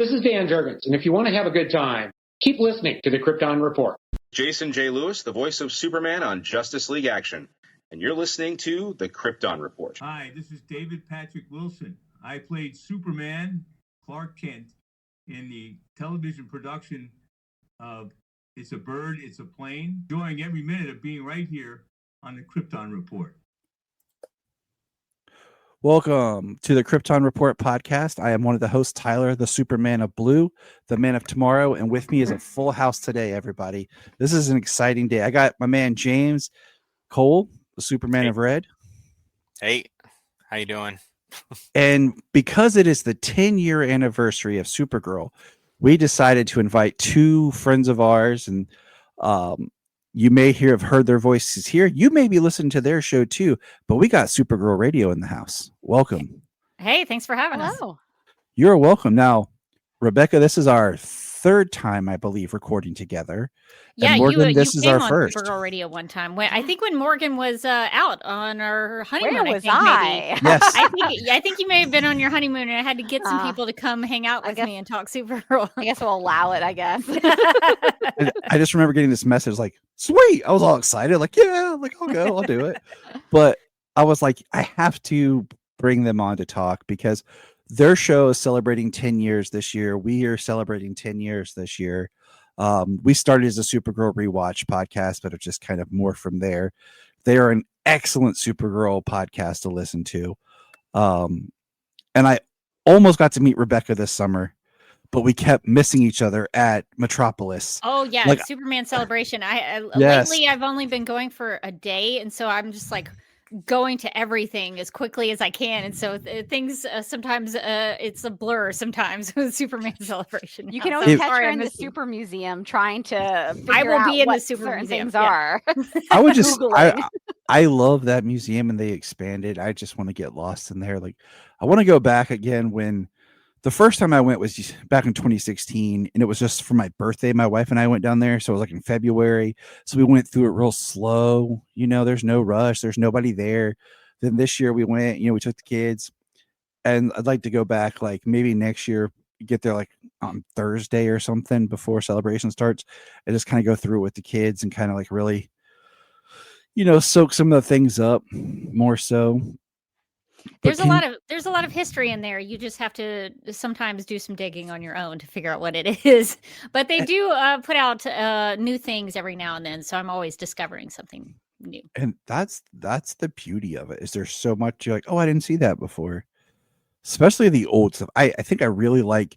This is Dan Jurgens, and if you want to have a good time, keep listening to the Krypton Report. Jason J. Lewis, the voice of Superman on Justice League Action, and you're listening to the Krypton Report. Hi, this is David Patrick Wilson. I played Superman, Clark Kent, in the television production of It's a Bird, It's a Plane, enjoying every minute of being right here on the Krypton Report. Welcome to the Krypton Report podcast. I am one of the hosts, Tyler, the Superman of Blue, the Man of Tomorrow, and with me is a full house today, everybody. This is an exciting day. I got my man, James Cole, the Superman of Red. Hey, how you doing? And because it is the 10-year anniversary of Supergirl, we decided to invite two friends of ours, and you may have heard their voices here. You may be listening to their show too, but we got Supergirl Radio in the house. Welcome. Hey, thanks for having us. You're welcome. Now, Rebecca, this is our third time, I believe, recording together. Yeah, and Morgan, you this is came our on first. Supergirl Radio one time. I think when Morgan was out on our honeymoon. Where was I? Yes. I think you may have been on your honeymoon, and I had to get some people to come hang out with me and talk Supergirl. I guess we'll allow it, I guess. I just remember getting this message like, sweet. I was all excited. Like, yeah, like I'll go, I'll do it. But I was like, I have to bring them on to talk because their show is celebrating 10 years this year. We are celebrating 10 years this year. We started as a Supergirl rewatch podcast, but it's just kind of more from there. They are an excellent Supergirl podcast to listen to. And I almost got to meet Rebecca this summer, but we kept missing each other at Metropolis. Oh yeah, like, Superman Celebration. Yes. Lately I've only been going for a day, and so I'm just like going to everything as quickly as I can, and so things sometimes it's a blur sometimes with Superman Celebration. You can always catch her in the Super Museum trying to figure out be in what the Super certain Museum. things are. I would just I love that museum, and they expanded. I just want to get lost in there. Like I want to go back again. When the first time I went was back in 2016, and it was just for my birthday. My wife and I went down there, so it was like in February. So we went through it real slow. You know, there's no rush. There's nobody there. Then this year we went. You know, we took the kids, and I'd like to go back. Like maybe next year, get there like on Thursday or something before celebration starts, and just kind of go through it with the kids and kind of like really, you know, soak some of the things up more so. There's a lot of history in there. You just have to sometimes do some digging on your own to figure out what it is. But they do put out new things every now and then, so I'm always discovering something new. And that's the beauty of it. Is there's so much you're like, oh, I didn't see that before. Especially the old stuff. I think I really like.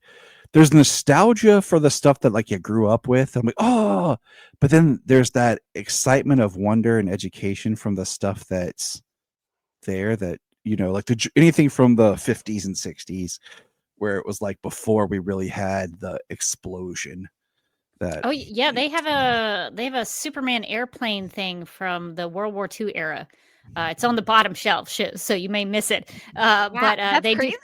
There's nostalgia for the stuff that like you grew up with. I'm like, oh, but then there's that excitement of wonder and education from the stuff that's there that. You know, like anything from the 50s and 60s, where it was like before we really had the explosion. Oh yeah, they have a Superman airplane thing from the World War II era. It's on the bottom shelf, so you may miss it. But they crazy.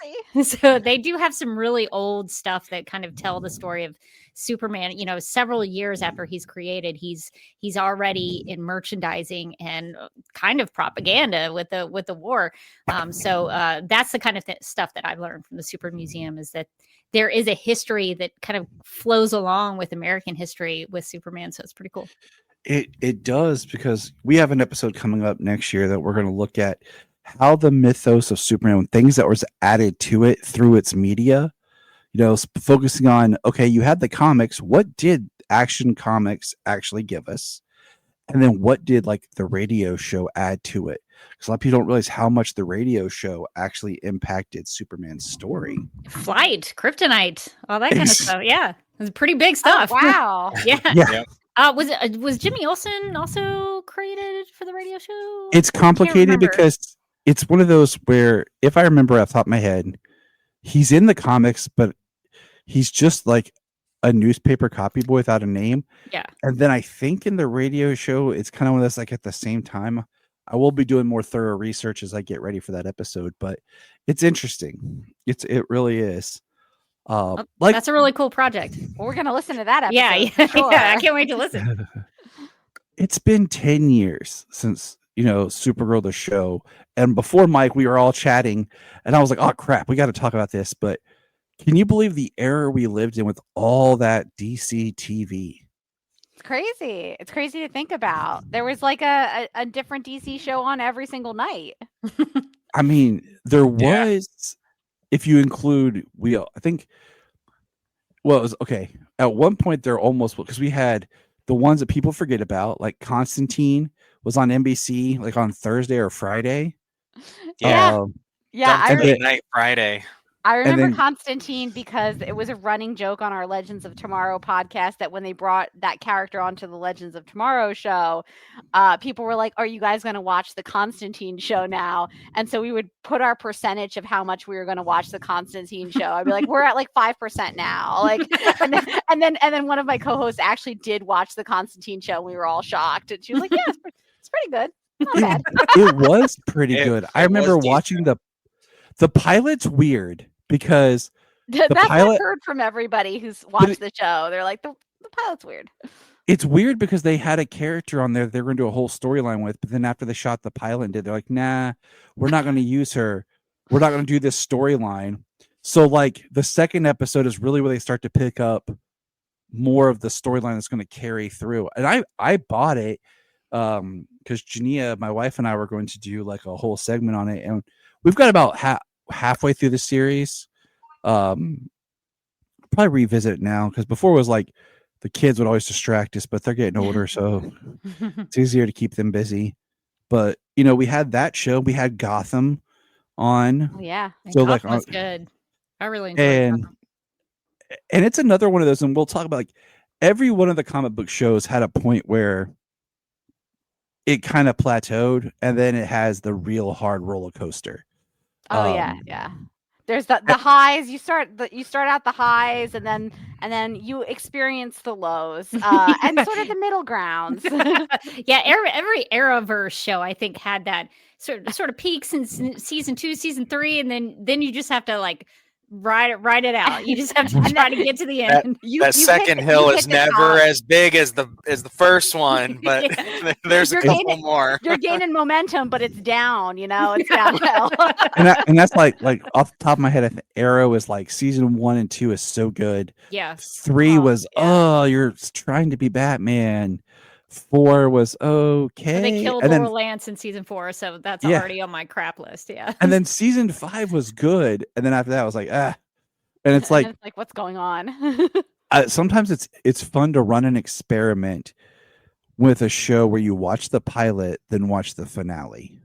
So they do have some really old stuff that kind of tell the story of Superman. You know, several years after he's created, he's already in merchandising and kind of propaganda with the war. So that's the kind of stuff that I've learned from the Super Museum, is that there is a history that kind of flows along with American history with Superman. So it's pretty cool. It does, because we have an episode coming up next year that we're going to look at how the mythos of Superman, things that was added to it through its media, you know, focusing on, okay, you had the comics. What did Action Comics actually give us? And then what did like the radio show add to it? Because a lot of people don't realize how much the radio show actually impacted Superman's story. Flight, Kryptonite, all that kind of stuff. Yeah, it was pretty big stuff. Oh, wow. Yeah. Was Jimmy Olsen also created for the radio show? It's complicated because it's one of those where, if I remember off the top of my head, he's in the comics, but he's just like a newspaper copy boy without a name. Yeah. And then I think in the radio show, it's kind of one of those, like at the same time. I will be doing more thorough research as I get ready for that episode, but it's interesting. It really is. Like that's a really cool project. Well, we're gonna listen to that episode. Yeah, sure. Yeah, I can't wait to listen. It's been 10 years since, you know, Supergirl the show, and before Mike, we were all chatting, and I was like, "Oh crap, we got to talk about this." But Can you believe the era we lived in with all that DC TV? It's crazy. It's crazy to think about. There was like a different DC show on every single night. I mean, there was, if you include I think, well, it was okay. At one point, there almost, because we had the ones that people forget about, like Constantine was on NBC, like on Thursday or Friday. Yeah. Night Friday. I remember Constantine because it was a running joke on our Legends of Tomorrow podcast that when they brought that character onto the Legends of Tomorrow show, people were like, are you guys going to watch the Constantine show now? And so we would put our percentage of how much we were going to watch the Constantine show. I'd be like, we're at like 5% now. Like, and then one of my co-hosts actually did watch the Constantine show and we were all shocked. And she was like, yeah, it's pretty good. Not bad. It was pretty good. I remember watching the pilot's weird. Because that's what I've heard from everybody who's watched the show. They're like, the pilot's weird. It's weird because they had a character on there they're going to do a whole storyline with, but then after they shot the pilot and they're like, nah, we're not going to use her. We're not going to do this storyline. So like the second episode is really where they start to pick up more of the storyline that's going to carry through. And I bought it because Jania, my wife, and I were going to do like a whole segment on it. And we've got about halfway through the series. Probably revisit it now because before it was like the kids would always distract us, but they're getting older, so it's easier to keep them busy. But we had that show. We had Gotham on. Yeah, so Gotham was good. I really enjoyed Gotham. And it's another one of those, and we'll talk about like every one of the comic book shows had a point where it kind of plateaued, and then it has the real hard roller coaster. Oh yeah. There's the highs. You start out the highs, and then you experience the lows, and sort of the middle grounds. Yeah, every Arrowverse show I think had that sort of peaks in season 2, season 3, and then you just have to like ride it out. You just have to try to get to the end. That second hill is never as big as the first one, but there's a couple more. You're gaining momentum, but it's down. It's downhill. and that's like off the top of my head, I think Arrow is like season 1 and 2 is so good. Yeah. 3 was you're trying to be Batman. 4 was okay. And they killed Laurel Lance in season 4, so that's already on my crap list. Yeah. And then season 5 was good, and then after that I was like, and it's like, what's going on? Sometimes it's fun to run an experiment with a show where you watch the pilot, then watch the finale.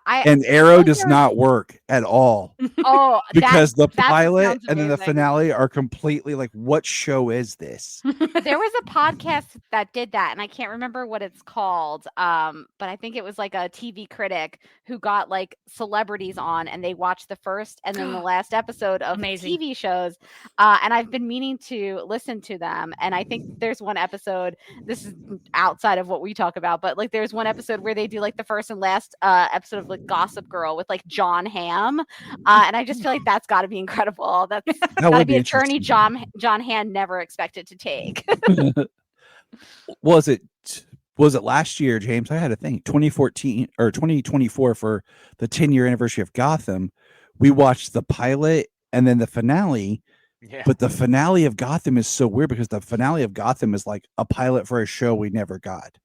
And Arrow does not work at all. Oh, because the pilot and then the finale are completely like, what show is this? There was a podcast that did that, and I can't remember what it's called. But I think it was like a TV critic who got like celebrities on, and they watched the first and then the last episode of TV shows. And I've been meaning to listen to them. And I think there's one episode. This is outside of what we talk about, but like there's one episode where they do like the first and last episode of like Gossip Girl with like John Hamm, and I just feel like that's got to be incredible. That's got to be a journey John Hamm never expected to take. Was it last year, James? I had a thing 2014 or 2024 for the 10-year anniversary of Gotham. We watched the pilot and then the finale. Yeah. But the finale of Gotham is so weird because the finale of Gotham is like a pilot for a show we never got.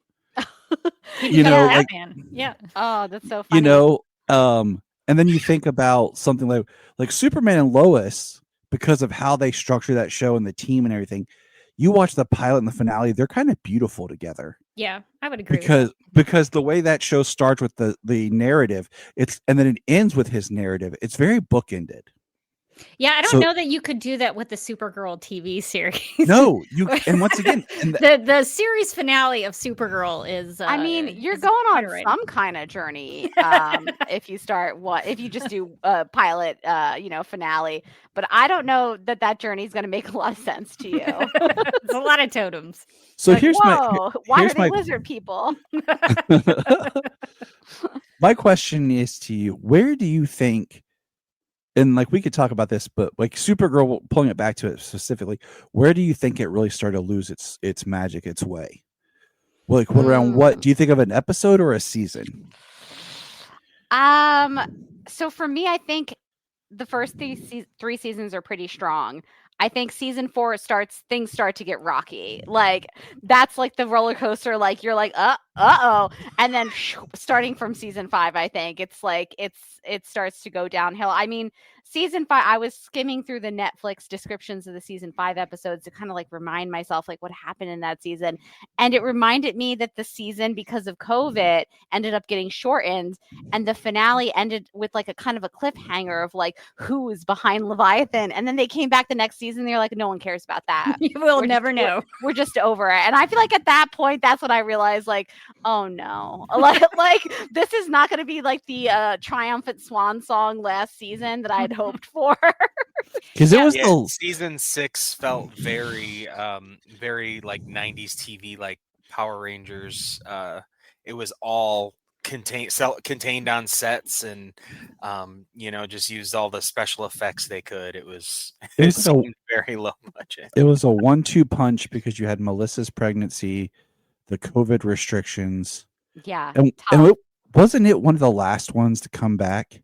Yeah. Oh, that's so funny. And then you think about something like Superman and Lois, because of how they structure that show and the team and everything. You watch the pilot and the finale; they're kind of beautiful together. Yeah, I would agree. Because the way that show starts with the narrative, and then it ends with his narrative. It's very bookended. Yeah, I don't know that you could do that with the Supergirl TV series. No, and once again, the series finale of Supergirl is. I mean, you're going on some kind of journey if you just do a pilot, finale. But I don't know that journey is going to make a lot of sense to you. It's a lot of totems. So like, why are they lizard people? My question is to you: where do you think? And like we could talk about this, but like Supergirl, pulling it back to it specifically, where do you think it really started to lose its magic, its way? Like around what do you think of, an episode or a season? So for me, I think the first three seasons are pretty strong. I think season 4 things start to get rocky. Like that's like the roller coaster. Like you're like, uh-oh. And then starting from season 5, I think it's like, it starts to go downhill. I mean, season 5, I was skimming through the Netflix descriptions of the season 5 episodes to kind of like remind myself like what happened in that season. And it reminded me that the season, because of COVID, ended up getting shortened. And the finale ended with like a kind of a cliffhanger of like, who is behind Leviathan? And then they came back the next season. They're like, no one cares about that. We'll never know. We're just over it. And I feel like at that point, that's when I realized like, oh no, like this is not going to be like the triumphant swan song last season that I had hoped for. Because it was season 6 felt very very like 90s TV, like Power Rangers. It was all contained on sets, and just used all the special effects they could. It seemed very low budget. It was a 1-2 punch because you had Melissa's pregnancy, the COVID restrictions. Yeah. And wasn't it one of the last ones to come back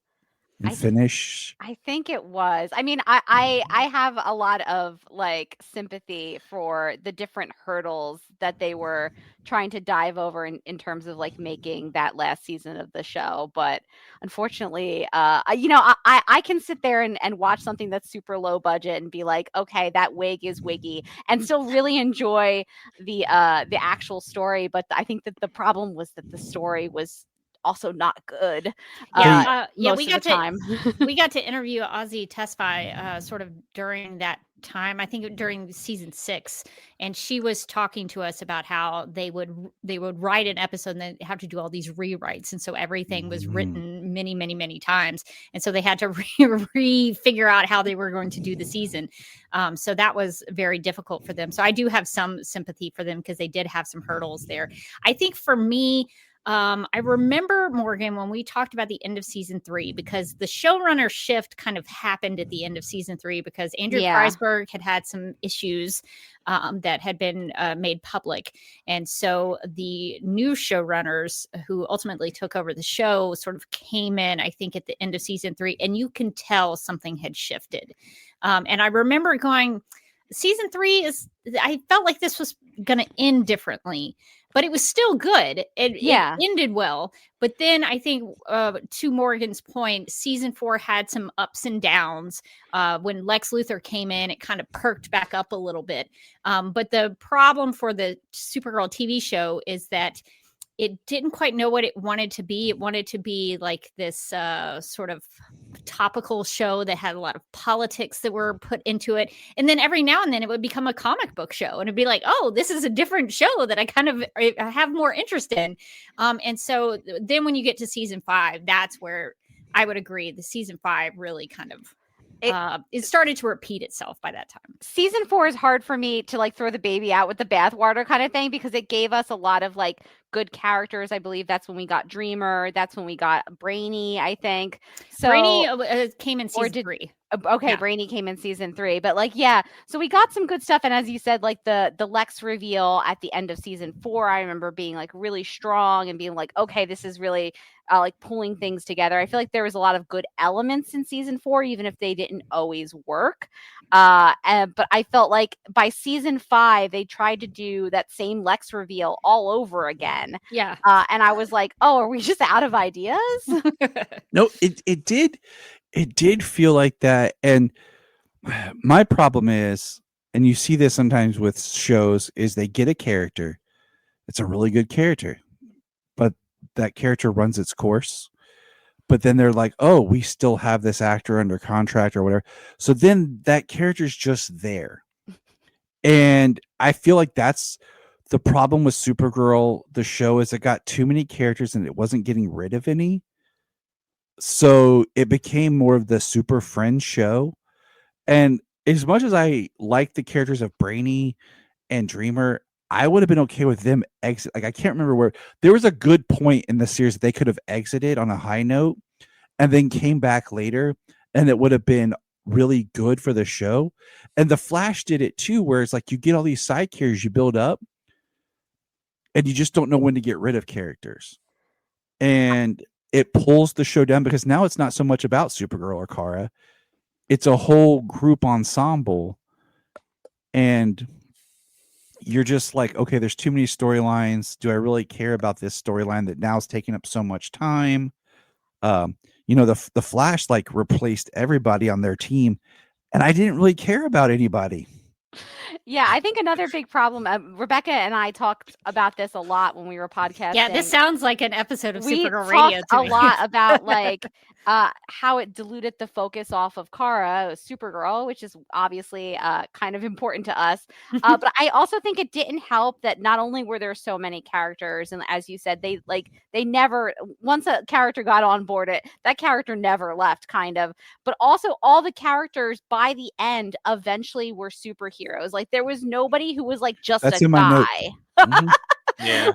and finish? I think it was. I mean, I have a lot of like sympathy for the different hurdles that they were trying to dive over in terms of like making that last season of the show. But unfortunately, I can sit there and watch something that's super low budget and be like, okay, that wig is wiggy, and still really enjoy the actual story. But I think that the problem was that the story was also not good. We got to we got to interview Ozzy Tesfaye sort of during that time. I think during season 6, and she was talking to us about how they would write an episode and then have to do all these rewrites, and so everything was written many times, and so they had to figure out how they were going to do the season. So that was very difficult for them. So I do have some sympathy for them because they did have some hurdles there. I think for me, I remember, Morgan, when we talked about the end of season 3, because the showrunner shift kind of happened at the end of season 3 because Andrew Kreisberg had some issues that had been made public. And so the new showrunners who ultimately took over the show sort of came in, I think, at the end of season 3, and you can tell something had shifted. And I remember going, season 3 I felt like this was going to end differently, but it was still good. It ended well. But then I think, to Morgan's point, season 4 had some ups and downs. When Lex Luthor came in, it kind of perked back up a little bit. But the problem for the Supergirl TV show is that it didn't quite know what it wanted to be. It wanted to be like this sort of topical show that had a lot of politics that were put into it. And then every now and then it would become a comic book show. And it'd be like, oh, this is a different show that I have more interest in. And so then when you get to season 5, that's where I would agree. The season 5 really kind of it started to repeat itself by that time. Season 4 is hard for me to like throw the baby out with the bathwater kind of thing, because it gave us a lot of like good characters. I believe that's when we got Dreamer. That's when we got Brainy, I think. So Brainy came in season 3. Okay, yeah. Brainy came in season 3, but like, yeah, so we got some good stuff. And as you said, like the Lex reveal at the end of season 4, I remember being like really strong and being like, okay, this is really like pulling things together. I feel like there was a lot of good elements in season 4, even if they didn't always work. But I felt like by season 5, they tried to do that same Lex reveal all over again. Yeah. And I was like, oh, are we just out of ideas? No, it did feel like that. And my problem is, and you see this sometimes with shows, is they get a character. It's a really good character, but that character runs its course. But then they're like, oh, we still have this actor under contract or whatever. So then that character's just there. And I feel like that's the problem with Supergirl, the show, is it got too many characters and it wasn't getting rid of any. So it became more of the Super Friends show. And as much as I like the characters of Brainy and Dreamer, I would have been okay with them exit. Like, I can't remember where there was a good point in the series that they could have exited on a high note and then came back later, and it would have been really good for the show. And the Flash did it too, where it's like you get all these side characters you build up and you just don't know when to get rid of characters. And it pulls the show down because now it's not so much about Supergirl or Kara. it's a whole group ensemble, and you're just like, okay, there's too many storylines. Do I really care about this storyline that now is taking up so much time? The Flash like replaced everybody on their team, and I didn't really care about anybody. Yeah, I think another big problem, Rebecca and I talked about this a lot when we were podcasting. Yeah, this sounds like an episode of We Supergirl Radio talked to a me. lot about like how it diluted the focus off of Kara, Supergirl, which is obviously kind of important to us. But I also think it didn't help that not only were there so many characters, and as you said, they never, once a character got on board, that character never left, kind of. But also all the characters by the end eventually were superheroes. Like there was nobody who was like just That's a in my note. guy. Mhm. Yeah.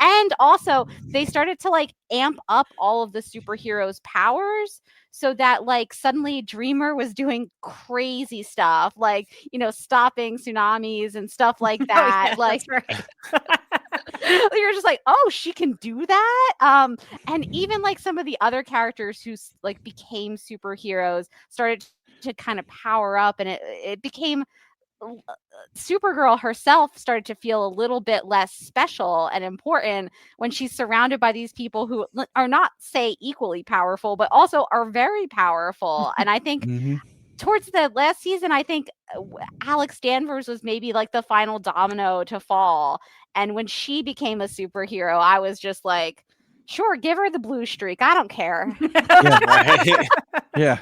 And also they started to like amp up all of the superheroes' powers so that like suddenly Dreamer was doing crazy stuff, like, stopping tsunamis and stuff like that. That's right. You're just like, oh, she can do that. And even like some of the other characters who like became superheroes started to kind of power up, and it became Supergirl herself started to feel a little bit less special and important when she's surrounded by these people who are not, say, equally powerful, but also are very powerful. And I think towards the last season, I think Alex Danvers was maybe like the final domino to fall. And when she became a superhero, I was just like, sure, give her the blue streak. I don't care. Right. Yeah.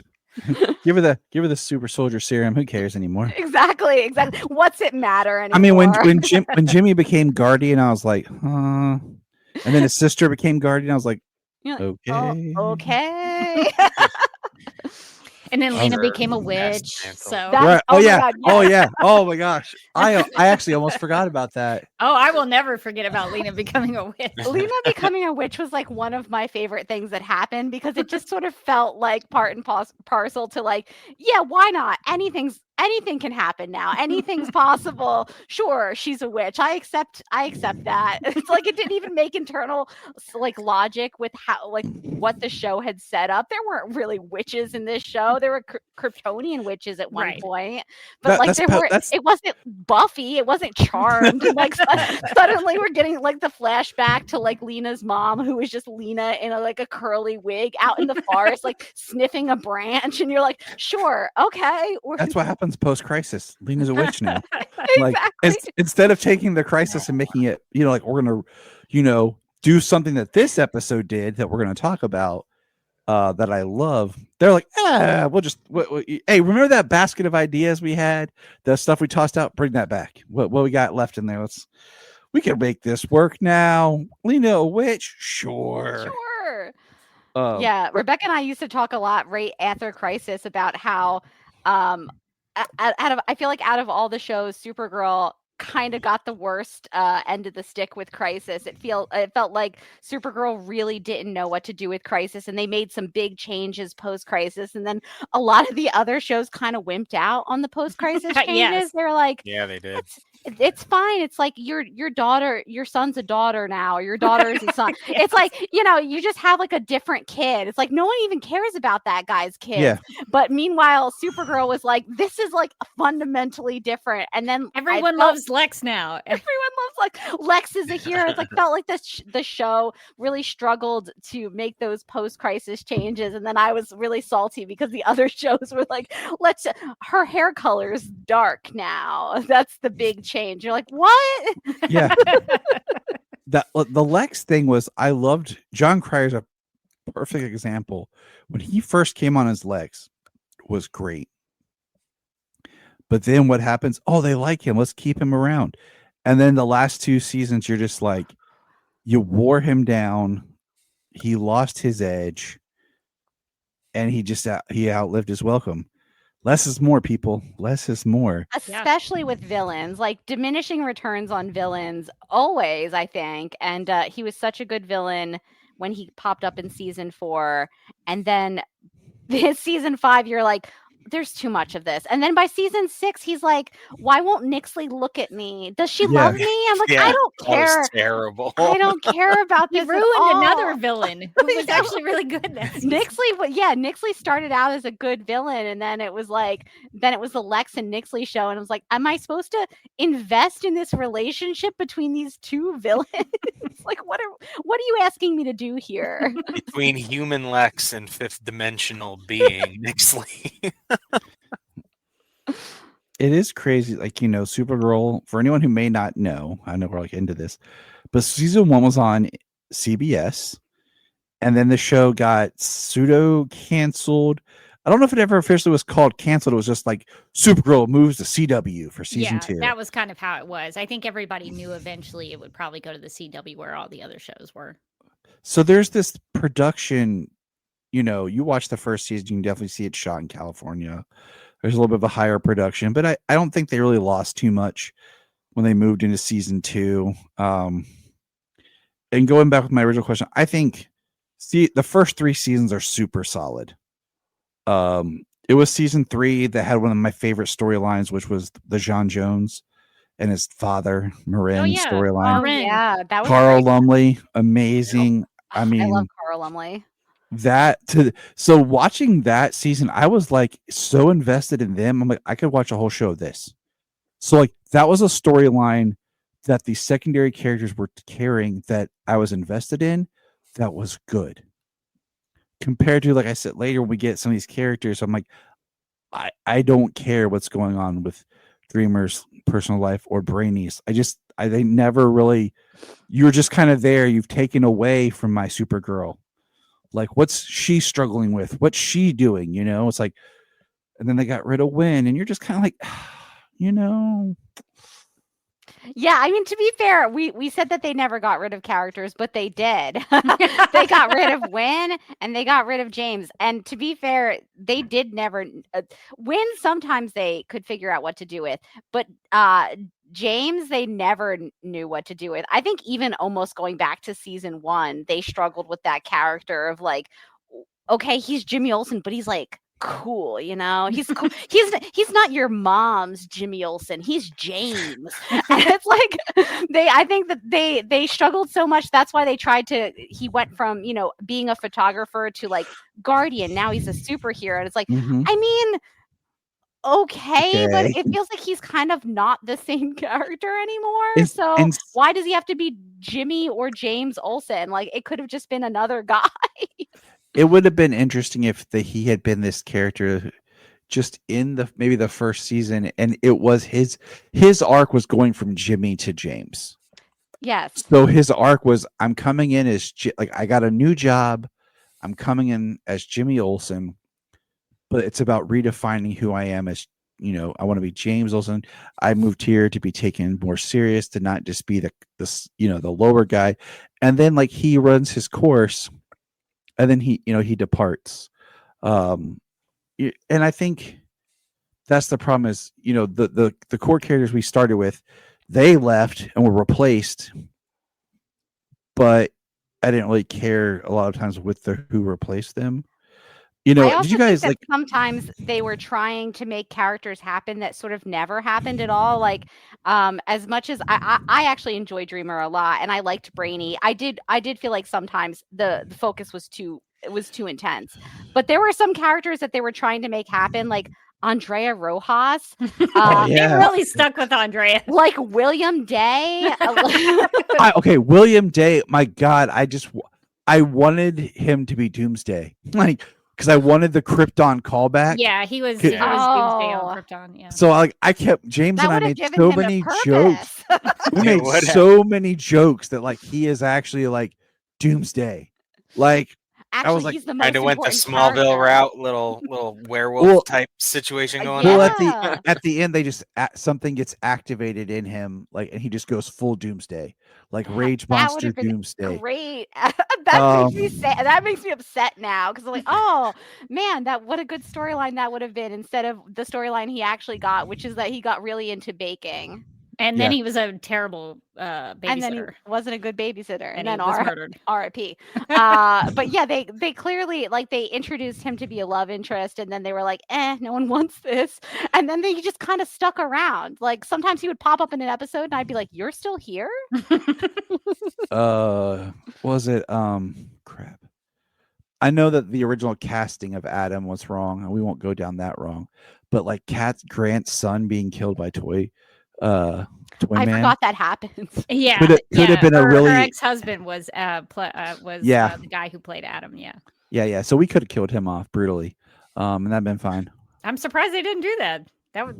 Give her the super soldier serum. Who cares anymore? Exactly. What's it matter anymore? I mean, when Jimmy became Guardian, I was like, huh. And then his sister became Guardian. I was like, okay. Oh, okay. And then Lena became a witch. So Right. Oh, yeah. God, Oh yeah. Oh my gosh. I actually almost forgot about that. I will never forget about Lena becoming a witch. Lena becoming a witch was like one of my favorite things that happened, because it just sort of felt like part and parcel to like, yeah, why not? Anything can happen now. Anything's possible. Sure, she's a witch. I accept that. It's like it didn't even make internal like logic with how like what the show had set up. There weren't really witches in this show. There were Kryptonian witches at one point, but it wasn't Buffy. It wasn't Charmed. Like suddenly we're getting like the flashback to like Lena's mom, who was just Lena in a curly wig out in the forest, like sniffing a branch, and you're like, sure, okay. That's what happens post-crisis. Lena's a witch now. Exactly. Like instead of taking the crisis and making it, like we're gonna, do something that this episode did that we're gonna talk about, that I love. They're like, we'll just hey, remember that basket of ideas we had, the stuff we tossed out? Bring that back. What we got left in there? We can make this work now. Lena a witch, sure. Yeah, Rebecca and I used to talk a lot right after Crisis about how I feel like out of all the shows, Supergirl kind of got the worst end of the stick with Crisis. It felt like Supergirl really didn't know what to do with Crisis, and they made some big changes post-Crisis, and then a lot of the other shows kind of wimped out on the post-Crisis changes. Yes. They're like, yeah, they did. It's fine. It's like your son's a daughter now, or your daughter is a son. Yes. It's like, you just have like a different kid. It's like no one even cares about that guy's kid. Yeah. But meanwhile, Supergirl was like, this is like fundamentally different. And then everyone loves Lex now. Everyone loves like Lex is a hero. It's like felt like the show really struggled to make those post-crisis changes. And then I was really salty because the other shows were like, her hair color is dark now. That's the big change. You're like, what? Yeah. The Lex thing was, I loved John Cryer's a perfect example. When he first came on as Lex, was great. But then what happens? Oh, they like him. Let's keep him around. And then the last 2 seasons, you're just like, you wore him down. He lost his edge. And he outlived his welcome. Less is more, people. Less is more. Especially with villains, like diminishing returns on villains always, I think. And he was such a good villain when he popped up in season 4. And then this season 5, you're like, there's too much of this. And then by season 6, he's like, why won't Nixley look at me? Does she love me? I'm like, I don't That care. was terrible. I don't care about You this. at ruined all. another villain who was actually really good in that season. Nixley started out as a good villain, and then it was the Lex and Nixley show, and I was like, am I supposed to invest in this relationship between these two villains? Like, what are you asking me to do here? Between human Lex and fifth dimensional being Nixley. It is crazy. Like, you know, Supergirl, for anyone who may not know, I know we're like into this, but season 1 was on CBS, and then the show got pseudo canceled. I don't know if it ever officially was called canceled. It was just like Supergirl moves to CW for season 2. That was kind of how it was. I think everybody knew eventually it would probably go to the CW where all the other shows were. So there's this production, you know, you watch the first season, you can definitely see it shot in California. There's a little bit of a higher production, but I don't think they really lost too much when they moved into season 2. And going back with my original question, I think the first 3 seasons are super solid. It was season 3 that had one of my favorite storylines, which was the John Jones and his father, Marin storyline. Oh, yeah, that was Carl Lumley, amazing. I mean, I love Carl Lumley. So watching that season, I was like so invested in them. I'm like, I could watch a whole show of this. So like that was a storyline that the secondary characters were carrying that I was invested in. That was good. Compared to, like I said, later when we get some of these characters, I'm like, I don't care what's going on with Dreamer's personal life or Brainy's. They never really, you're just kind of there. You've taken away from my Supergirl. Like, what's she struggling with? What's she doing? You know, it's like, and then they got rid of Wynn, and you're just kind of like, you know. Yeah, I mean, to be fair, we said that they never got rid of characters, but they did. They got rid of Wynn and they got rid of James. And to be fair, they did never. Wynn, sometimes they could figure out what to do with, but James, they never knew what to do with. I think even almost going back to season 1, they struggled with that character of like, okay, he's Jimmy Olsen, but he's like cool, you know, he's cool. He's not your mom's Jimmy Olsen, he's James. And it's like I think that they struggled so much. That's why he went from, you know, being a photographer to like Guardian. Now he's a superhero. And it's like, I mean, okay, but it feels like he's kind of not the same character anymore. Why does he have to be Jimmy or James Olsen? Like, it could have just been another guy. It would have been interesting if he had been this character just in maybe the first season, and it was his arc was going from Jimmy to James. Yes. So his arc was, I'm coming in as I got a new job. I'm coming in as Jimmy Olsen, but it's about redefining who I am as, you know, I want to be James Olsen. I moved here to be taken more serious, to not just be the lower guy. And then like he runs his course. And then he departs. And I think that's the problem is, you know, the core characters we started with, they left and were replaced. But I didn't really care a lot of times with who replaced them. You know, did you guys think that sometimes they were trying to make characters happen that sort of never happened at all? Like, as much as I actually enjoy Dreamer a lot, and I liked Brainy, I did feel like sometimes the focus was too intense. But there were some characters that they were trying to make happen, like Andrea Rojas. They really stuck with Andrea. Like William Day. William Day. My God, I wanted him to be Doomsday. Like, because I wanted the Krypton callback. Yeah, he was Doomsday on Krypton. Yeah. So I kept James and I made so many jokes. We made so many jokes that like he is actually like Doomsday. Like actually, I was like, he's the most I went the Smallville character. route, little werewolf type situation going on. Well, at the end, they just something gets activated in him, like, and he just goes full Doomsday, like Rage Monster Doomsday. Great. That makes me sad. That makes me upset now because I'm like, oh man, what a good storyline that would have been instead of the storyline he actually got, which is that he got really into baking. And then he was a terrible babysitter. And then he wasn't a good babysitter. And then he was murdered. R.I.P. But yeah, they clearly, like, they introduced him to be a love interest, and then they were like, no one wants this. And then they just kind of stuck around. Like, sometimes he would pop up in an episode, and I'd be like, you're still here? Was it crap? I know that the original casting of Adam was wrong, and we won't go down that wrong. But like Grant's son being killed by Toy I Man. forgot that happened. Yeah, Could have been her really. Her ex-husband was the guy who played Adam. Yeah. So we could have killed him off brutally, and that'd been fine. I'm surprised they didn't do that.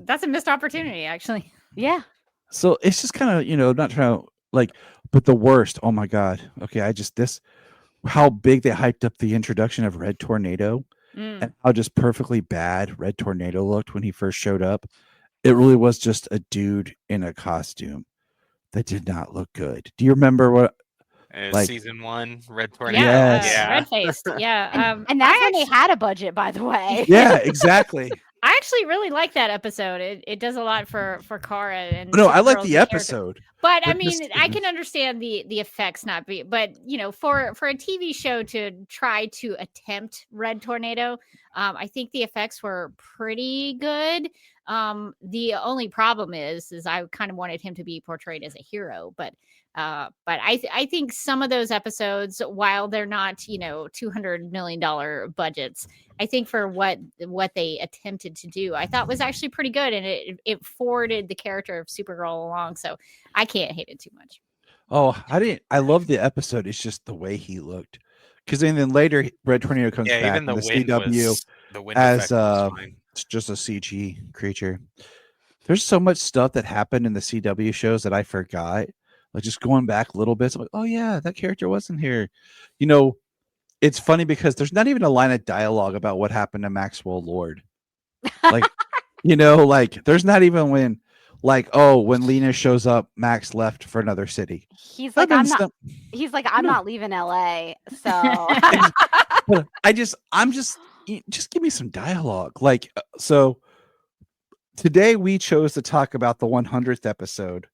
That's a missed opportunity, actually. Yeah. So it's just kind of not trying to like, but the worst. Oh my god. Okay, how big they hyped up the introduction of Red Tornado, and how just perfectly bad Red Tornado looked when he first showed up. It really was just a dude in a costume that did not look good. Do you remember what? Season 1, Red Tornado. Yeah, red-faced. Yeah, and that's when they had a budget, by the way. Yeah, exactly. I actually really like that episode. It does a lot for Kara. And no, I like the episode. But I mean, I can understand the effects not be. But for a TV show to try to attempt Red Tornado, I think the effects were pretty good. The only problem is I kind of wanted him to be portrayed as a hero, but I think some of those episodes, while they're not $200 million budgets, I think for what they attempted to do, I thought was actually pretty good, and it forwarded the character of Supergirl along. So I can't hate it too much. Oh, I love the episode. It's just the way he looked, because then later Red Tornado comes back even in the CW as just a CG creature. There's so much stuff that happened in the CW shows that I forgot. Like just going back little bits, I'm like, oh yeah, that character wasn't here. It's funny because there's not even a line of dialogue about what happened to Maxwell Lord. Like, like there's not even when Lena shows up, Max left for another city. He's like, I'm not leaving LA. So I'm just give me some dialogue. Like, so today we chose to talk about the 100th episode.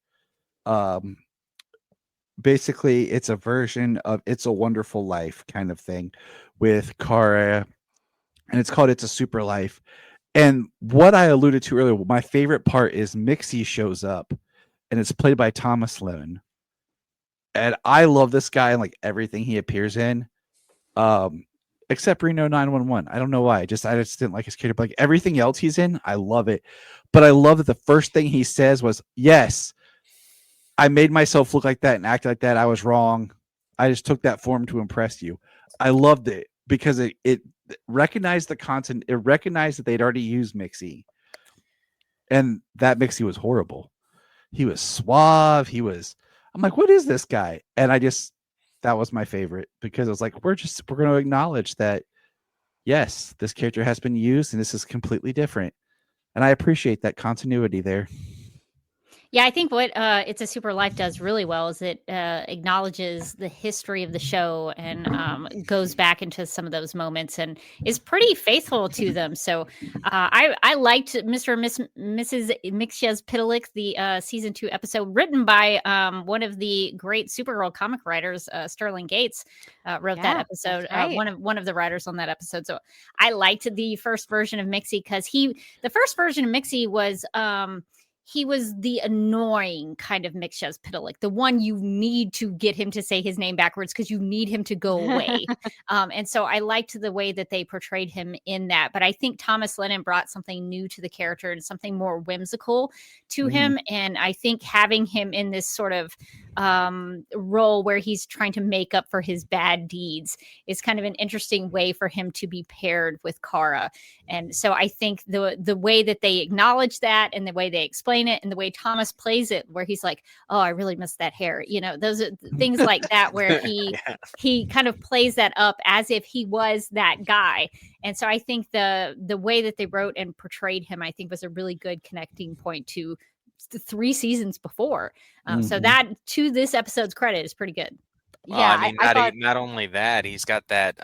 Basically, it's a version of It's a Wonderful Life kind of thing with Kara, and it's called It's a Super Life. And what I alluded to earlier, my favorite part is Mixie shows up, and it's played by Thomas Lennon. And I love this guy and like everything he appears in, except Reno 911. I don't know why. I just didn't like his character. But like everything else he's in, I love it. But I love that the first thing he says was, "Yes, I made myself look like that and act like that. I was wrong. I just took that form to impress you." I loved it because it recognized the content. It recognized that they'd already used Mixie, and that Mixie was horrible. He was suave. I'm like, what is this guy? And that was my favorite because it was like, we're going to acknowledge that, yes, this character has been used and this is completely different. And I appreciate that continuity there. Yeah, I think what It's a Super Life does really well is it acknowledges the history of the show and goes back into some of those moments and is pretty faithful to them. So I liked Mr. and Mrs. Mixyz-Pitalik, the season 2 episode written by one of the great Supergirl comic writers, Sterling Gates, wrote that episode. Right. One of the writers on that episode. So I liked the first version of Mixie because the first version of Mixie was he was the annoying kind of Mixyz-Pitalik, the one you need to get him to say his name backwards because you need him to go away. And so I liked the way that they portrayed him in that. But I think Thomas Lennon brought something new to the character and something more whimsical to him. And I think having him in this sort of role where he's trying to make up for his bad deeds is kind of an interesting way for him to be paired with Kara. And so I think the way that they acknowledge that and the way they explain it and the way Thomas plays it, where he's like, oh, I really miss that hair. Those are things like that, where he kind of plays that up as if he was that guy. And so I think the way that they wrote and portrayed him, I think was a really good connecting point to the 3 seasons before. So that, to this episode's credit, is pretty good. Yeah, I thought... not only that, he's got that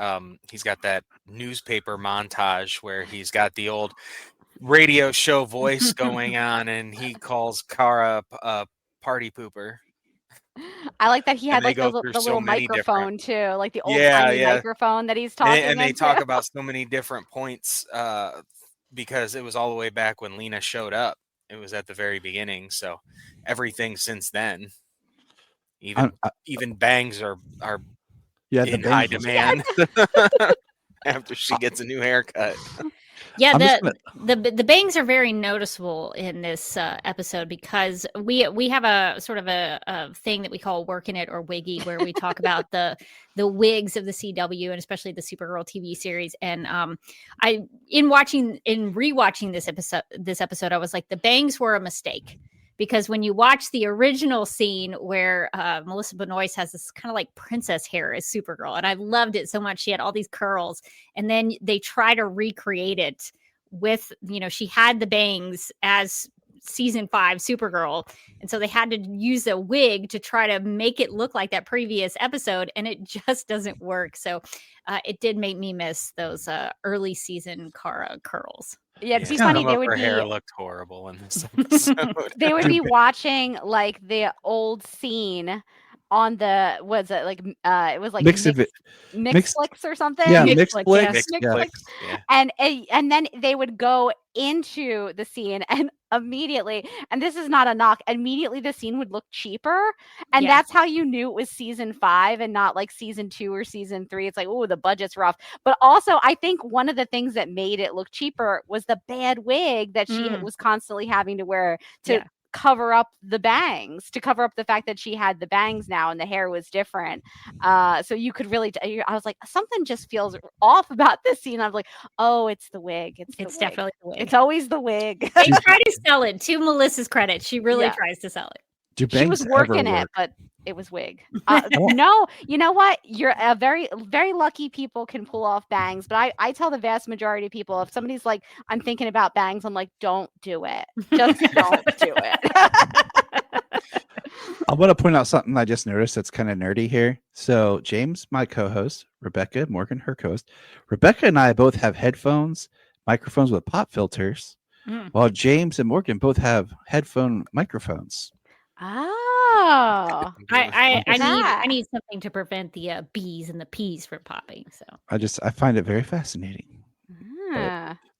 newspaper montage where he's got the old radio show voice going on, and he calls Kara a party pooper. I like that he had And they like go the through little so many microphone too, like the old Yeah, timey yeah. microphone that he's talking And they into. talk about so many different points because it was all the way back when Lena showed up. It was at the very beginning, so everything since then, even bangs are in high demand after she gets a new haircut. Yeah, the bangs are very noticeable in this episode because we have a sort of a thing that we call Working It or Wiggy, where we talk about the wigs of the CW and especially the Supergirl TV series. And in rewatching this episode, I was like, the bangs were a mistake. Because when you watch the original scene where Melissa Benoist has this kind of like princess hair as Supergirl, and I loved it so much. She had all these curls, and then they try to recreate it with, she had the bangs as season 5 Supergirl. And so they had to use a wig to try to make it look like that previous episode, and it just doesn't work. So it did make me miss those early season Kara curls. Yeah, it'd be funny. They would her be hair looked horrible in this episode. They would be watching like the old scene on the it was like Mixflix or something. Yeah, Mixflix. Yeah. And then they would go into the scene and immediately, and this is not a knock, immediately the scene would look cheaper, and that's how you knew it was season 5 and not like season 2 or season 3. It's like, oh, the budget's rough. But also I think one of the things that made it look cheaper was the bad wig that she was constantly having to wear to cover up the bangs, to cover up the fact that she had the bangs now and the hair was different. So you could really, I was like, something just feels off about this scene. I was like, oh, it's the wig. It's definitely the wig. It's always the wig. They try to sell it. To Melissa's credit, she really tries to sell it. She was working it, but it was wig. No, you know what? You're a very, very lucky people can pull off bangs. But I tell the vast majority of people, if somebody's like, I'm thinking about bangs, I'm like, don't do it. Just don't do it. I want to point out something I just noticed that's kind of nerdy here. So James, my co-host, Rebecca, Morgan, her co-host. Rebecca and I both have microphones with pop filters, while James and Morgan both have headphone microphones. Oh, I need something to prevent the B's and the P's from popping. So I find it very fascinating.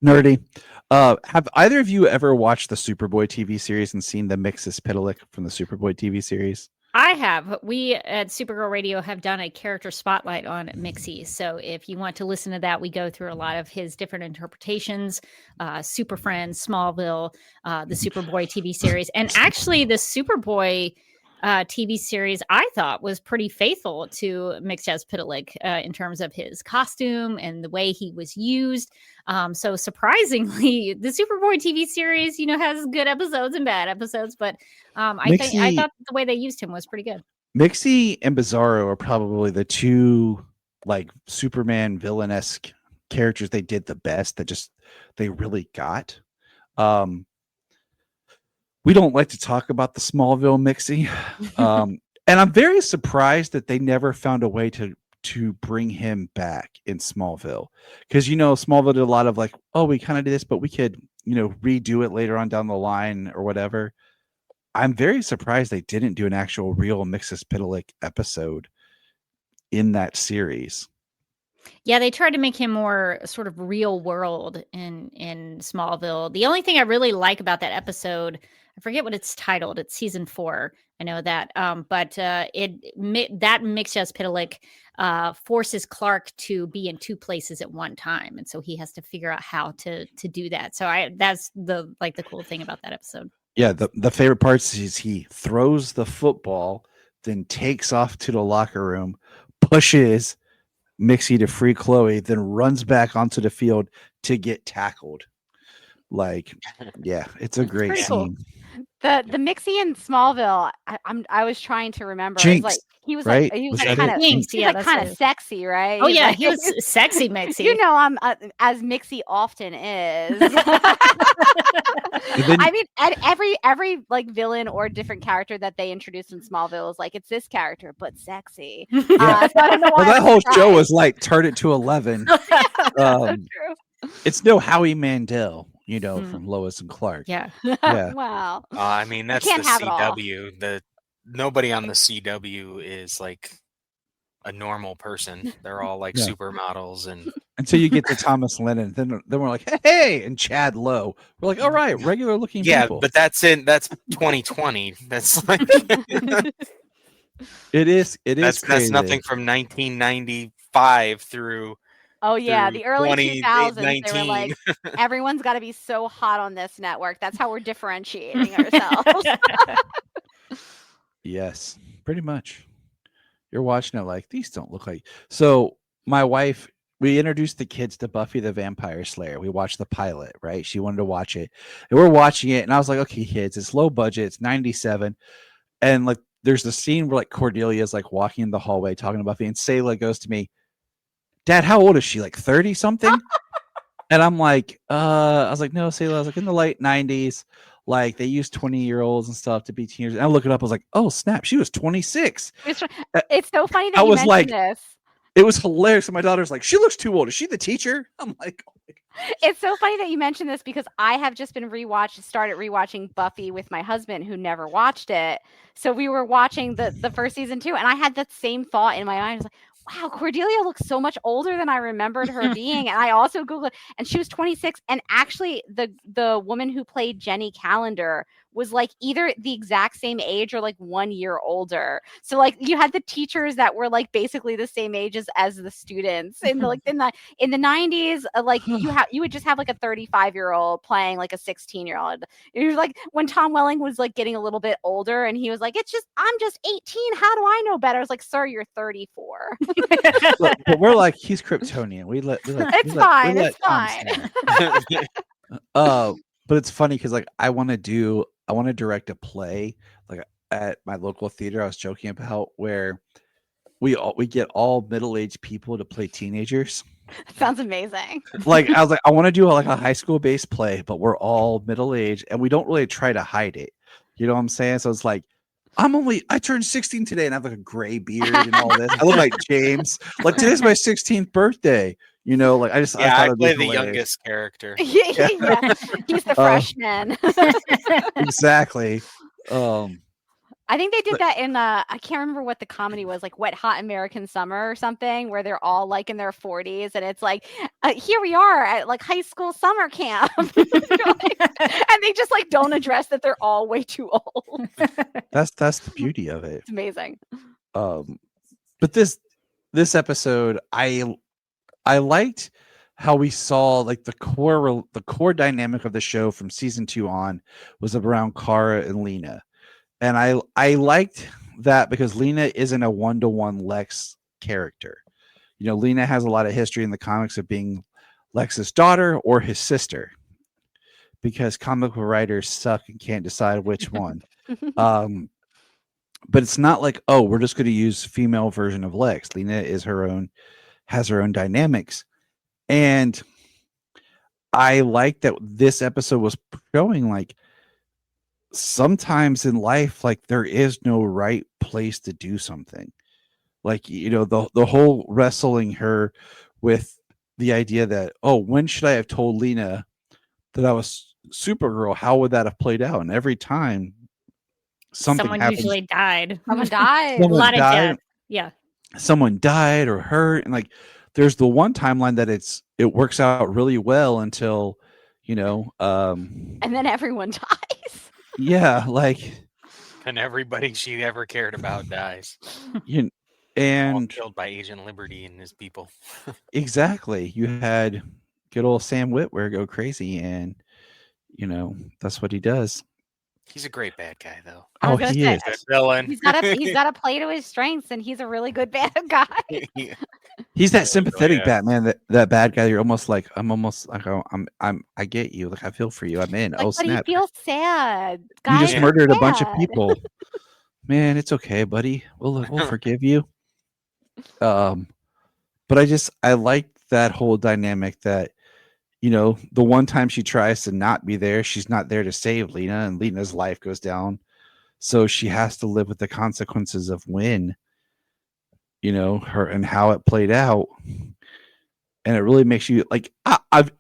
Nerdy. Have either of you ever watched the Superboy TV series and seen the Mxyzptlk from the Superboy TV series? I have. We at Supergirl Radio have done a character spotlight on Mixie. So if you want to listen to that, we go through a lot of his different interpretations, Super Friends, Smallville, the Superboy TV series. And actually the Superboy TV series, I thought, was pretty faithful to Mxyzptlk in terms of his costume and the way he was used. So surprisingly, the Superboy TV series, has good episodes and bad episodes, but I thought the way they used him was pretty good. Mixie and Bizarro are probably the two like Superman villain-esque characters they did the best, that they really got. We don't like to talk about the Smallville Mixie. And I'm very surprised that they never found a way to bring him back in Smallville. Because, Smallville did a lot of like, oh, we kind of did this, but we could, redo it later on down the line or whatever. I'm very surprised they didn't do an actual real Mxyzptlk episode in that series. Yeah, they tried to make him more sort of real world in Smallville. The only thing I really like about that episode, I forget what it's titled. It's season 4. I know that. But that Mxyzptlk forces Clark to be in 2 places at one time, and so he has to figure out how to do that. So that's the cool thing about that episode. Yeah, the favorite parts is he throws the football, then takes off to the locker room, pushes Mixie to free Chloe, then runs back onto the field to get tackled. It's a great scene. Cool. The Mixie in Smallville, I was trying to remember. Jinx, he was right? kind of sexy, right? Oh yeah, he was sexy Mixie. I'm as Mixie often is. I mean, every like villain or different character that they introduced in Smallville is like, it's this character but sexy. So I don't know why that whole show was like turn it to 11. True. It's no Howie Mandel. from Lois and Clark. Yeah. Yeah. Wow. I mean, that's the can't have it all. CW. Nobody on the CW is like a normal person. They're all like Yeah. supermodels and Until you get to Thomas Lennon, then we're like, hey, and Chad Lowe. We're like, all right, regular looking people. but that's 2020. That's like It is that's crazy. nothing from 1995 through. Oh yeah, through the early 2000s. They were 2019. like, everyone's got to be so hot on this network. That's how we're differentiating ourselves. Yes, pretty much. You're watching it like, these don't look like. So my wife, we introduced the kids to Buffy the Vampire Slayer. We watched the pilot, right? She wanted to watch it. And we're watching it. And I was like, okay, kids, it's low budget. It's 97. And like, there's the scene where like Cordelia's like walking in the hallway talking to Buffy. And Sayla goes to me, Dad, how old is she? Like 30 something? And I'm like, I was like, no, Sayla. I was like, in the late 90s. Like they used 20-year-olds and stuff to be teenagers. And I look it up. I was like, oh snap, she was 26. It's so funny that I you was mentioned like, this. It was hilarious. And my daughter's like, she looks too old. Is she the teacher? I'm like, oh my gosh. It's so funny that you mentioned this because I have just been started rewatching Buffy with my husband who never watched it. So we were watching the first season too, and I had that same thought in my mind. I was like, wow, Cordelia looks so much older than I remembered her being. And I also Googled, and she was 26. And actually, the woman who played Jenny Calendar was like either the exact same age or like 1 year older. So like you had the teachers that were like basically the same age as the students. In the in the 90s, like you would just have like a 35-year-old playing like a 16-year-old. It was like when Tom Welling was like getting a little bit older and he was like, I'm just 18. How do I know better? I was like, sir, you're 34. but we're like, he's Kryptonian. It's fine. But it's funny because like I want to direct a play like at my local theater. I was joking about where we get all middle-aged people to play teenagers. Sounds amazing. Like I was like, I want to do like a high school based play, but we're all middle-aged and we don't really try to hide it. You know what I'm saying? So it's like, I turned 16 today and I have like a gray beard and all this. I look like James. Like today's my 16th birthday. You know, like I play the youngest character. Yeah. He's the freshman. Exactly. I think they did that in I can't remember what the comedy was, like Wet Hot American Summer or something, where they're all like in their 40s and it's like, here we are at like high school summer camp. And they just like don't address that they're all way too old. That's the beauty of it. It's amazing. But this episode, I liked how we saw like the core dynamic of the show from season 2 on was around Kara and Lena. And I liked that because Lena isn't a one-to-one Lex character. You know, Lena has a lot of history in the comics of being Lex's daughter or his sister because comic book writers suck and can't decide which one. But it's not like, oh, we're just going to use female version of Lex. Lena is has her own dynamics. And I like that this episode was showing like sometimes in life, like there is no right place to do something. Like, you know, the whole wrestling her with the idea that, oh, when should I have told Lena that I was Supergirl? How would that have played out? And every time someone usually died. Someone died. A lot of death. Yeah. Someone died or hurt. And like, there's the one timeline that it works out really well until, you know, and then everyone dies. Yeah. Like, and everybody she ever cared about dies. And all killed by Agent Liberty and his people. Exactly. You had good old Sam Witwer go crazy, and you know that's what he does. He's a great bad guy, though. Oh, he is a villain. He's got to play to his strengths, and he's a really good bad guy. He's that sympathetic Batman, that bad guy. You're almost like, I get you. Like I feel for you. I'm in. Like, oh but snap! He feels sad. You just murdered a bunch of people. Man, it's okay, buddy. We'll forgive you. But I like that whole dynamic that, you know, the one time she tries to not be there, she's not there to save Lena, and Lena's life goes down. So she has to live with the consequences of when, you know, her and how it played out. and it really makes you like. I've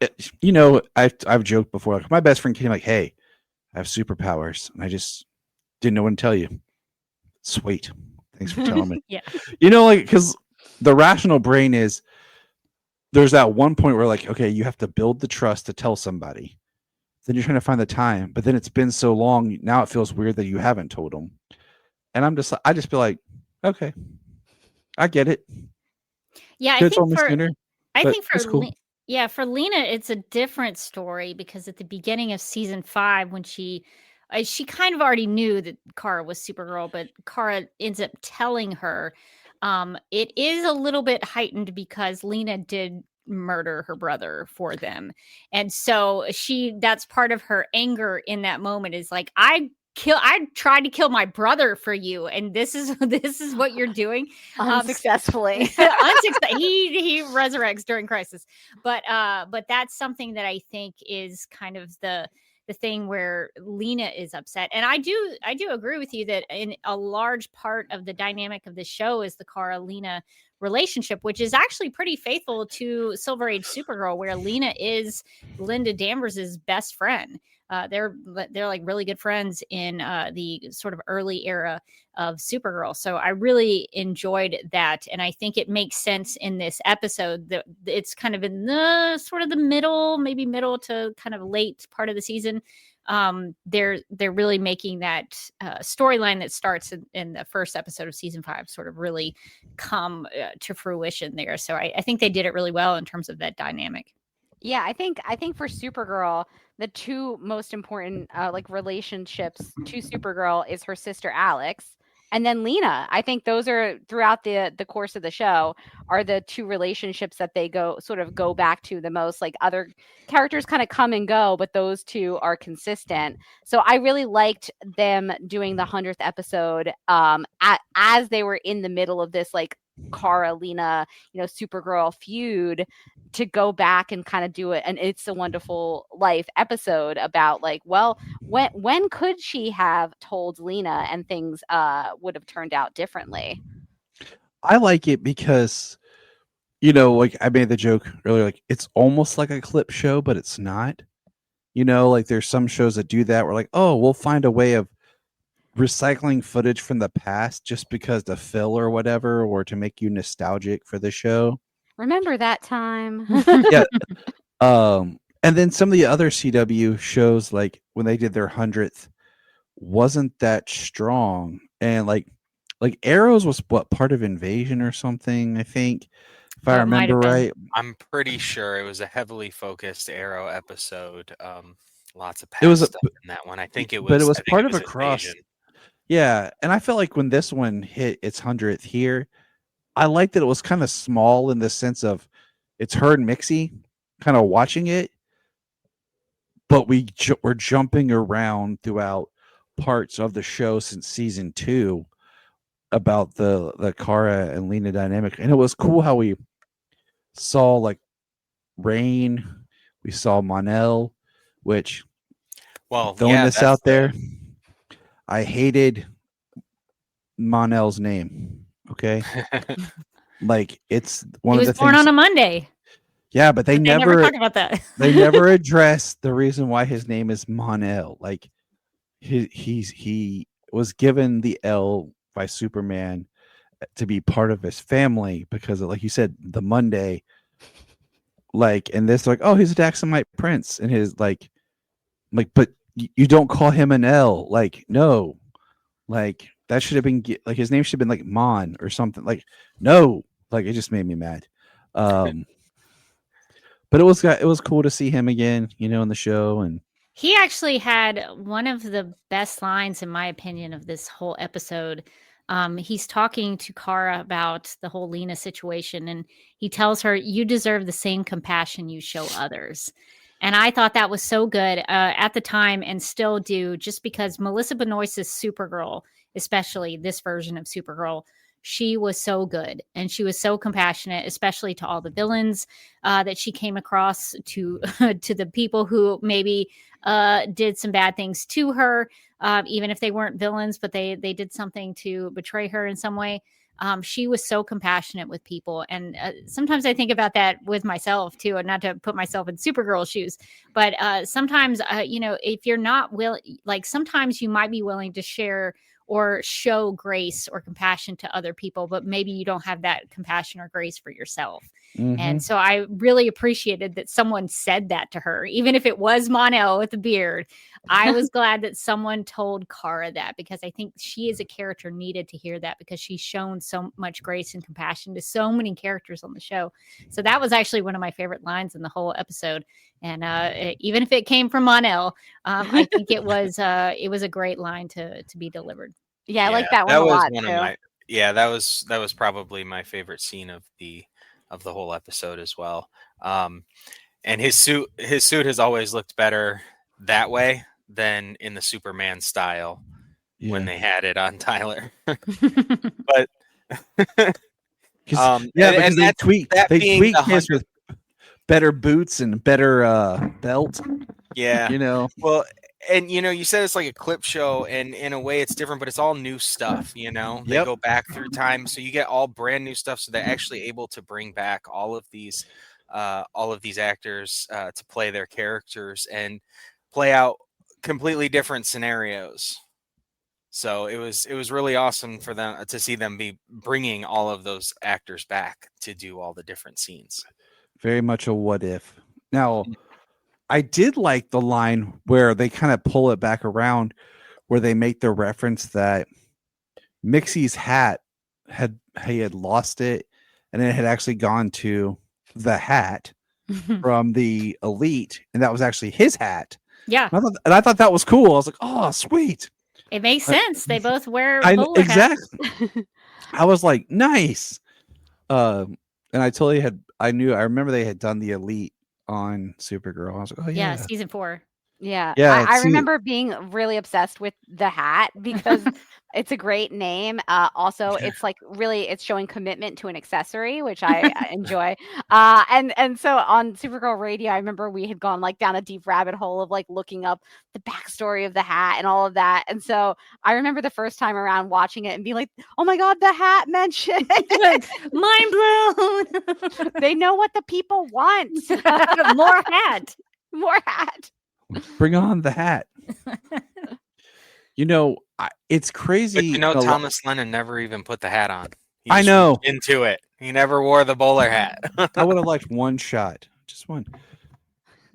joked before. Like my best friend came like, "Hey, I have superpowers," and I just didn't know what to tell you. Sweet, thanks for telling me. Yeah. Like because the rational brain is there's that one point where like, okay, you have to build the trust to tell somebody. Then you're trying to find the time, but then it's been so long. Now it feels weird that you haven't told them. And I just feel like, okay, I get it. Yeah, I think for cool. For Lena, it's a different story because at the beginning of season 5, when she kind of already knew that Kara was Supergirl, but Kara ends up telling her. It is a little bit heightened because Lena did murder her brother for them, and so that's part of her anger in that moment is like, I tried to kill my brother for you, and this is what you're doing. Unsuccessfully. He resurrects during Crisis, but that's something that I think is kind of the thing where Lena is upset. And I do agree with you that in a large part of the dynamic of the show is the Kara Lena relationship, which is actually pretty faithful to Silver Age Supergirl, where Lena is Linda Danvers's best friend. They're like really good friends in the sort of early era of Supergirl. So I really enjoyed that. And I think it makes sense in this episode that it's kind of in the sort of the maybe middle to kind of late part of the season. They're really making that storyline that starts in the first episode of season 5 sort of really come to fruition there. So I think they did it really well in terms of that dynamic. Yeah, I think for Supergirl, the two most important relationships to Supergirl is her sister Alex and then Lena. I think those are throughout the course of the show are the two relationships that they go back to the most. Like other characters kind of come and go, but those two are consistent. So I really liked them doing the 100th episode as they were in the middle of this like Kara Lena, Supergirl feud, to go back and kind of do it. And It's a Wonderful Life episode about like, well, when could she have told Lena and things would have turned out differently? I like it because, like I made the joke earlier, like it's almost like a clip show, but it's not. Like there's some shows that do that. We're like, oh, we'll find a way of recycling footage from the past just because to fill or whatever, or to make you nostalgic for the show. Remember that time? Yeah. And then some of the other CW shows, like when they did their 100th, wasn't that strong. And like Arrows was part of Invasion or something, I think, if I remember right. I'm pretty sure it was a heavily focused Arrow episode. Lots of past stuff in that one. I think it was, but it was part of a cross. Invasion. Yeah, and I felt like when this one hit its 100th here, I liked that it was kind of small in the sense of it's her and Mixie kind of watching it, but we're jumping around throughout parts of the show since season 2 about the Kara and Lena dynamic, and it was cool how we saw like Rain, we saw Mon-El, which throwing this out there, I hated Mon-El's name. Okay. Like it's one of the things. He was born on a Monday. Yeah, but they never talk about that. They never addressed the reason why his name is Mon-El. Like he was given the L by Superman to be part of his family because of, like you said, the Monday. Like, and this, like, oh, he's a Daxamite prince, and his like, but you don't call him an L. Like, no, like that should have been like his name should have been like Mon or something. Like, no, like it just made me mad. But it was cool to see him again, in the show. And he actually had one of the best lines, in my opinion, of this whole episode. He's talking to Kara about the whole Lena situation, and he tells her, "You deserve the same compassion you show others." And I thought that was so good at the time, and still do, just because Melissa Benoist's Supergirl, especially this version of Supergirl, she was so good and she was so compassionate, especially to all the villains that she came across, to to the people who maybe did some bad things to her, even if they weren't villains, but they did something to betray her in some way. She was so compassionate with people. And sometimes I think about that with myself too, and not to put myself in Supergirl's shoes, but sometimes, if you're not willing, like sometimes you might be willing to share or show grace or compassion to other people, but maybe you don't have that compassion or grace for yourself. And so I really appreciated that someone said that to her, even if it was Mon-El with the beard. I was glad that someone told Kara that, because I think she as a character needed to hear that, because she's shown so much grace and compassion to so many characters on the show. So that was actually one of my favorite lines in the whole episode. And even if it came from Mon-El, I think it was a great line to be delivered. Yeah, I like that one a lot too. That was probably my favorite scene of the whole episode as well. And his suit has always looked better that way than in the Superman style when they had it on Tyler. But because they tweaked his with better boots and better belt. Yeah. Well, and you said it's like a clip show, and in a way it's different, but it's all new stuff. They go back through time, so you get all brand new stuff. So they're actually able to bring back all of these actors to play their characters and play out completely different scenarios. So it was really awesome for them to see them be bringing all of those actors back to do all the different scenes. Very much a what if. Now, I did like the line where they kind of pull it back around, where they make the reference that Mixie's hat he had lost it, and it had actually gone to the hat from the Elite, and that was actually his hat. Yeah. And I thought that was cool. I was like, oh, sweet. It makes sense. They both wear bowler hats. Exactly. I was like, nice. And I remember they had done the Elite on Supergirl. I was like, oh yeah. Yeah, season 4. Yeah. I remember being really obsessed with the hat because it's a great name. Also, it's like it's showing commitment to an accessory, which I enjoy. And so on Supergirl Radio, I remember we had gone like down a deep rabbit hole of like looking up the backstory of the hat and all of that. And so I remember the first time around watching it and being like, oh my God, the hat mentioned. Mind blown. They know what the people want. More hat. More hat. Bring on the hat. It's crazy. But Thomas Lennon never even put the hat on. I know. Into it. He never wore the bowler hat. I would have liked one shot. Just one.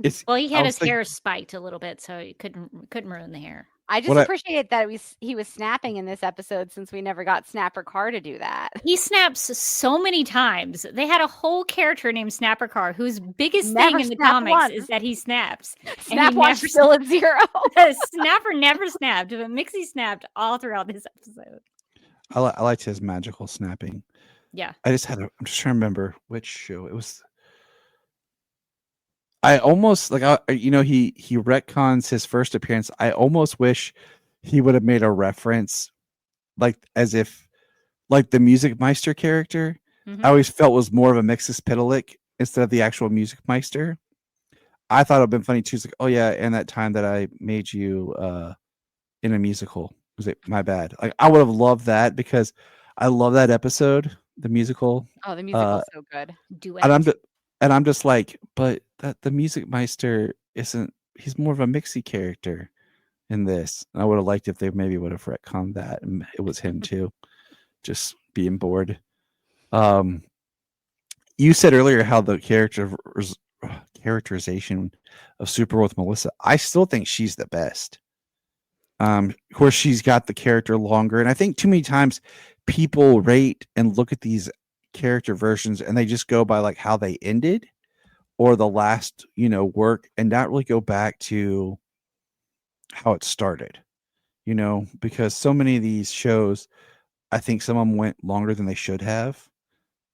He had his hair spiked a little bit, so you couldn't ruin the hair. I just appreciate that he was snapping in this episode, since we never got Snapper Carr to do that. He snaps so many times. They had a whole character named Snapper Carr, whose biggest thing in the comics is that he snaps. Snapwatch still at 0. Snapper never snapped, but Mixie snapped all throughout this episode. I liked his magical snapping. Yeah. I'm just trying to remember which show it was. I almost he retcons his first appearance. I almost wish he would have made a reference, like as if, like the Music Meister character. I always felt was more of a Mixus Pitalik instead of the actual Music Meister. I thought it'd been funny too. It's like, oh yeah, and that time that I made you in a musical. Was it my bad? Like I would have loved that, because I love that episode, the musical. Oh, the musical's so good. Duet. And I'm just like, but that the Music Meister isn't. He's more of a Mixie character in this. And I would have liked if they maybe would have retconned that, and it was him too, just being bored. You said earlier how the characterization of Supergirl with Melissa. I still think she's the best. Of course, she's got the character longer, and I think too many times people rate and look at these character versions and they just go by like how they ended or the last work, and not really go back to how it started, because so many of these shows, I think some of them went longer than they should have.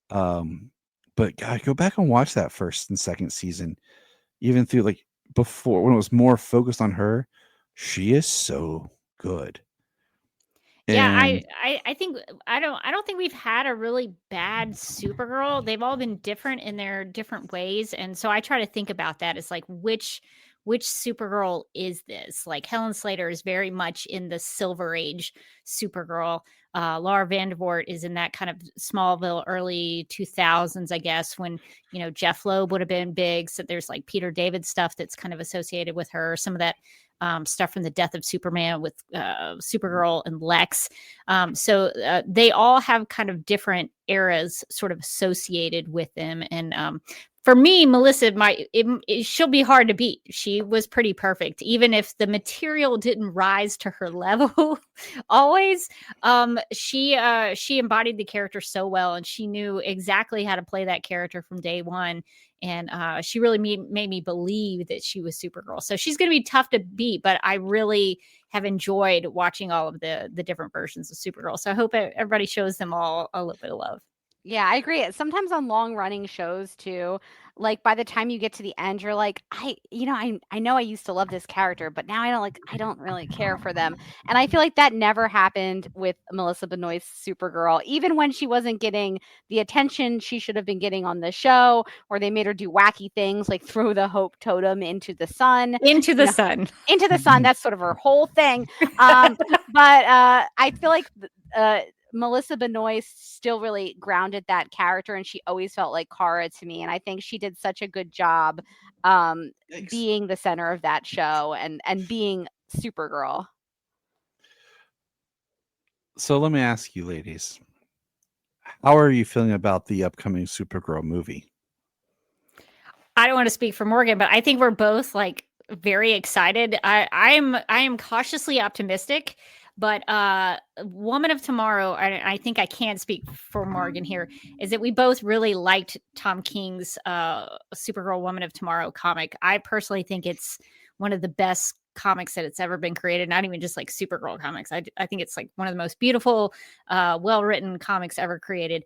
But God, go back and watch that first and second season, even through like before, when it was more focused on her. She is so good. Yeah, I think I don't think we've had a really bad Supergirl. They've all been different in their different ways, and so I try to think about that as like which which Supergirl is this? Like Helen Slater is very much in the Silver Age Supergirl. Laura Vandervoort is in that kind of Smallville early 2000s, I guess, when, Jeff Loeb would have been big. So there's like Peter David stuff that's kind of associated with her. Some of that stuff from the Death of Superman with Supergirl and Lex. So they all have kind of different eras sort of associated with them. And for me, Melissa, she'll be hard to beat. She was pretty perfect, even if the material didn't rise to her level always. She embodied the character so well, and she knew exactly how to play that character from day one. And she really made me believe that she was Supergirl. So she's going to be tough to beat, but I really have enjoyed watching all of the different versions of Supergirl. So I hope everybody shows them all a little bit of love. Yeah, I agree. Sometimes on long running shows too, like by the time you get to the end, you're like, I know I used to love this character, but now I don't really care for them. And I feel like that never happened with Melissa Benoist's Supergirl, even when she wasn't getting the attention she should have been getting on the show, or they made her do wacky things like throw the hope totem into the sun. Into the sun. Into the sun. That's sort of her whole thing. But I feel like Melissa Benoist still really grounded that character, and she always felt like Kara to me. And I think she did such a good job being the center of that show and being Supergirl. So let me ask you, ladies, how are you feeling about the upcoming Supergirl movie? I don't want to speak for Morgan, but I think we're both like very excited. I am cautiously optimistic. But Woman of Tomorrow, I think I can't speak for Morgan here, is that we both really liked Tom King's Supergirl Woman of Tomorrow comic. I personally think it's one of the best comics that it's ever been created, not even just like Supergirl comics. I think it's like one of the most beautiful, well-written comics ever created.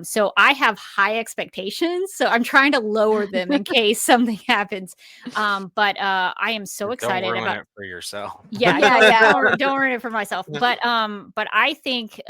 So I have high expectations, so I'm trying to lower them in case something happens. But I am so excited don't ruin about it for yourself. Yeah. Don't ruin it for myself. But I think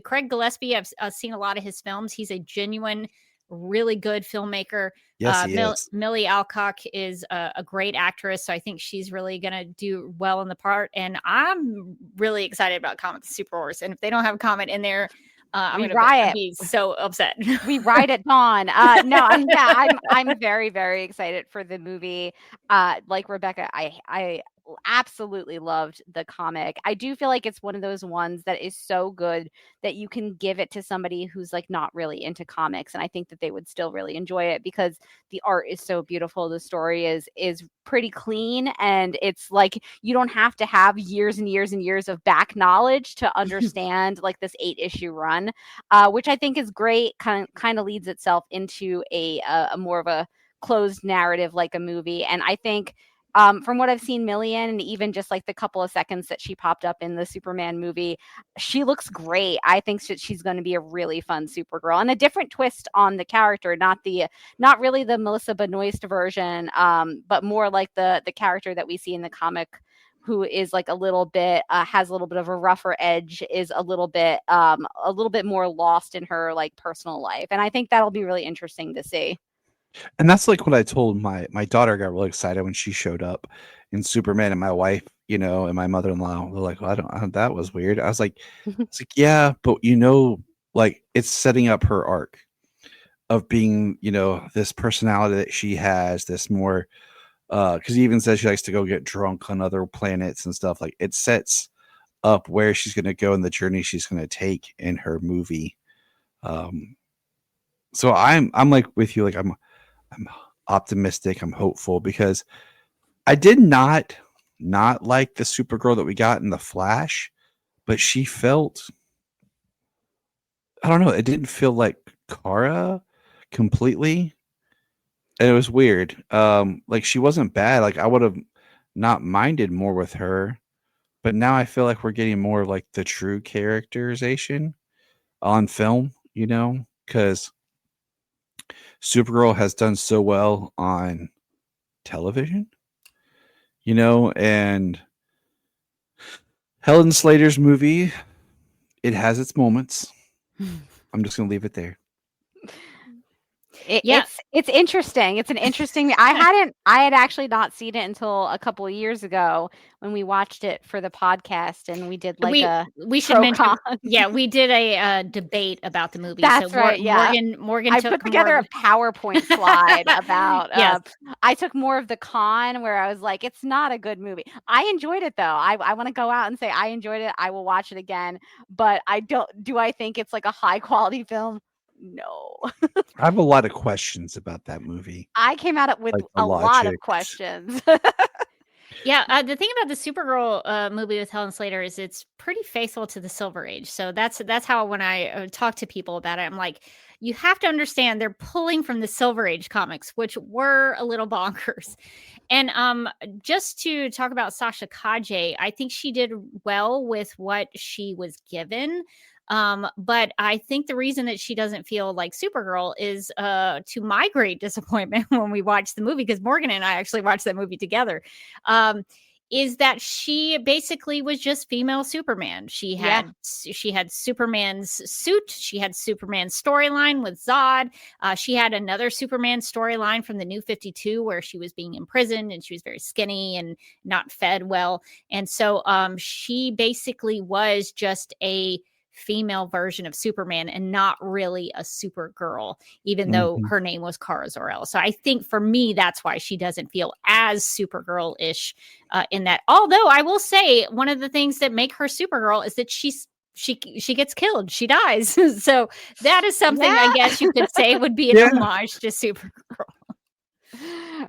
Craig Gillespie, I've seen a lot of his films. He's a genuine, really good filmmaker. Yes, he is. Millie Alcock is a great actress, so I think she's really going to do well in the part. And I'm really excited about Comet the Super Horse. And if they don't have a Comet in there, I'm going to be so upset. We ride at dawn. I'm very, very excited for the movie. Like Rebecca, I absolutely loved the comic. I do feel like it's one of those ones that is so good that you can give it to somebody who's like not really into comics, and I think that they would still really enjoy it because the art is so beautiful. The story is pretty clean, and it's like you don't have to have years and years and years of back knowledge to understand like this 8-issue run, which I think is great. Kind of leads itself into a more of a closed narrative like a movie, and I think from what I've seen Million, and even just like the couple of seconds that she popped up in the Superman movie, she looks great. I think that she's going to be a really fun Supergirl and a different twist on the character, not really the Melissa Benoist version, but more like the character that we see in the comic, who is like a little bit has a little bit of a rougher edge, is a little bit more lost in her like personal life, and I think that'll be really interesting to see. And that's like what I told my daughter. Got really excited when she showed up in Superman, and my wife, and my mother-in-law were like, well, that was weird. I was like, yeah, but like it's setting up her arc of being, this personality that she has, this more, because he even says she likes to go get drunk on other planets and stuff. Like it sets up where she's going to go and the journey she's going to take in her movie. So I'm like with you, like I'm optimistic. I'm hopeful because I did not like the Supergirl that we got in the Flash, but she felt, I don't know, it didn't feel like Kara completely. And it was weird. Like she wasn't bad. Like I would have not minded more with her, but now I feel like we're getting more of like the true characterization on film, because Supergirl has done so well on television, and Helen Slater's movie, it has its moments. I'm just going to leave it there. It's interesting. It's an interesting. I had actually not seen it until a couple of years ago when we watched it for the podcast, and we did we should mention. Yeah, we did a debate about the movie. That's right. Yeah, Morgan. I put together a PowerPoint slide about. Yes. I took more of the con, where I was like, it's not a good movie. I enjoyed it though. I want to go out and say I enjoyed it. I will watch it again, but I don't. Do I think it's like a high quality film? No. I have a lot of questions about that movie. I came out with a lot of questions. Yeah, the thing about the Supergirl movie with Helen Slater is it's pretty faithful to the Silver Age. So that's how when I talk to people about it, I'm like, you have to understand they're pulling from the Silver Age comics, which were a little bonkers. And just to talk about Sasha Kaje, I think she did well with what she was given. But I think the reason that she doesn't feel like Supergirl is to my great disappointment when we watched the movie, because Morgan and I actually watched that movie together, is that she basically was just female Superman. She had Superman's suit, she had Superman's storyline with Zod, she had another Superman storyline from the New 52 where she was being imprisoned and she was very skinny and not fed well. And so she basically was just a female version of Superman and not really a Supergirl, even though her name was Kara Zor-El. So I think for me, that's why she doesn't feel as Supergirl-ish in that. Although I will say one of the things that make her Supergirl is that she gets killed. She dies. So that is something I guess you could say would be an homage to Supergirl.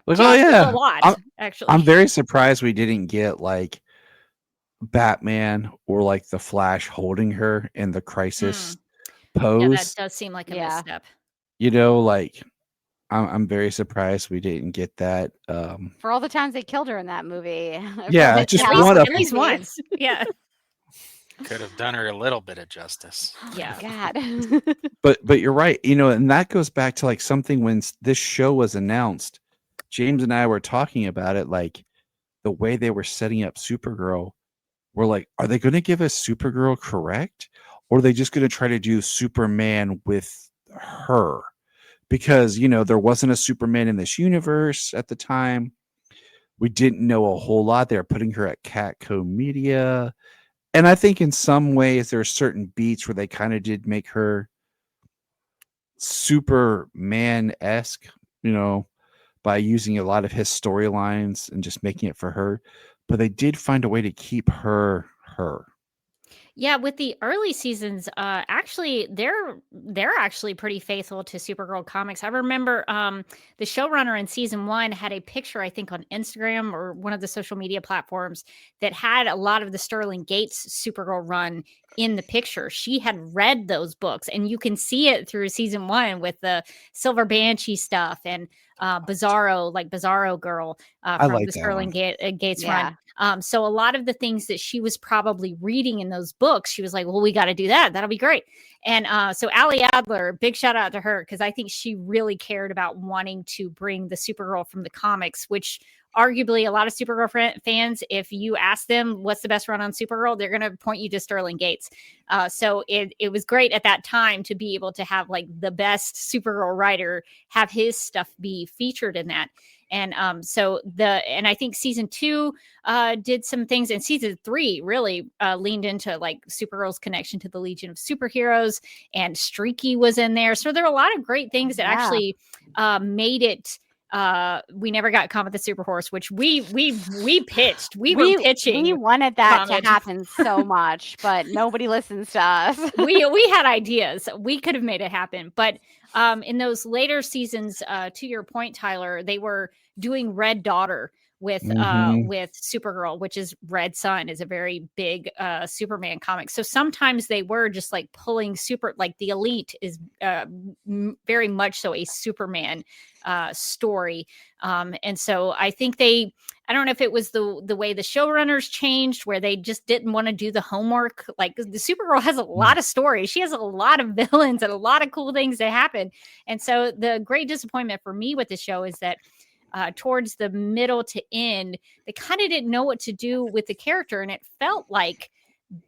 Well, a lot, actually. I'm very surprised we didn't get like Batman or like the Flash holding her in the crisis pose. Yeah, that does seem like a misstep. You know, like I'm very surprised we didn't get that. For all the times they killed her in that movie. Yeah, just at least once. Yeah. Could have done her a little bit of justice. Yeah. God. But you're right, you know, and that goes back to like something when this show was announced, James and I were talking about it, like the way they were setting up Supergirl. We're like, are they going to give us Supergirl correct? Or are they just going to try to do Superman with her? Because, you know, there wasn't a Superman in this universe at the time. We didn't know a whole lot. They were putting her at Catco Media. And I think in some ways there are certain beats where they kind of did make her Superman-esque, you know, by using a lot of his storylines and just making it for her. But they did find a way to keep her. Yeah, with the early seasons, actually, they're actually pretty faithful to Supergirl comics. I remember the showrunner in season 1 had a picture, I think, on Instagram or one of the social media platforms that had a lot of the Sterling Gates Supergirl run in the picture. She had read those books, and you can see it through season 1 with the Silver Banshee stuff and Bizarro Girl from like the Sterling Gates Yeah. run. So a lot of the things that she was probably reading in those books, she was like, well, we got to do that. That'll be great. And so Ali Adler, big shout out to her, because I think she really cared about wanting to bring the Supergirl from the comics, which arguably a lot of Supergirl fans, if you ask them what's the best run on Supergirl, they're going to point you to Sterling Gates. So it was great at that time to be able to have like the best Supergirl writer have his stuff be featured in that. And I think season 2 did some things, and season 3 really leaned into like Supergirl's connection to the Legion of Superheroes, and Streaky was in there. So there are a lot of great things that actually made it. We never got Comet the Super Horse, which we pitched. We were pitching. We wanted that Comet to happen so much, but nobody listens to us. we had ideas. We could have made it happen, but in those later seasons, to your point, Tyler, they were doing Red Daughter with Supergirl, which is Red Sun, is a very big Superman comic. So sometimes they were just like pulling like the Elite is very much so a Superman story. And so I think I don't know if it was the way the showrunners changed, where they just didn't want to do the homework. Like the Supergirl has a lot of stories. She has a lot of villains and a lot of cool things that happen. And so the great disappointment for me with the show is that towards the middle to end, they kind of didn't know what to do with the character. And it felt like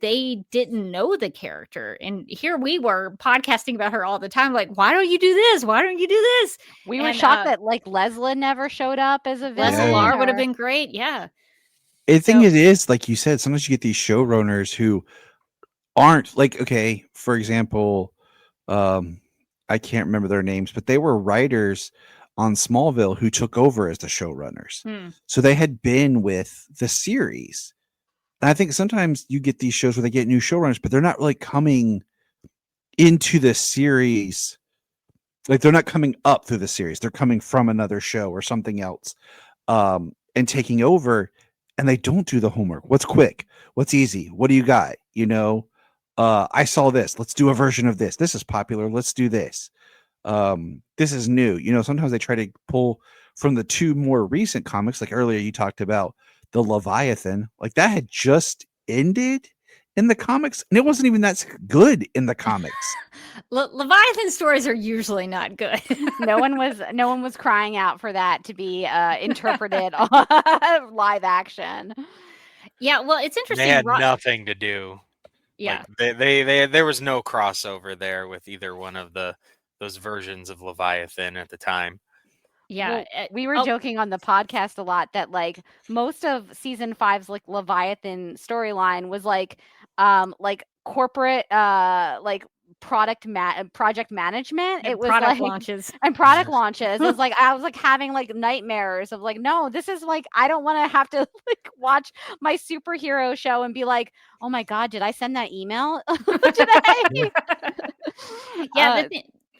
they didn't know the character. And here we were podcasting about her all the time. Like, why don't you do this? Why don't you do this? We were shocked that like Leslie never showed up as a villain. Leslie Lar would have been great. Yeah. The thing is, like you said, sometimes you get these showrunners who aren't like, okay, for example, I can't remember their names, but they were writers on Smallville who took over as the showrunners. So they had been with the series. And I think sometimes you get these shows where they get new showrunners, but they're not really coming into the series. Like they're not coming up through the series. They're coming from another show or something else, and taking over, and they don't do the homework. What's quick? What's easy? What do you got? You know, I saw this. Let's do a version of this. This is popular. Let's do this. This is new. You know, sometimes they try to pull from the two more recent comics. Like earlier you talked about the Leviathan, like that had just ended in the comics, and it wasn't even that good in the comics. Leviathan stories are usually not good. No one was crying out for that to be interpreted on live action. Yeah, well, it's interesting. They had nothing to do. Yeah, like, they there was no crossover there with either one of those versions of Leviathan at the time. Yeah, well, we were joking on the podcast a lot that like most of season 5's like Leviathan storyline was like corporate like project management. And it was product like launches and product launches. It was like I was like having like nightmares of like, no, this is like I don't want to have to like watch my superhero show and be like, oh my god, did I send that email today? Yeah.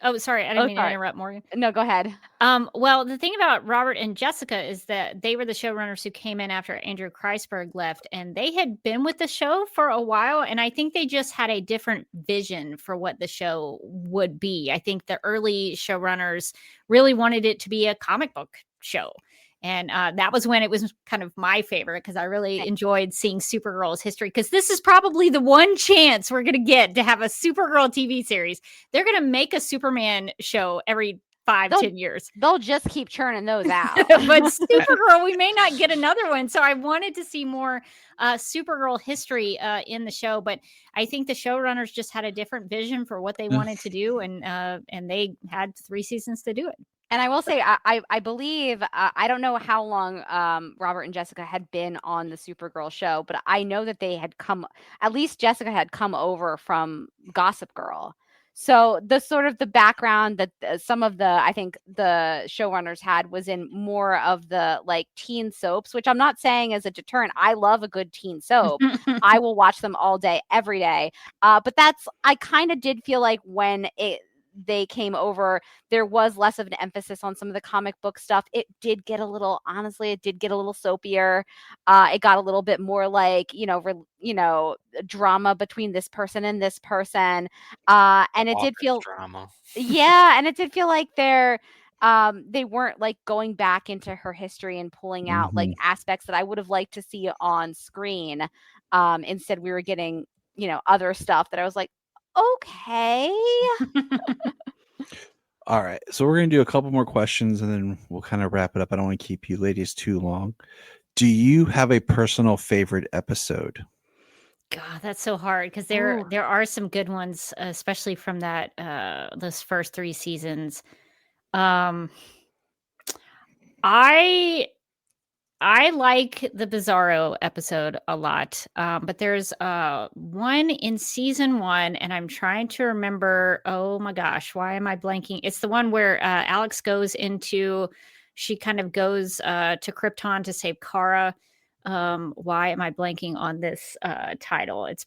Oh, sorry. I didn't mean to interrupt, Morgan. No, go ahead. Well, the thing about Robert and Jessica is that they were the showrunners who came in after Andrew Kreisberg left, and they had been with the show for a while. And I think they just had a different vision for what the show would be. I think the early showrunners really wanted it to be a comic book show. And that was when it was kind of my favorite, because I really enjoyed seeing Supergirl's history, because this is probably the one chance we're going to get to have a Supergirl TV series. They're going to make a Superman show every 5-10 years. They'll just keep churning those out. But Supergirl, we may not get another one. So I wanted to see more Supergirl history in the show. But I think the showrunners just had a different vision for what they wanted to do. And they had 3 seasons to do it. And I will say, I believe, I don't know how long Robert and Jessica had been on the Supergirl show, but I know that they had at least Jessica had come over from Gossip Girl. So the sort of the background that some of I think the showrunners had was in more of the like teen soaps, which I'm not saying as a deterrent. I love a good teen soap. I will watch them all day, every day. But I kind of did feel like when they came over, there was less of an emphasis on some of the comic book stuff. It did get a little soapier. It got a little bit more like, drama between this person and this person. And it did feel drama. Yeah. And it did feel like they weren't like going back into her history and pulling out like aspects that I would have liked to see on screen. Instead we were getting, other stuff that I was like, okay. All right. So we're going to do a couple more questions and then we'll kind of wrap it up. I don't want to keep you ladies too long. Do you have a personal favorite episode? God, that's so hard, because there are some good ones, especially from those first 3 seasons. I like the Bizarro episode a lot, but there's one in season 1, and I'm trying to remember. Oh my gosh, why am I blanking? It's the one where Alex she kind of goes to Krypton to save Kara. Why am I blanking on this title? It's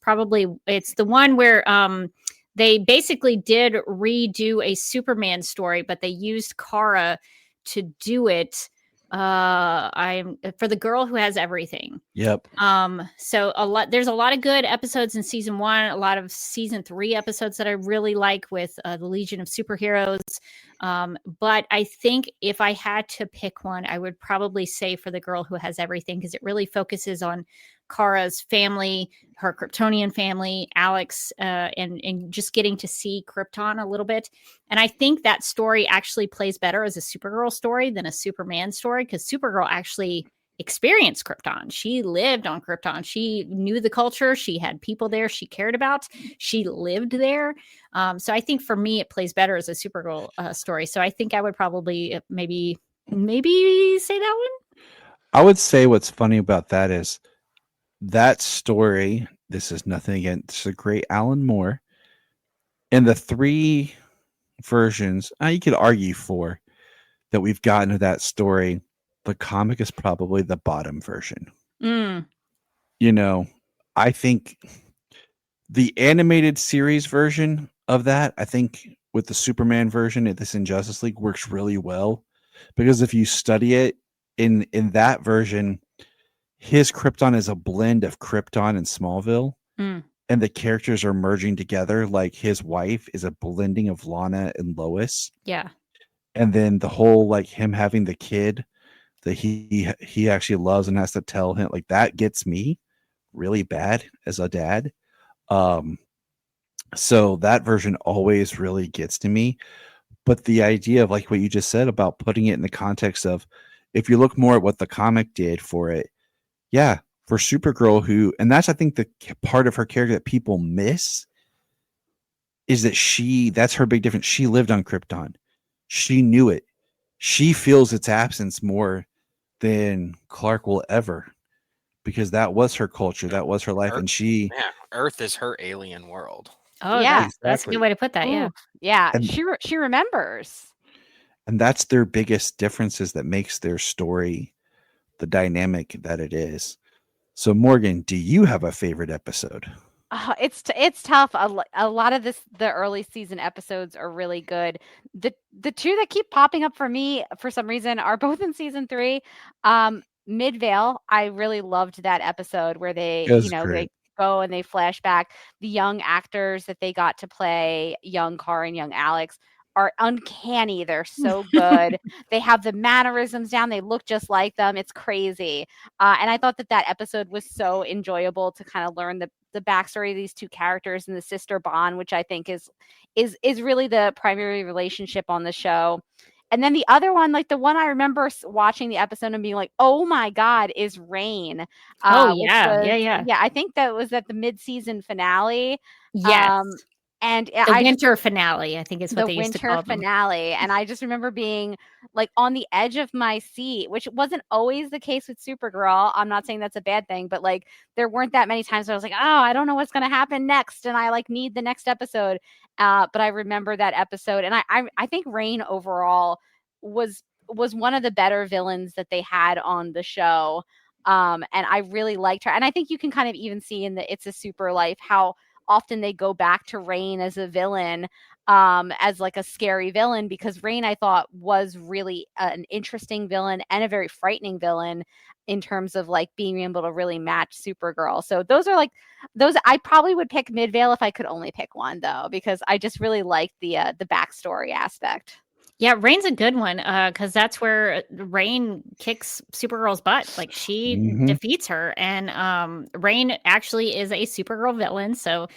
the one where they basically did redo a Superman story, but they used Kara to do it. I'm for the girl who has everything. Yep. So there's a lot of good episodes in season 1, a lot of season 3 episodes that I really like with the Legion of Superheroes. But I think if I had to pick one, I would probably say For the Girl Who Has Everything, because it really focuses on Kara's family, her Kryptonian family, Alex, and just getting to see Krypton a little bit. And I think that story actually plays better as a Supergirl story than a Superman story, because Supergirl actually experienced Krypton. She lived on Krypton. She knew the culture. She had people there she cared about. She lived there. So I think for me, it plays better as a Supergirl story. So I think I would probably maybe say that one. I would say what's funny about that is that story. This is nothing against the great Alan Moore. And the 3 versions, you could argue 4, that we've gotten of that story, the comic is probably the bottom version. You know, I think the animated series version of that, I think with the Superman version of this in Justice League works really well, because if you study it in that version, his Krypton is a blend of Krypton and Smallville. And the characters are merging together. Like his wife is a blending of Lana and Lois. Yeah. And then the whole, like him having the kid that he actually loves and has to tell him, like that gets me really bad as a dad. So that version always really gets to me. But the idea of like what you just said about putting it in the context of, if you look more at what the comic did for it, yeah, for Supergirl, and that's, I think, the part of her character that people miss is that that's her big difference. She lived on Krypton. She knew it. She feels its absence more than Clark will ever, because that was her culture. That was her life. Earth is her alien world. Oh, yeah, that's a good way to put that. Yeah. Yeah. And She remembers. And that's their biggest differences that makes their story the dynamic that it is. So Morgan, do you have a favorite episode? It's tough. A lot of the early season episodes are really good. The 2 that keep popping up for me for some reason are both in season 3. Midvale, I really loved that episode where they they go and they flash back. The young actors that they got to play young Kara and young Alex are uncanny. They're so good. They have the mannerisms down. They look just like them. It's crazy. And I thought that episode was so enjoyable to kind of learn the backstory of these 2 characters and the sister bond, which I think is really the primary relationship on the show. And then the other one, like the one I remember watching the episode and being like, "Oh my God," is Rain. Yeah. I think that was at the mid-season finale. Yes. And the winter finale, I think is what they used to call them. The winter finale. And I just remember being like on the edge of my seat, which wasn't always the case with Supergirl. I'm not saying that's a bad thing, but like there weren't that many times where I was like, oh, I don't know what's going to happen next. And I like need the next episode. But I remember that episode. And I think Rain overall was one of the better villains that they had on the show. And I really liked her. And I think you can kind of even see in the It's a Super Life how often they go back to Rain as a villain, as like a scary villain, because Rain, I thought, was really an interesting villain and a very frightening villain in terms of like being able to really match Supergirl. So those I probably would pick Midvale if I could only pick one, though, because I just really like the backstory aspect. Yeah, Rain's a good one, because that's where Rain kicks Supergirl's butt. Like she defeats her, and Rain actually is a Supergirl villain. So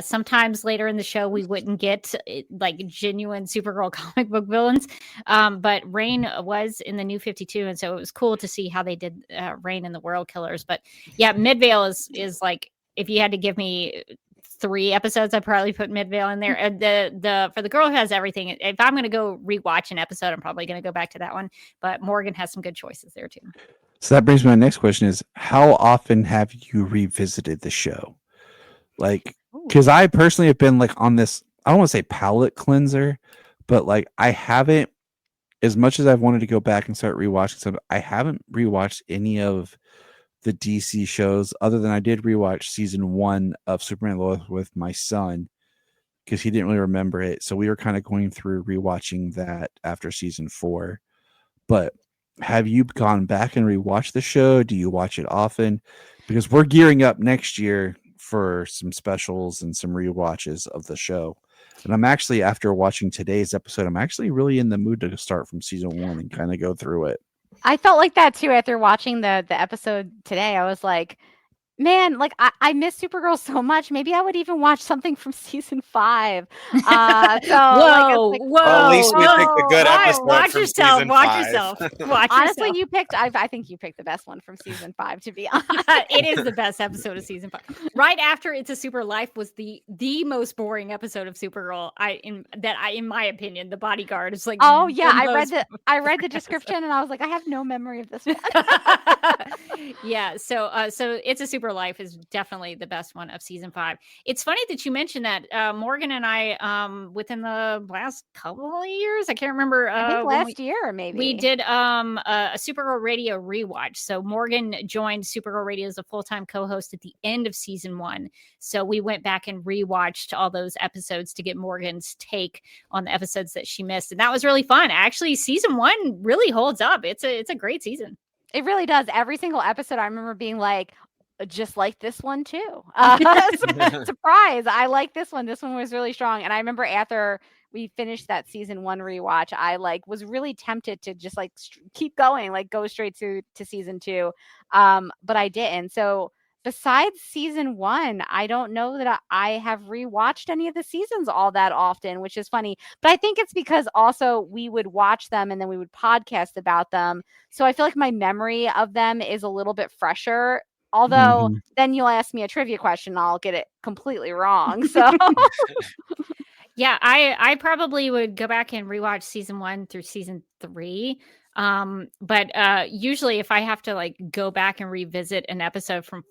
sometimes later in the show, we wouldn't get like genuine Supergirl comic book villains, but Rain was in the New 52, and so it was cool to see how they did Rain in the World Killers. But yeah, Midvale is like, if you had to give me 3 episodes, I'd probably put Midvale in there. The For the Girl Who Has Everything, if I'm going to go rewatch an episode, I'm probably going to go back to that one. But Morgan has some good choices there too. So that brings me to my next question: is how often have you revisited the show? Like, because I personally have been like on this, I don't want to say palate cleanser, but like I haven't, as much as I've wanted to go back and start rewatching some, I haven't rewatched any of the DC shows, other than I did rewatch season 1 of Superman Lois with my son because he didn't really remember it. So we were kind of going through rewatching that after season 4. But have you gone back and rewatched the show? Do you watch it often? Because we're gearing up next year for some specials and some rewatches of the show. And I'm actually, after watching today's episode, I'm actually really in the mood to start from season 1 and kind of go through it. I felt like that too after watching the episode today. I was like, Man, like I miss Supergirl so much. Maybe I would even watch something from season 5. So like, it's Whoa, like, whoa! Well, at least we whoa. picked a good episode Watch from yourself. season Watch 5. yourself. Watch honestly, yourself. you picked. I think you picked the best one from season 5. To be honest, It is the best episode of season 5. Right after It's a Super Life was the most boring episode of Supergirl. In my opinion, The Bodyguard is like. oh yeah, the I read the description and I was like, I have no memory of this one. Yeah, so It's a Super Life is definitely the best one of season 5. It's funny that you mentioned that. Morgan and I, within the last couple of years, I can't remember. I think last year maybe we did a Supergirl Radio rewatch. So Morgan joined Supergirl Radio as a full-time co-host at the end of season 1. So we went back and rewatched all those episodes to get Morgan's take on the episodes that she missed, and that was really fun. Actually, season 1 really holds up. It's a great season. It really does. Every single episode, I remember being like, just like this one too. Surprise! I like this one. This one was really strong. And I remember after we finished that season 1 rewatch, I like was really tempted to just like keep going, like go straight to season 2. But I didn't. So besides season 1, I don't know that I have rewatched any of the seasons all that often, which is funny. But I think it's because also we would watch them and then we would podcast about them. So I feel like my memory of them is a little bit fresher. Although then you'll ask me a trivia question, I'll get it completely wrong. So yeah, I probably would go back and rewatch season 1 through season 3. But usually if I have to like go back and revisit an episode from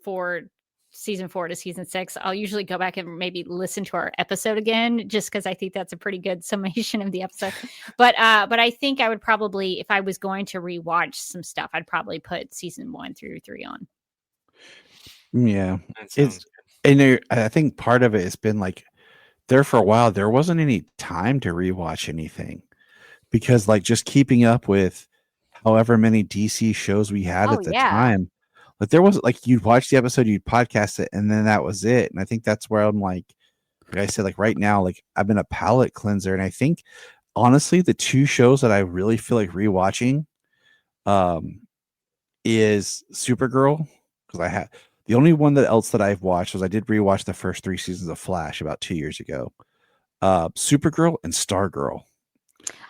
season 4 to season 6, I'll usually go back and maybe listen to our episode again, just because I think that's a pretty good summation of the episode. But I think I would probably, if I was going to rewatch some stuff, I'd probably put season 1 through 3 on. Yeah, That I think part of it has been like there for a while. There wasn't any time to rewatch anything because like just keeping up with however many DC shows we had at the time, like there wasn't like you'd watch the episode, you'd podcast it, and then that was it. And I think that's where I'm like I said, like right now, like I've been a palate cleanser, and I think honestly, the 2 shows that I really feel like rewatching, is Supergirl because I had. The only one else that I've watched was I did rewatch the first 3 seasons of Flash about 2 years ago. Supergirl and Stargirl.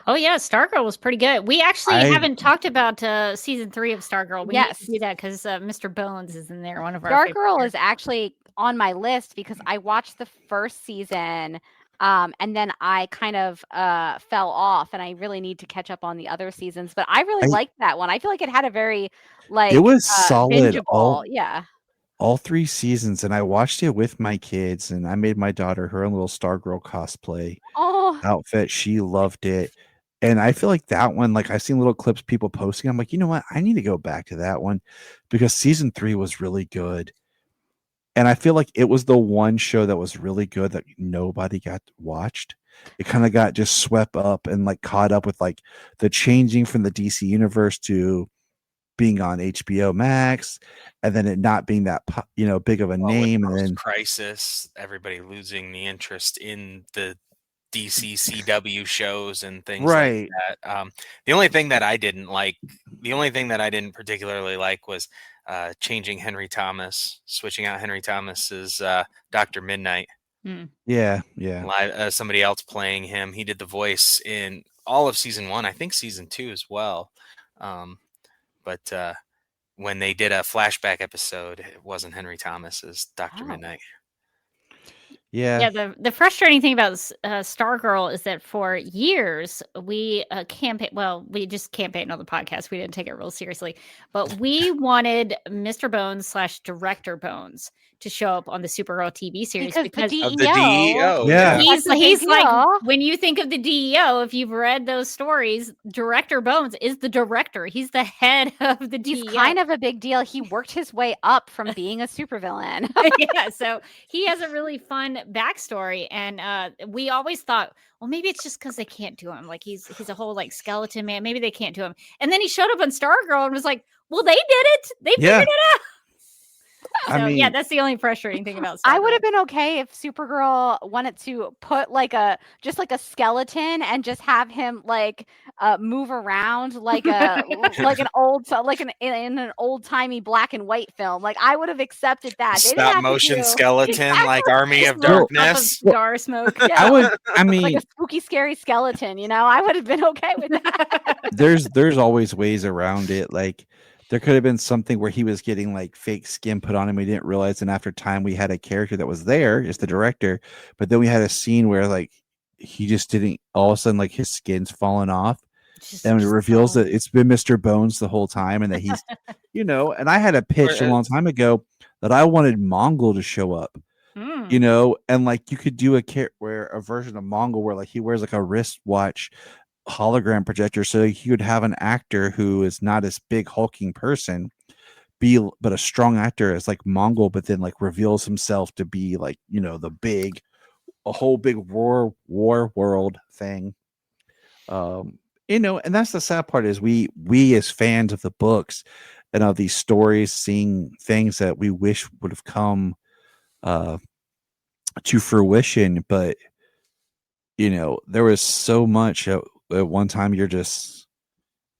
Oh yeah, Stargirl was pretty good. We actually haven't talked about season 3 of Stargirl. We need to do that because Mr. Bones is in there. One of our Stargirl is actually on my list because I watched the first season. And then I kind of fell off, and I really need to catch up on the other seasons. But I really liked that one. I feel like it had a very like it was solid. All 3 seasons, and I watched it with my kids, and I made my daughter her own little Stargirl cosplay outfit. She loved it, and I feel like that one, like I've seen little clips people posting. I'm like, you know what? I need to go back to that one because season 3 was really good, and I feel like it was the one show that was really good that nobody got watched. It kind of got just swept up and like caught up with like the changing from the DC universe to being on HBO Max, and then it not being that big of a name, and then Crisis, everybody losing the interest in the DC CW shows and things like that. The only thing that I didn't particularly like was changing Henry Thomas, switching out Henry Thomas's Dr. Midnight. Yeah. Somebody else playing him. He did the voice in all of season 1, I think season 2 as well. But when they did a flashback episode, it wasn't Henry Thomas as Dr. Midnight. Yeah. The frustrating thing about Stargirl is that for years we campaigned. Well, we just campaigned on the podcast. We didn't take it real seriously, but we wanted Mr. Bones / Director Bones to show up on the Supergirl TV series because the of the DEO. Yeah, he's like, when you think of the DEO, if you've read those stories, Director Bones is the director. He's the head of the DEO. He's kind of a big deal. He worked his way up from being a supervillain. Yeah, so he has a really fun backstory, and we always thought, well, maybe it's just because they can't do him. Like he's a whole like skeleton man. Maybe they can't do him. And then he showed up on Stargirl and was like, well, they did it. They figured it out. I So mean, yeah, that's the only frustrating thing about I would Stargirl. have been okay if Supergirl wanted to put like a skeleton and just have him like move around like like an old like in an old timey black and white film. Like I would have accepted that. They didn't Stop have to motion do skeleton like Army of Little puff of Darkness. cigar smoke. I would. I like mean, a spooky, scary skeleton. You know, I would have been okay with that. there's always ways around it. Like there could have been something where he was getting like fake skin put on him. We didn't realize, and after time, we had a character that was there, is the director. But then we had a scene where like he just didn't. All of a sudden, like his skin's fallen off, and it reveals that it's been Mr. Bones the whole time, and that he's, And I had a pitch a long time ago that I wanted Mongol to show up. And like you could do a version of Mongol where like he wears like a wristwatch hologram projector, so he would have an actor who is not as big hulking person but a strong actor as like Mongol, but then like reveals himself to be like a whole big war world thing. And that's the sad part is we as fans of the books and of these stories, seeing things that we wish would have come to fruition, but there was so much at one time you're just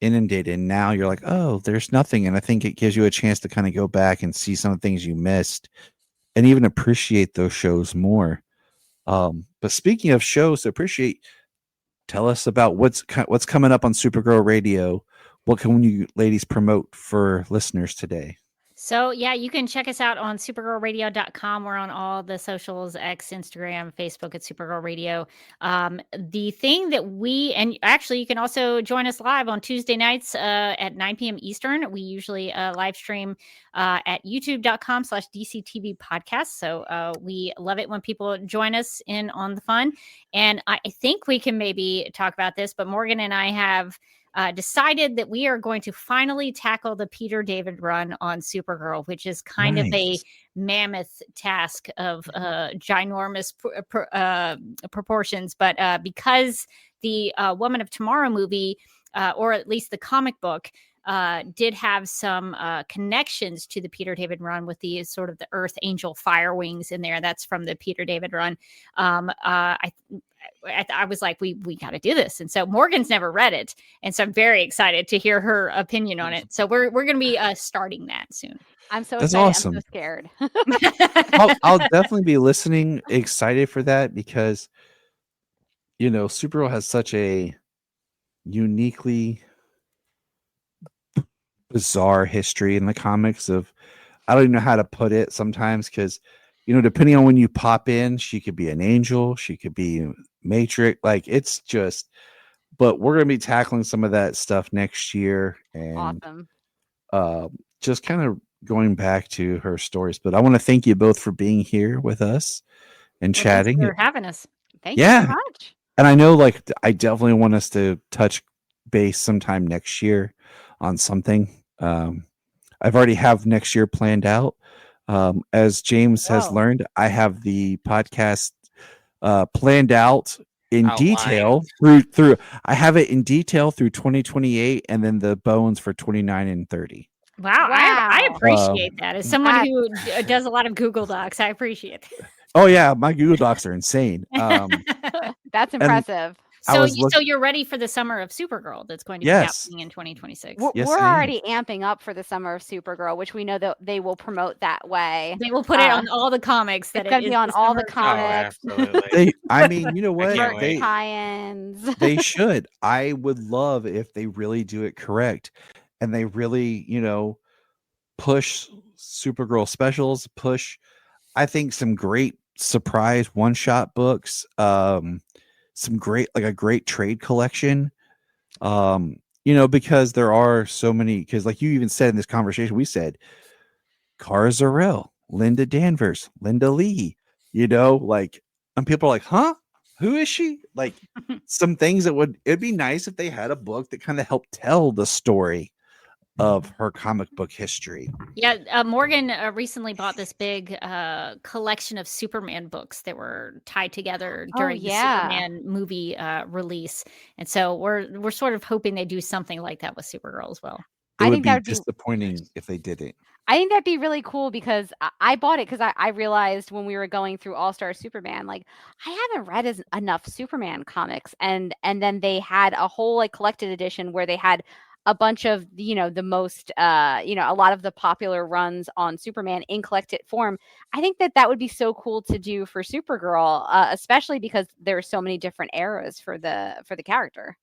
inundated, and now you're like, oh, there's nothing. And I think it gives you a chance to kind of go back and see some of the things you missed and even appreciate those shows more. But speaking of shows to appreciate, tell us about what's coming up on Supergirl Radio. What can you ladies promote for listeners today? So yeah, you can check us out on supergirlradio.com. We're on all the socials, X, Instagram, Facebook at Supergirl Radio. The thing that and actually you can also join us live on Tuesday nights at 9 p.m. Eastern. We usually live stream at youtube.com/DCTV podcast. So we love it when people join us in on the fun. And I think we can maybe talk about this, but Morgan and I have decided that we are going to finally tackle the Peter David run on Supergirl, which is kind of a mammoth task of ginormous proportions. But because the Woman of Tomorrow movie, or at least the comic book, did have some connections to the Peter David run with the sort of the Earth Angel Fire Wings in there. That's from the Peter David run. I was like, we got to do this. And so Morgan's never read it. And so I'm very excited to hear her opinion on it. So we're going to be starting that soon. I'm so That's excited. awesome. I'm so scared. I'll definitely be listening, excited for that, because Supergirl has such a uniquely bizarre history in the comics of, I don't even know how to put it sometimes, because depending on when you pop in, she could be an angel, she could be Matrix, like it's just, but we're going to be tackling some of that stuff next year, and awesome. Just kind of going back to her stories. But I want to thank you both for being here with us and chatting. Thanks for having us. Thank you so much. And I know, like, I definitely want us to touch base sometime next year on something. I've already have next year planned out. As James has learned, I have the podcast planned out in detail through. I have it in detail through 2028, and then the bones for 29 and 30. Wow. I appreciate that. As someone who does a lot of Google Docs, I appreciate that. Oh yeah, my Google Docs are insane. That's impressive. So you're ready for the summer of Supergirl that's going to be happening in 2026. We're already amping up for the summer of Supergirl, which we know that they will promote that way. They will put it on all the comics. It's going to be on all the comics. I mean, you know what? Tie-ins. They should. I would love if they really do it correct, and they really, push Supergirl specials, push, I think, some great surprise one-shot books. Some great, like a great trade collection, because there are so many, because like you even said in this conversation, we said Kara Zor-El, Linda Danvers, Linda Lee, like, and people are like, huh, who is she? Like some things that it'd be nice if they had a book that kind of helped tell the story of her comic book history. Yeah, Morgan recently bought this big collection of Superman books that were tied together during the Superman movie release, and so we're sort of hoping they do something like that with Supergirl as well. It I would think be that would be disappointing if they didn't. I think that'd be really cool because I bought it because I realized when we were going through All Star Superman, like I haven't read enough Superman comics, and then they had a whole like collected edition where they had a bunch of the most a lot of the popular runs on Superman in collected form. I think that would be so cool to do for Supergirl, especially because there are so many different eras for the character.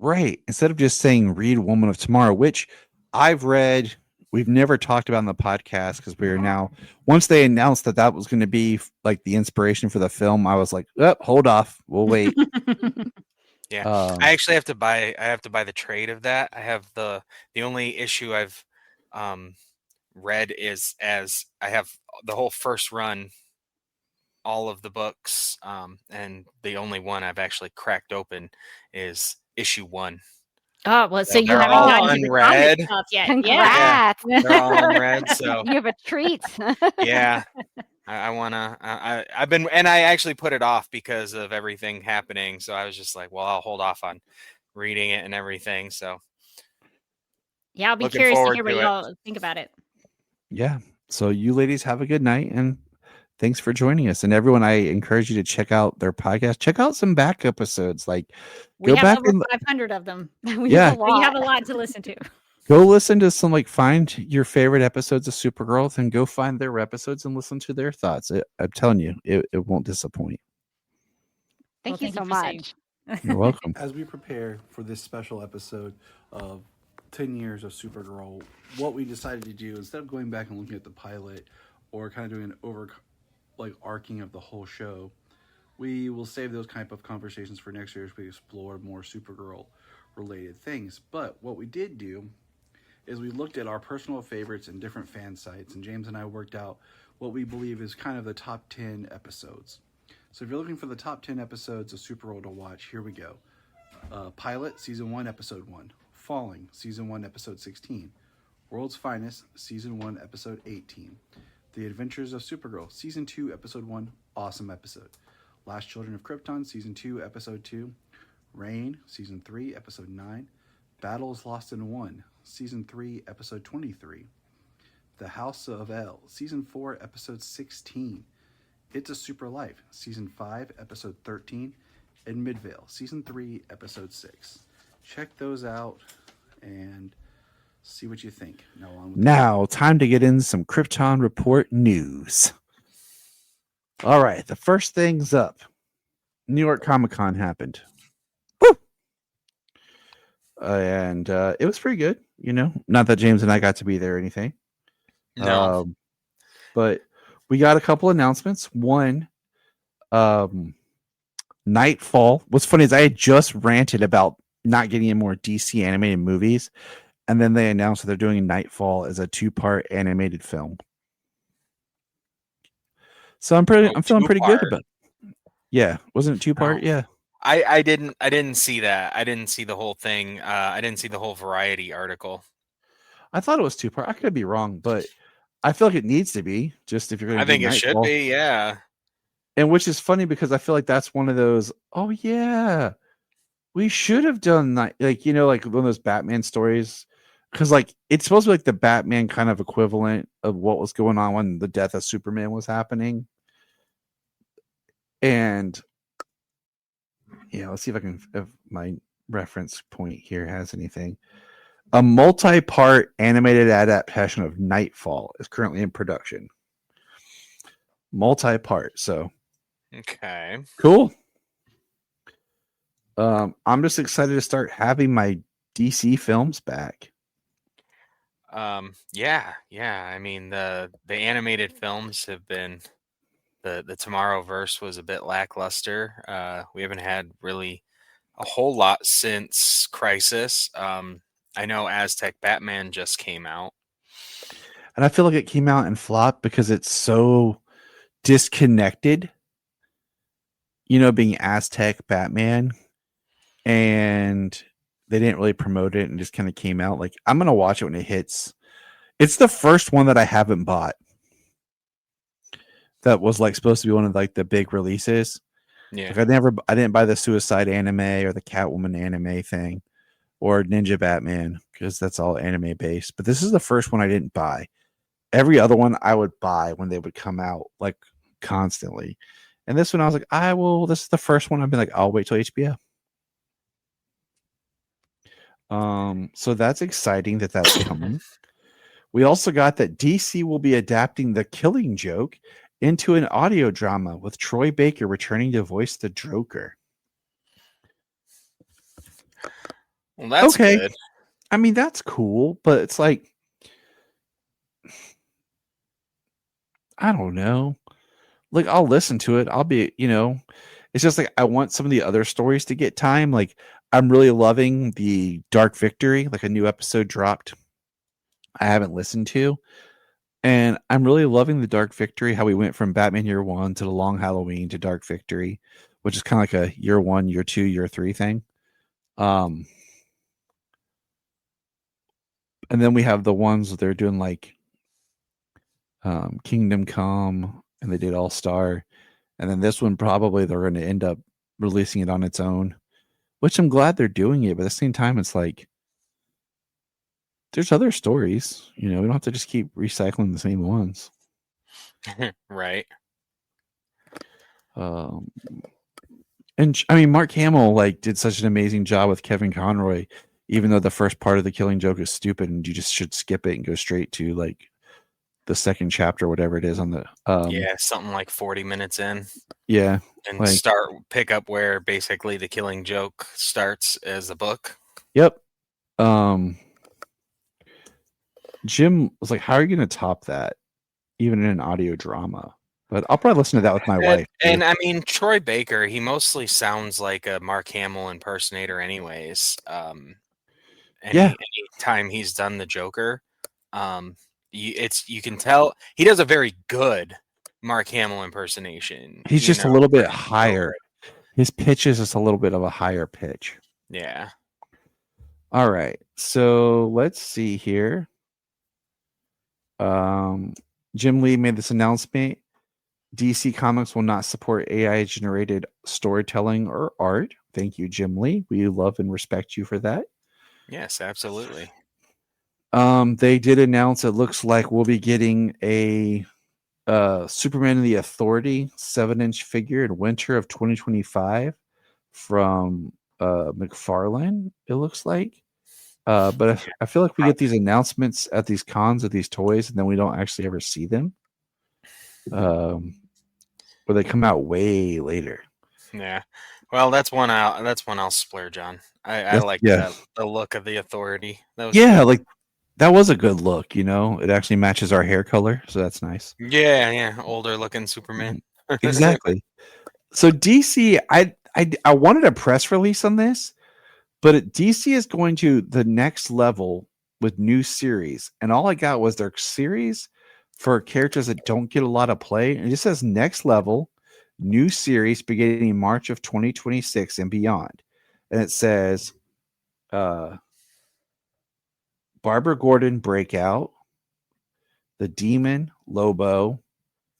Right. Instead of just saying read Woman of Tomorrow, which I've read, we've never talked about on the podcast because we are now, once they announced that was going to be like the inspiration for the film, I was like, oh, hold off. We'll wait. Yeah. I actually have to buy the trade of that. I have the only issue I've read is as I have the whole first run, all of the books, and the only one I've actually cracked open is issue 1. Oh, well, so you they're haven't all gotten to the unread. comic stuff yet. Congrats! They're all unread, so You have a treat. yeah. I wanna. I've been, and I actually put it off because of everything happening. So I was just like, well, I'll hold off on reading it and everything. So Yeah, I'll be Looking curious to forward hear what to it. y'all think about it. Yeah. So you ladies have a good night and thanks for joining us. And everyone, I encourage you to check out their podcast. Check out some back episodes. Like We go have back over and 500 of them. We Yeah. have a We lot. have a lot to listen to. go listen to some, like find your favorite episodes of Supergirl, then go find their episodes and listen to their thoughts. I'm telling you, it won't disappoint. Thank Well, you so for saying. much. You're welcome. As we prepare for this special episode of 10 years of Supergirl, what we decided to do, instead of going back and looking at the pilot or kind of doing an arcing of the whole show, we will save those kind of conversations for next year as we explore more Supergirl related things. But what we did do is we looked at our personal favorites and different fan sites, and James and I worked out what we believe is kind of the top 10 episodes. So if you're looking for the top 10 episodes of Supergirl to watch, here we go. Pilot, Season 1, Episode 1. Falling, Season 1, Episode 16. World's Finest, Season 1, Episode 18. The Adventures of Supergirl, Season 2, Episode 1, awesome episode. Last Children of Krypton, Season 2, Episode 2. Reign, Season 3, Episode 9. Battles Lost in 1, Season 3, Episode 23. The House of L, Season 4, Episode 16. It's a Super Life, Season 5, Episode 13. And Midvale, Season 3, Episode 6. Check those out and see what you think. Now, time to get in some Krypton Report news. All right, the first thing's up. New York Comic Con happened. Woo! And it was pretty good, Not that James and I got to be there or anything. No. But we got a couple announcements. One, Nightfall. What's funny is I had just ranted about not getting any more DC animated movies, and then they announced that they're doing Nightfall as a 2-part animated film. So I'm feeling pretty good about it. Yeah, wasn't it 2-part? Yeah. I didn't see that. I didn't see the whole thing. I didn't see the whole Variety article. I thought it was 2-part. I could be wrong, but I feel like it needs to be. Just if you're going to, I think it should be. Yeah. And which is funny because I feel like that's one of those. Oh yeah, we should have done that. Like like one of those Batman stories, because like it's supposed to be like the Batman kind of equivalent of what was going on when the death of Superman was happening. And yeah, let's see if my reference point here has anything. A multi-part animated adaptation of Nightfall is currently in production. Multi-part, so okay, cool. I'm just excited to start having my DC films back. Yeah. I mean the animated films have been the Tomorrowverse was a bit lackluster. We haven't had really a whole lot since Crisis. I know Aztec Batman just came out. And I feel like it came out and flopped because it's so disconnected, being Aztec Batman. And they didn't really promote it and just kind of came out. Like, I'm going to watch it when it hits. It's the first one that I haven't bought. That was like supposed to be one of like the big releases. Yeah. Like I didn't buy the Suicide anime or the Catwoman anime thing. or Ninja Batman, because that's all anime based. But this is the first one I didn't buy. Every other one I would buy when they would come out, like constantly. And this one I was like, I will. This is the first one I've been like, I'll wait till HBO. So that's exciting that's coming. We also got that DC will be adapting The Killing Joke into an audio drama with Troy Baker returning to voice the Joker. Well, that's okay. good. I mean, that's cool, but it's like, I don't know. Like, I'll listen to it. I'll be, it's just like I want some of the other stories to get time. Like, I'm really loving the Dark Victory, like a new episode dropped I haven't listened to. And I'm really loving the Dark Victory, how we went from Batman Year 1 to the Long Halloween to Dark Victory, which is kind of like a Year 1, Year 2, Year 3 thing. And then we have the ones that they're doing like Kingdom Come, and they did All Star. And then this one, probably they're going to end up releasing it on its own, which I'm glad they're doing it. But at the same time, it's like, there's other stories, we don't have to just keep recycling the same ones. Right. And I mean, Mark Hamill did such an amazing job with Kevin Conroy, even though the first part of The Killing Joke is stupid and you just should skip it and go straight to the second chapter, whatever it is on the something like 40 minutes in. Yeah. And pick up where basically The Killing Joke starts as a book. Yep. Jim was like, how are you going to top that even in an audio drama? But I'll probably listen to that with my wife. And I mean, Troy Baker, he mostly sounds like a Mark Hamill impersonator anyways. Anytime he's done the Joker, you can tell he does a very good Mark Hamill impersonation. He's just a little bit higher. His pitch is just a little bit of a higher pitch. Yeah. All right. So let's see here. Jim Lee made this announcement. DC Comics will not support AI generated storytelling or art. Thank you, Jim Lee. We love and respect you for that. Yes, absolutely. They did announce it looks like we'll be getting a Superman and the Authority 7-inch figure in winter of 2025 from McFarlane, it looks like. But I feel like we get these announcements at these cons of these toys, and then we don't actually ever see them. Or they come out way later. Yeah. Well, that's one I'll splurge on. I like the look of the Authority. That was a good look, It actually matches our hair color, so that's nice. Yeah. Older looking Superman. Exactly. So DC, I wanted a press release on this, but DC is going to the next level with new series, and all I got was their series for characters that don't get a lot of play. And it just says next level, new series beginning March of 2026 and beyond. And it says Barbara Gordon Breakout, The Demon, Lobo,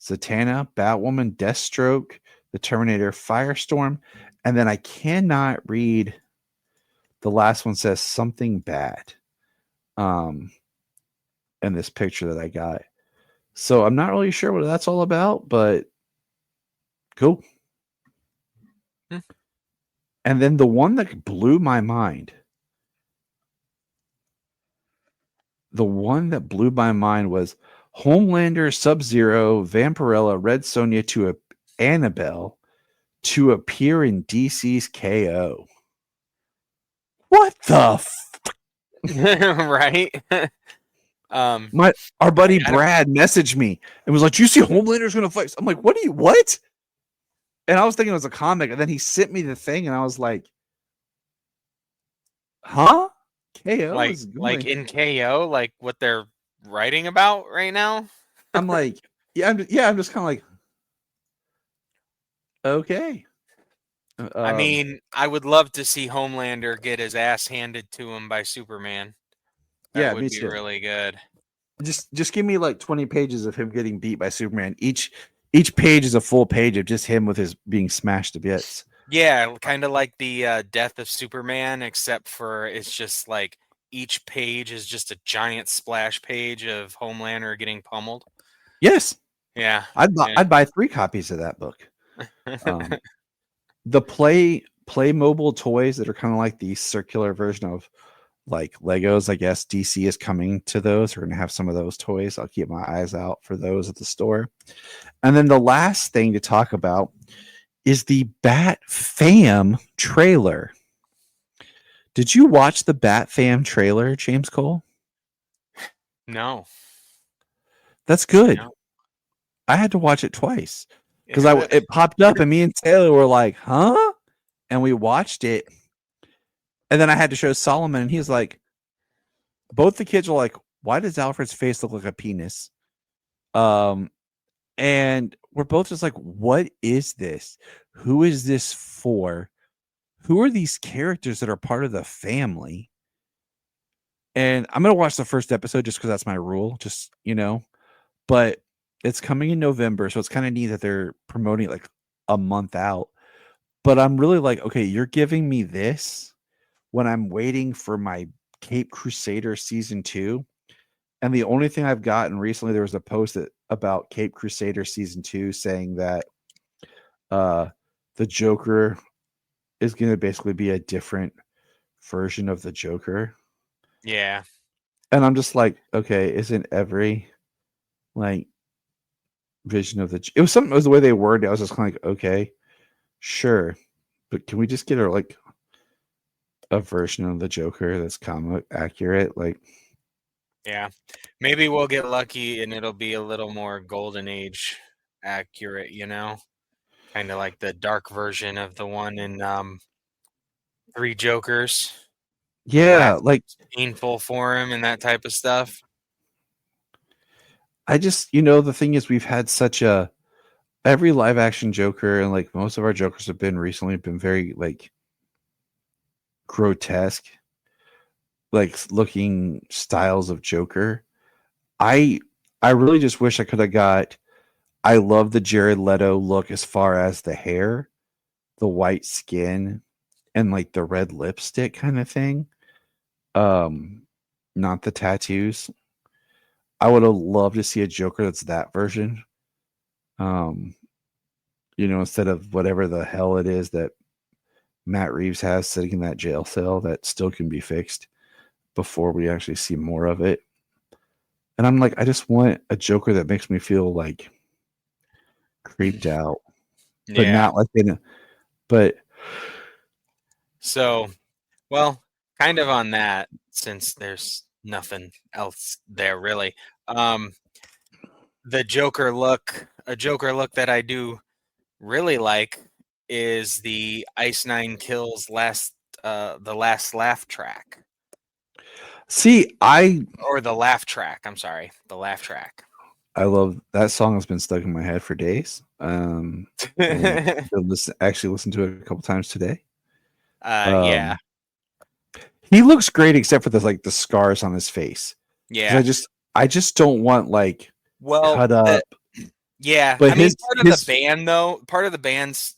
Zatanna, Batwoman, Deathstroke, The Terminator, Firestorm, and then I cannot read. The last one says something bad. In this picture that I got. So I'm not really sure what that's all about, but cool. And then the one that blew my mind. The one that blew my mind was Homelander, Sub-Zero, Vampirella, Red Sonja to Annabelle to appear in DC's KO. What the right? Our buddy Brad messaged me and was like, "Do you see Homelander's gonna fight?" I'm like, what? And I was thinking it was a comic, and then he sent me the thing, and I was like, "Huh? KO like in KO, like what they're writing about right now?" I'm like, I'm just kind of like, okay. I mean, I would love to see Homelander get his ass handed to him by Superman. That would be really good. Just give me 20 pages of him getting beat by Superman. Each page is a full page of just him with his being smashed to bits. Yeah, kind of like the Death of Superman, except for it's just like each page is just a giant splash page of Homelander getting pummeled. Yes, Yeah, I'd buy 3 copies of that book. The Playmobil toys that are kind of like the circular version of like Legos. I guess DC is coming to those. We're gonna have some of those toys. I'll keep my eyes out for those at the store. And then the last thing to talk about is the Bat Fam trailer. Did you watch the Bat Fam trailer, James Cole? No. That's good. No. I had to watch it twice because it popped up and me and Taylor were like, huh? And we watched it. And then I had to show Solomon and he's like, both the kids were like, why does Alfred's face look like a penis? And we're both just like, what is this? Who is this for? Who are these characters that are part of the family? And I'm going to watch the first episode just because that's my rule, just, but it's coming in November. So it's kind of neat that they're promoting it like a month out. But I'm really like, okay, you're giving me this when I'm waiting for my Cape Crusader season 2. And the only thing I've gotten recently, there was a post about Cape Crusader season 2 saying that the Joker is going to basically be a different version of the Joker. Yeah. And I'm just like, okay, isn't every like vision of it was the way they worded it. I was just kind of like, okay, sure. But can we just get a version of the Joker that's comic accurate? Like, yeah, maybe we'll get lucky and it'll be a little more Golden Age accurate, kind of like the dark version of the one in Three Jokers. Yeah, like painful for him and that type of stuff. I just, the thing is, we've had every live action Joker and like most of our Jokers have been very like grotesque, like looking styles of Joker. I really just wish I could have I love the Jared Leto look as far as the hair, the white skin, and like the red lipstick kind of thing. Not the tattoos. I would have loved to see a Joker that's that version. Instead of whatever the hell it is that Matt Reeves has sitting in that jail cell that still can be fixed before we actually see more of it. And I'm like, I just want a Joker that makes me feel like creeped out, but not like so, well, kind of on that, since there's nothing else there really. The Joker look, a Joker look that I do really like is the Ice Nine Kills the last laugh track. See, or the laugh track. I'm sorry, the laugh track. I love that song. Has been stuck in my head for days. Actually listen to it a couple times today. Yeah. He looks great except for the scars on his face. Yeah. I just don't want cut up. Yeah. But part of the band's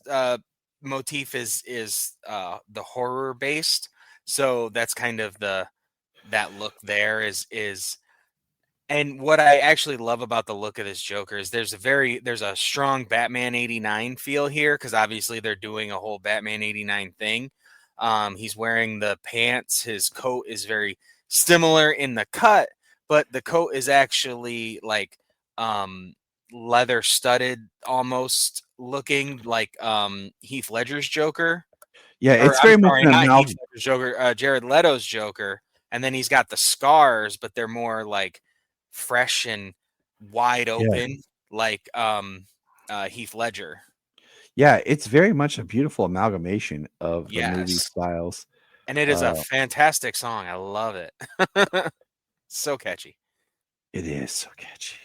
motif is the horror based. So that's kind of that look there is and what I actually love about the look of this Joker is there's a strong Batman 89 feel here, because obviously they're doing a whole Batman 89 thing. He's wearing the pants. His coat is very similar in the cut, but the coat is actually like leather studded almost, looking like Heath Ledger's Joker. Yeah, it's very much not Heath Ledger's Joker, Jared Leto's Joker. And then he's got the scars, but they're more like fresh and wide open, like Heath Ledger. Yeah, it's very much a beautiful amalgamation of the movie styles. And it is a fantastic song. I love it. So catchy. It is so catchy.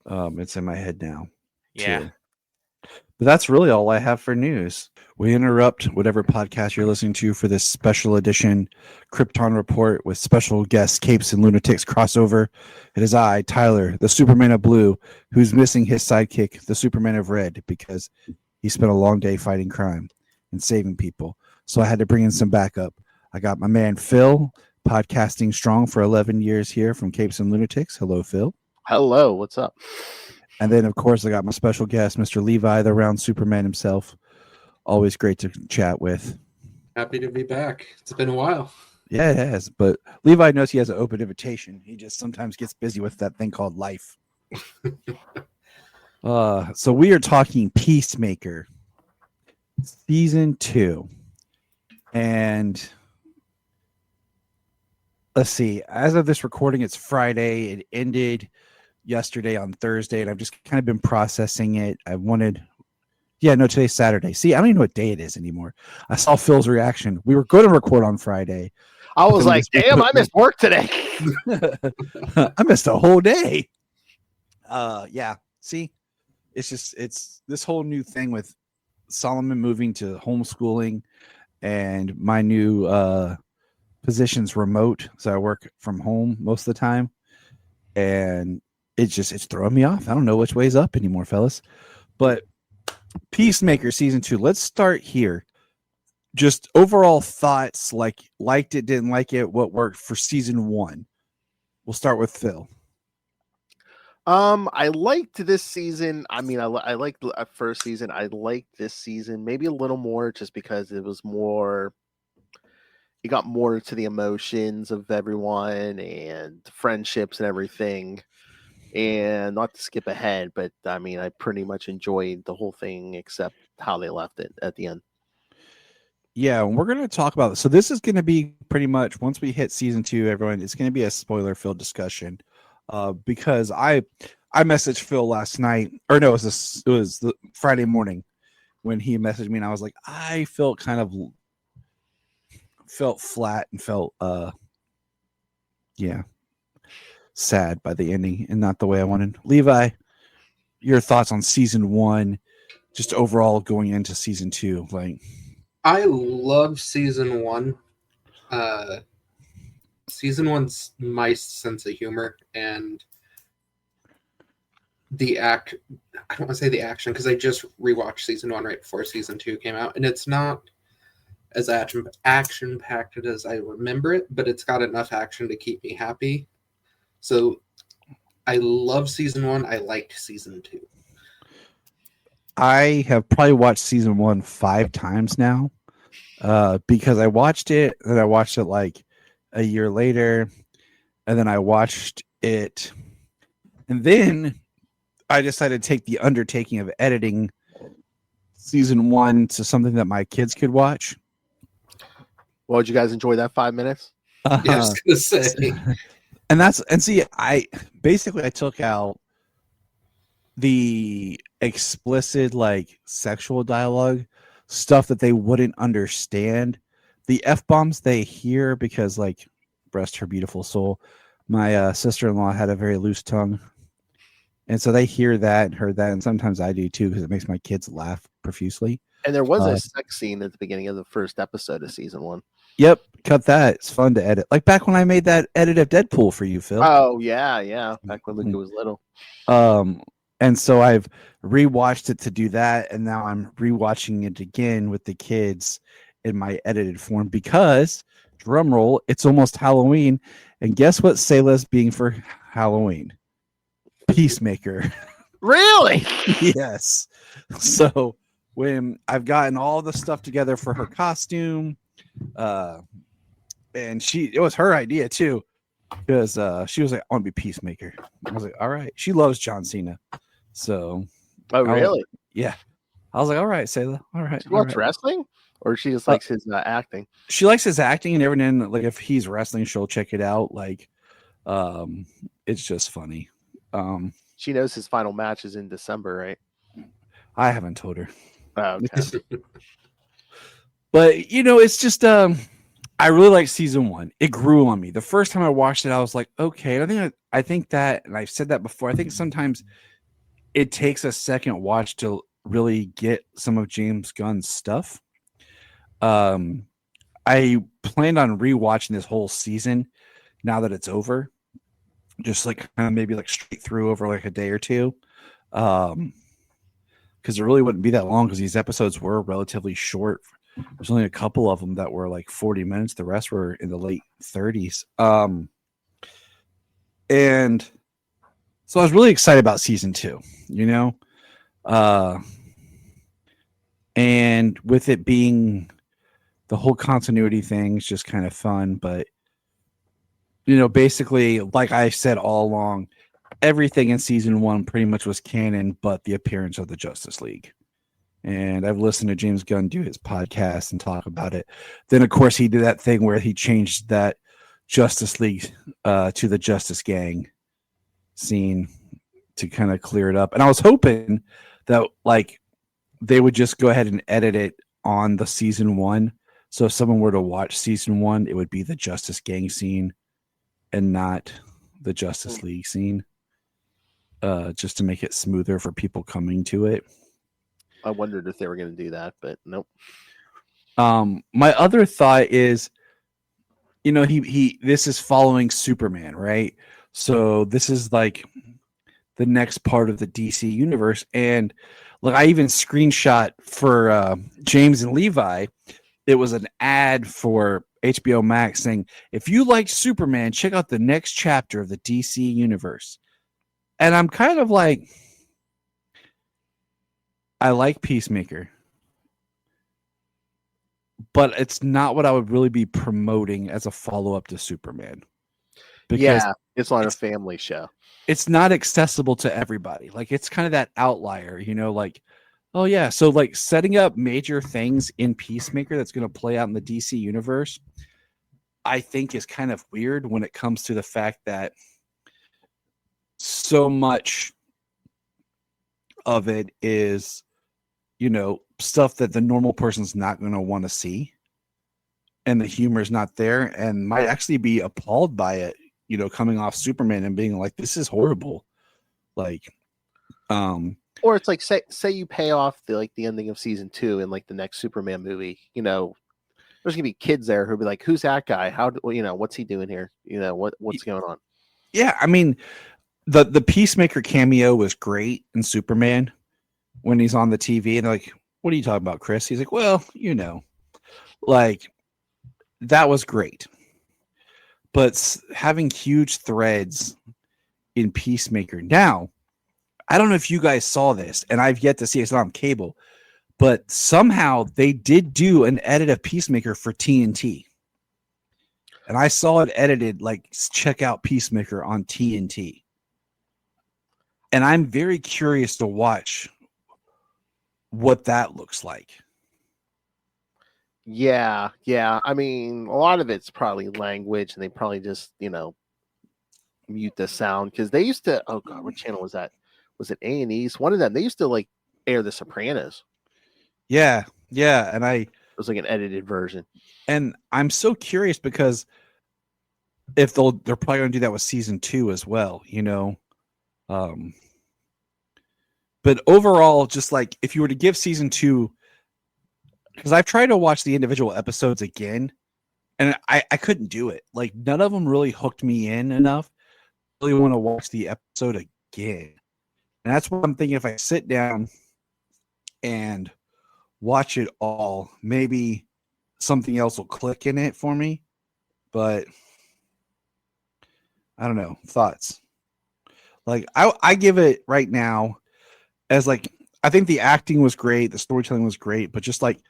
It's in my head now. Yeah. Too. But that's really all I have for news. We interrupt whatever podcast you're listening to for this special edition Krypton Report with special guests Capes and Lunatics crossover. It is I, Tyler, the Superman of Blue, who's missing his sidekick, the Superman of Red, because he spent a long day fighting crime. and saving people. So I had to bring in some backup. I got my man Phil, podcasting strong for 11 years here from Capes and Lunatics. Hello, Phil. Hello, what's up? And then, of course, I got my special guest, Mr. Levi, the round Superman himself. Always great to chat with. Happy to be back. It's been a while. Yeah, it has. But Levi knows he has an open invitation. He just sometimes gets busy with that thing called life. So we are talking Peacemaker, season 2. And let's see. As of this recording, it's Friday. It ended yesterday on Thursday, and I've just kind of been processing it. Today's Saturday. See, I don't even know what day it is anymore. I saw Phil's reaction. We were going to record on Friday. I was like, damn, I missed work today. I missed a whole day. Yeah. See, it's this whole new thing with Solomon moving to homeschooling and my new position's remote. So I work from home most of the time. And it's throwing me off. I don't know which way's up anymore, fellas. But Peacemaker season 2. Let's start here. Just overall thoughts, liked it, didn't like it, what worked for season 1. We'll start with Phil. I liked this season. I mean, I liked the first season. I liked this season maybe a little more just because it was more. It got more to the emotions of everyone and friendships and everything. And not to skip ahead, but I mean, I pretty much enjoyed the whole thing except how they left it at the end. Yeah, we're going to talk about this. So this is going to be pretty much once we hit season 2, everyone, it's going to be a spoiler-filled discussion. Because I messaged Phil last night, or no, it was the Friday morning when he messaged me, and I was like, I felt flat and felt sad by the ending and not the way I wanted. Levi, your thoughts on season 1, just overall going into season 2? I love season 1. Season 1's my sense of humor and I don't want to say the action because I just rewatched season 1 right before season 2 came out, and it's not as action packed as I remember it, but it's got enough action to keep me happy. So I love season 1. I liked season 2. I have probably watched season 1 5 times now, because I watched it and I watched it like a year later, and then I watched it, and then I decided to take the undertaking of editing season 1 to something that my kids could watch. Well, did you guys enjoy that 5 minutes? Yeah, I was gonna say. I took out the explicit sexual dialogue stuff that they wouldn't understand. The F-bombs they hear because rest her beautiful soul. My sister-in-law had a very loose tongue. And so they hear that and heard that. And sometimes I do too, because it makes my kids laugh profusely. And there was a sex scene at the beginning of the first episode of season 1. Yep, cut that. It's fun to edit. Like back when I made that edit of Deadpool for you, Phil. Oh yeah. Back when Luca was little. And so I've rewatched it to do that, and now I'm rewatching it again with the kids in my edited form because, drum roll, it's almost Halloween, and guess what Selah's being for Halloween? Peacemaker. Really? Yes. So when I've gotten all the stuff together for her costume, and it was her idea too, because she was like, I want to be Peacemaker. I was like, all right. She loves John Cena. So really? Yeah. I was like, all right, Selah. All right. She loves wrestling? Or she just likes his acting? She likes his acting, and every now and then, if he's wrestling, she'll check it out. It's just funny. She knows his final match is in December, right? I haven't told her. Oh, okay. But it's just I really like season 1. It grew on me. The first time I watched it, I was like, okay. I think that, and I've said that before, I think sometimes it takes a second watch to really get some of James Gunn's stuff. I planned on rewatching this whole season now that it's over. Just maybe straight through over a day or two. Because it really wouldn't be that long because these episodes were relatively short There's only a couple of them that were like 40 minutes. The rest were in the late 30s. And so I was really excited about season 2, you know? And with it being the whole continuity thing is just kind of fun, but you know, basically, like I said all along, everything in season 1 pretty much was canon, but the appearance of the Justice League. And I've listened to James Gunn do his podcast and talk about it. Then, of course, he did that thing where he changed that Justice League to the Justice Gang scene to kind of clear it up. And I was hoping that like they would just go ahead and edit it on the season 1. So if someone were to watch season 1, it would be the Justice Gang scene and not the Justice League scene, just to make it smoother for people coming to it. I wondered if they were going to do that, but nope. My other thought is, you know, he this is following Superman, right? So this is like the next part of the DC universe. And like I even screenshot for James and Levi, it was an ad for HBO Max saying, if you like Superman, check out the next chapter of the DC universe. And I'm kind of like, I like Peacemaker, but it's not what I would really be promoting as a follow-up to Superman. Because it's not a family show. It's not accessible to everybody. Like it's kind of that outlier, you know, like, oh yeah. So like setting up major things in Peacemaker that's going to play out in the DC universe, I think is kind of weird when it comes to the fact that so much of it is, you know, stuff that the normal person's not going to want to see. And the humor is not there and might actually be appalled by it, you know, coming off Superman and being like, this is horrible. Like, or it's like, say you pay off the ending of season 2 in like the next Superman movie, you know, there's gonna be kids there who'll be like, who's that guy? You know, what's he doing here? You know, what's going on? Yeah. I mean, the Peacemaker cameo was great in Superman when he's on the TV and they're like, what are you talking about, Chris? He's like, well, you know, like that was great. But having huge threads in Peacemaker now, I don't know if you guys saw this, and I've yet to see it on cable, but somehow they did do an edit of Peacemaker for TNT. And I saw it edited, like, check out Peacemaker on TNT. And I'm very curious to watch what that looks like. Yeah. I mean, a lot of it's probably language, and they probably just, you know, mute the sound because they used to. Oh God, what channel was that? Was it A&E's? One of them. They used to like air The Sopranos. Yeah, and it was like an edited version. And I'm so curious because if they're probably going to do that with season 2 as well, you know. But overall, just like if you were to give season 2. Because I've tried to watch the individual episodes again, and I couldn't do it. Like, none of them really hooked me in enough. I really want to watch the episode again. And that's what I'm thinking. If I sit down and watch it all, maybe something else will click in it for me. But I don't know. Thoughts? Like, I give it right now as like, I think the acting was great. The storytelling was great. But just like,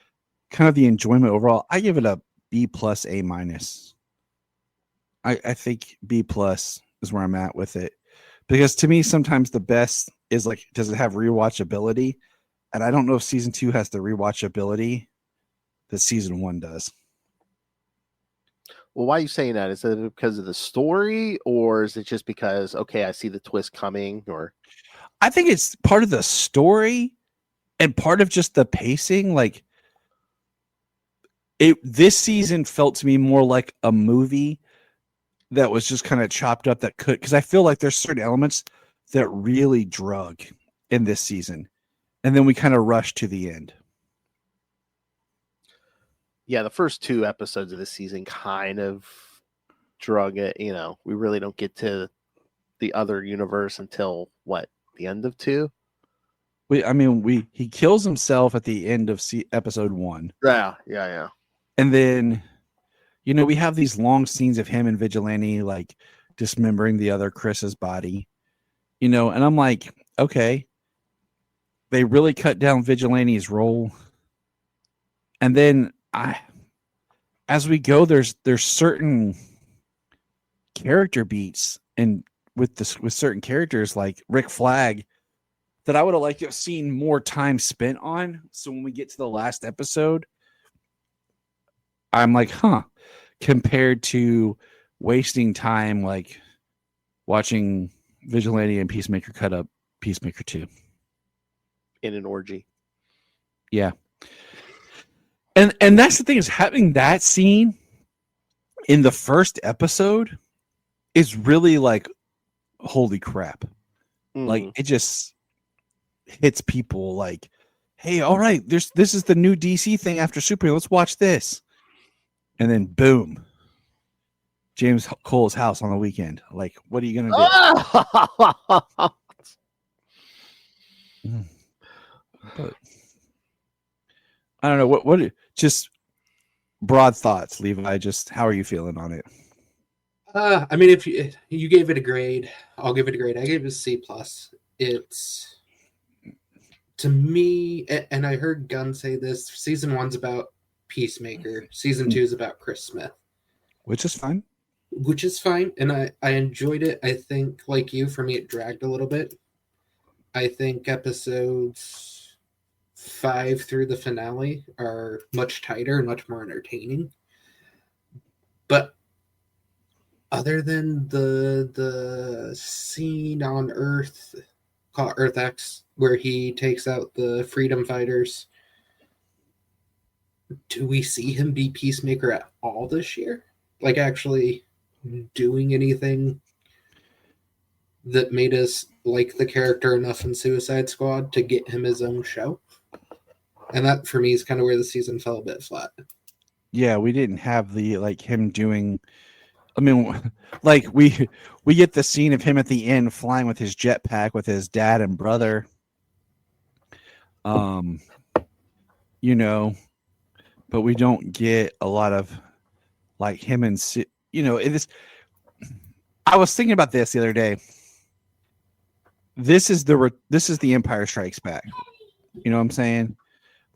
kind of the enjoyment overall, I give it a B+, A-. I think B+ is where I'm at with it, because to me sometimes the best is like, does it have rewatchability? And I don't know if season 2 has the rewatchability that season 1 does. Well, why are you saying that? Is it because of the story, or is it just because, okay, I see the twist coming? Or I think it's part of the story and part of just the pacing. Like, this season felt to me more like a movie that was just kind of chopped up because I feel like there's certain elements that really drug in this season. And then we kind of rushed to the end. Yeah, the first 2 episodes of this season kind of drug it. You know, we really don't get to the other universe until what, the end of 2? he kills himself at the end of episode 1. Yeah. And then, we have these long scenes of him and Vigilante like dismembering the other Chris's body, and I'm like, okay, they really cut down Vigilante's role. And then as we go, there's certain character beats and with certain characters like Rick Flag that I would have liked to have seen more time spent on. So when we get to the last episode, I'm like, compared to wasting time like watching Vigilante and Peacemaker cut up Peacemaker 2 in an orgy. Yeah. And that's the thing, is having that scene in the first episode is really like, holy crap. Like, it just hits people like, hey, all right, this is the new DC thing after Superhero. Let's watch this. And then boom, James Cole's house on the weekend. Like, what are you gonna do? But I don't know what just broad thoughts, Levi. Just how are you feeling on it? I mean, if you gave it a grade, I'll give it a grade. I gave it a C+. It's, to me, and I heard Gunn say this, season 1's about Peacemaker, season 2 is about Chris Smith. Which is fine. And I enjoyed it. I think, like you, for me, it dragged a little bit. I think episodes 5 through the finale are much tighter and much more entertaining. But other than the scene on Earth, called Earth X, where he takes out the freedom fighters, do we see him be Peacemaker at all this year? Like, actually doing anything that made us like the character enough in Suicide Squad to get him his own show? And that, for me, is kind of where the season fell a bit flat. Yeah, we didn't have the, like, him doing... I mean, like, we get the scene of him at the end flying with his jetpack with his dad and brother. But we don't get a lot of, like, him and, it is... I was thinking about this the other day. This is the Empire Strikes Back. You know what I'm saying?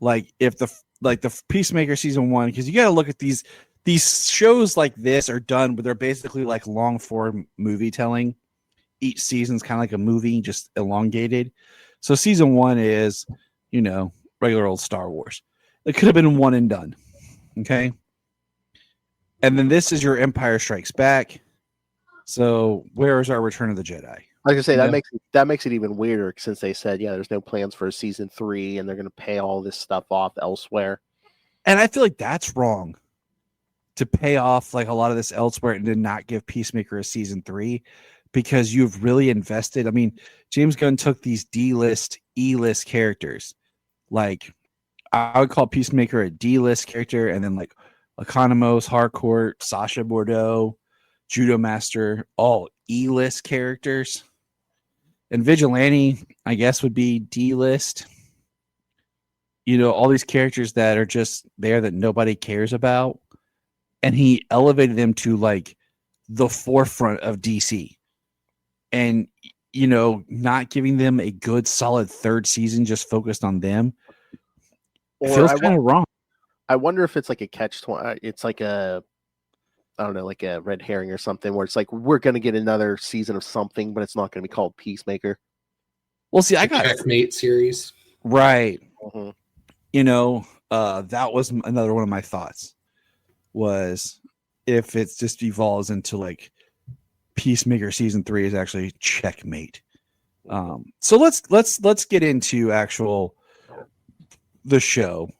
Like, if the Peacemaker season 1, because you got to look at these shows like this are done, but they're basically like long form movie telling. Each season's kind of like a movie, just elongated. So season 1 is, regular old Star Wars. It could have been one and done. Okay. And then this is your Empire Strikes Back. So where is our Return of the Jedi? Like I say, that makes it even weirder, since they said, there's no plans for a season 3 and they're going to pay all this stuff off elsewhere. And I feel like that's wrong, to pay off like a lot of this elsewhere and to not give Peacemaker a season 3, because you've really invested. I mean, James Gunn took these D-list, E-list characters. Like, I would call Peacemaker a D-list character, and then like Economos, Harcourt, Sasha Bordeaux, Judo Master, all E-list characters. And Vigilante, I guess, would be D-list. All these characters that are just there that nobody cares about. And he elevated them to like the forefront of DC. And, not giving them a good, solid third season just focused on them. It feels kind of wrong. I wonder if it's like a catch-20. It's like I don't know, like a red herring or something, where it's like, we're going to get another season of something, but it's not going to be called Peacemaker. Well, see, I got Checkmate series. Right. Mm-hmm. That was another one of my thoughts, was if it just evolves into like Peacemaker season 3 is actually Checkmate. So let's get into the show.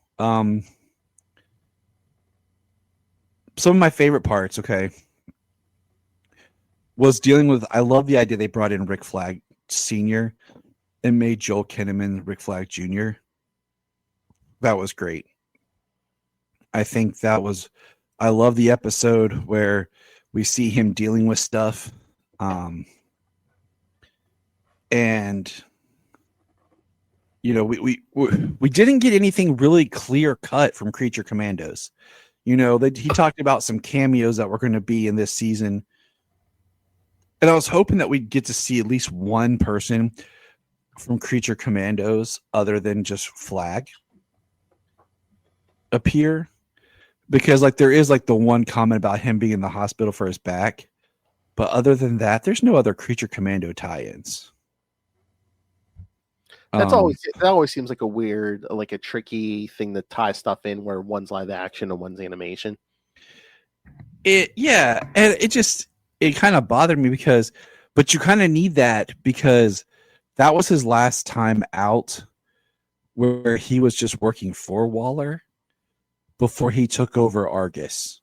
Some of my favorite parts, was dealing with, I love the idea they brought in Rick Flag Sr. and made Joel Kinnaman Rick Flag Jr. That was great. I think I love the episode where we see him dealing with stuff. And, we didn't get anything really clear cut from Creature Commandos. He talked about some cameos that were going to be in this season. And I was hoping that we'd get to see at least one person from Creature Commandos other than just Flag appear. Because there is the one comment about him being in the hospital for his back. But other than that, there's no other Creature Commando tie-ins. That always seems like a weird, a tricky thing to tie stuff in where one's live action and one's animation. And it kind of bothered me but you kind of need that because that was his last time out where he was just working for Waller before he took over Argus.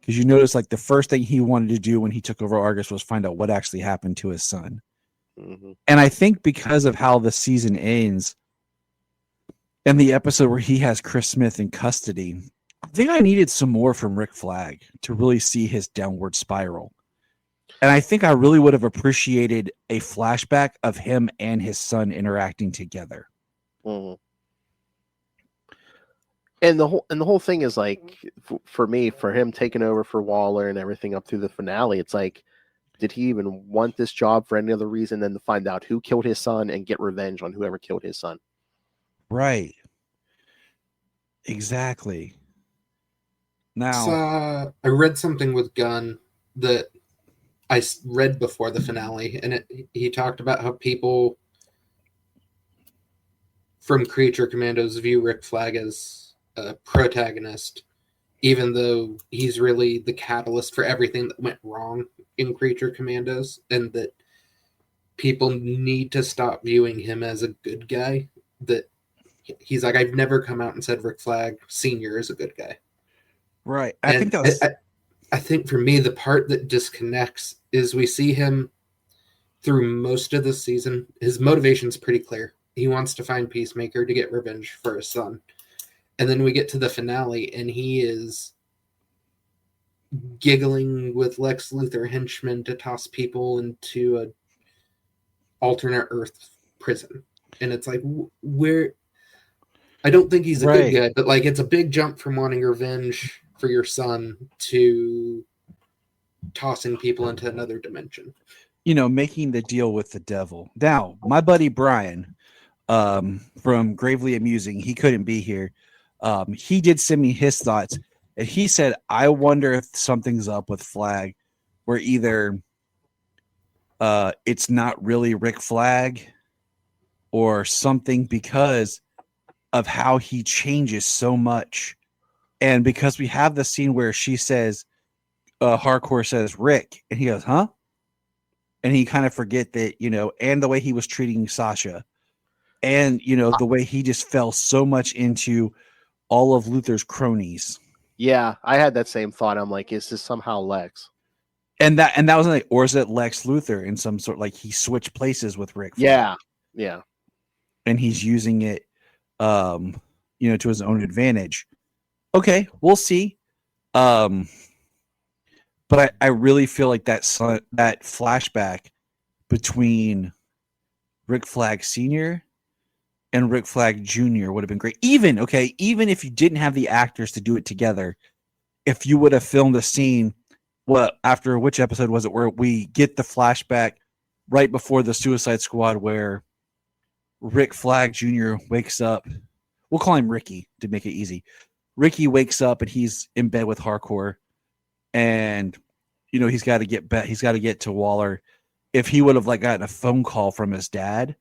Because you notice the first thing he wanted to do when he took over Argus was find out what actually happened to his son. Mm-hmm. And I think because of how the season ends and the episode where he has Chris Smith in custody, I think I needed some more from Rick Flag to really see his downward spiral. And I think I really would have appreciated a flashback of him and his son interacting together. Mm-hmm. And the whole thing is for me, for him taking over for Waller and everything up through the finale, it's did he even want this job for any other reason than to find out who killed his son and get revenge on whoever killed his son? Right. Exactly. Now, I read something with Gunn that I read before the finale, and he talked about how people from Creature Commandos view Rick Flag as a protagonist, even though he's really the catalyst for everything that went wrong in Creature Commandos, and that people need to stop viewing him as a good guy. That he's I've never come out and said Rick Flag Sr. is a good guy. Right. I think for me, the part that disconnects is we see him through most of the season. His motivation's pretty clear. He wants to find Peacemaker to get revenge for his son. And then we get to the finale, and he is giggling with Lex Luthor henchmen to toss people into a alternate Earth prison. And it's where I don't think he's a good guy, but it's a big jump from wanting revenge for your son to tossing people into another dimension. Making the deal with the devil. Now, my buddy Brian from Gravely Amusing, he couldn't be here. He did send me his thoughts, and he said, I wonder if something's up with Flag, where either it's not really Rick Flag or something because of how he changes so much. And because we have the scene where she says, Hardcore says, Rick, and he goes, huh? And he kind of forget that, and the way he was treating Sasha and, the way he just fell so much into all of Luthor's cronies. Yeah, I had that same thought. I'm is this somehow Lex? And that was or is it Lex Luthor in some sort, he switched places with Rick? Yeah. Yeah. And he's using it, to his own advantage. Okay, we'll see. But I really feel like that flashback between Rick Flag Sr. and Rick Flag Jr. would have been great. Even if you didn't have the actors to do it together, if you would have filmed a scene, after which episode was it, where we get the flashback right before the Suicide Squad, where Rick Flag Jr. wakes up. We'll call him Ricky to make it easy. Ricky wakes up and he's in bed with Hardcore, and he's got to get back. He's got to get to Waller. If he would have gotten a phone call from his dad,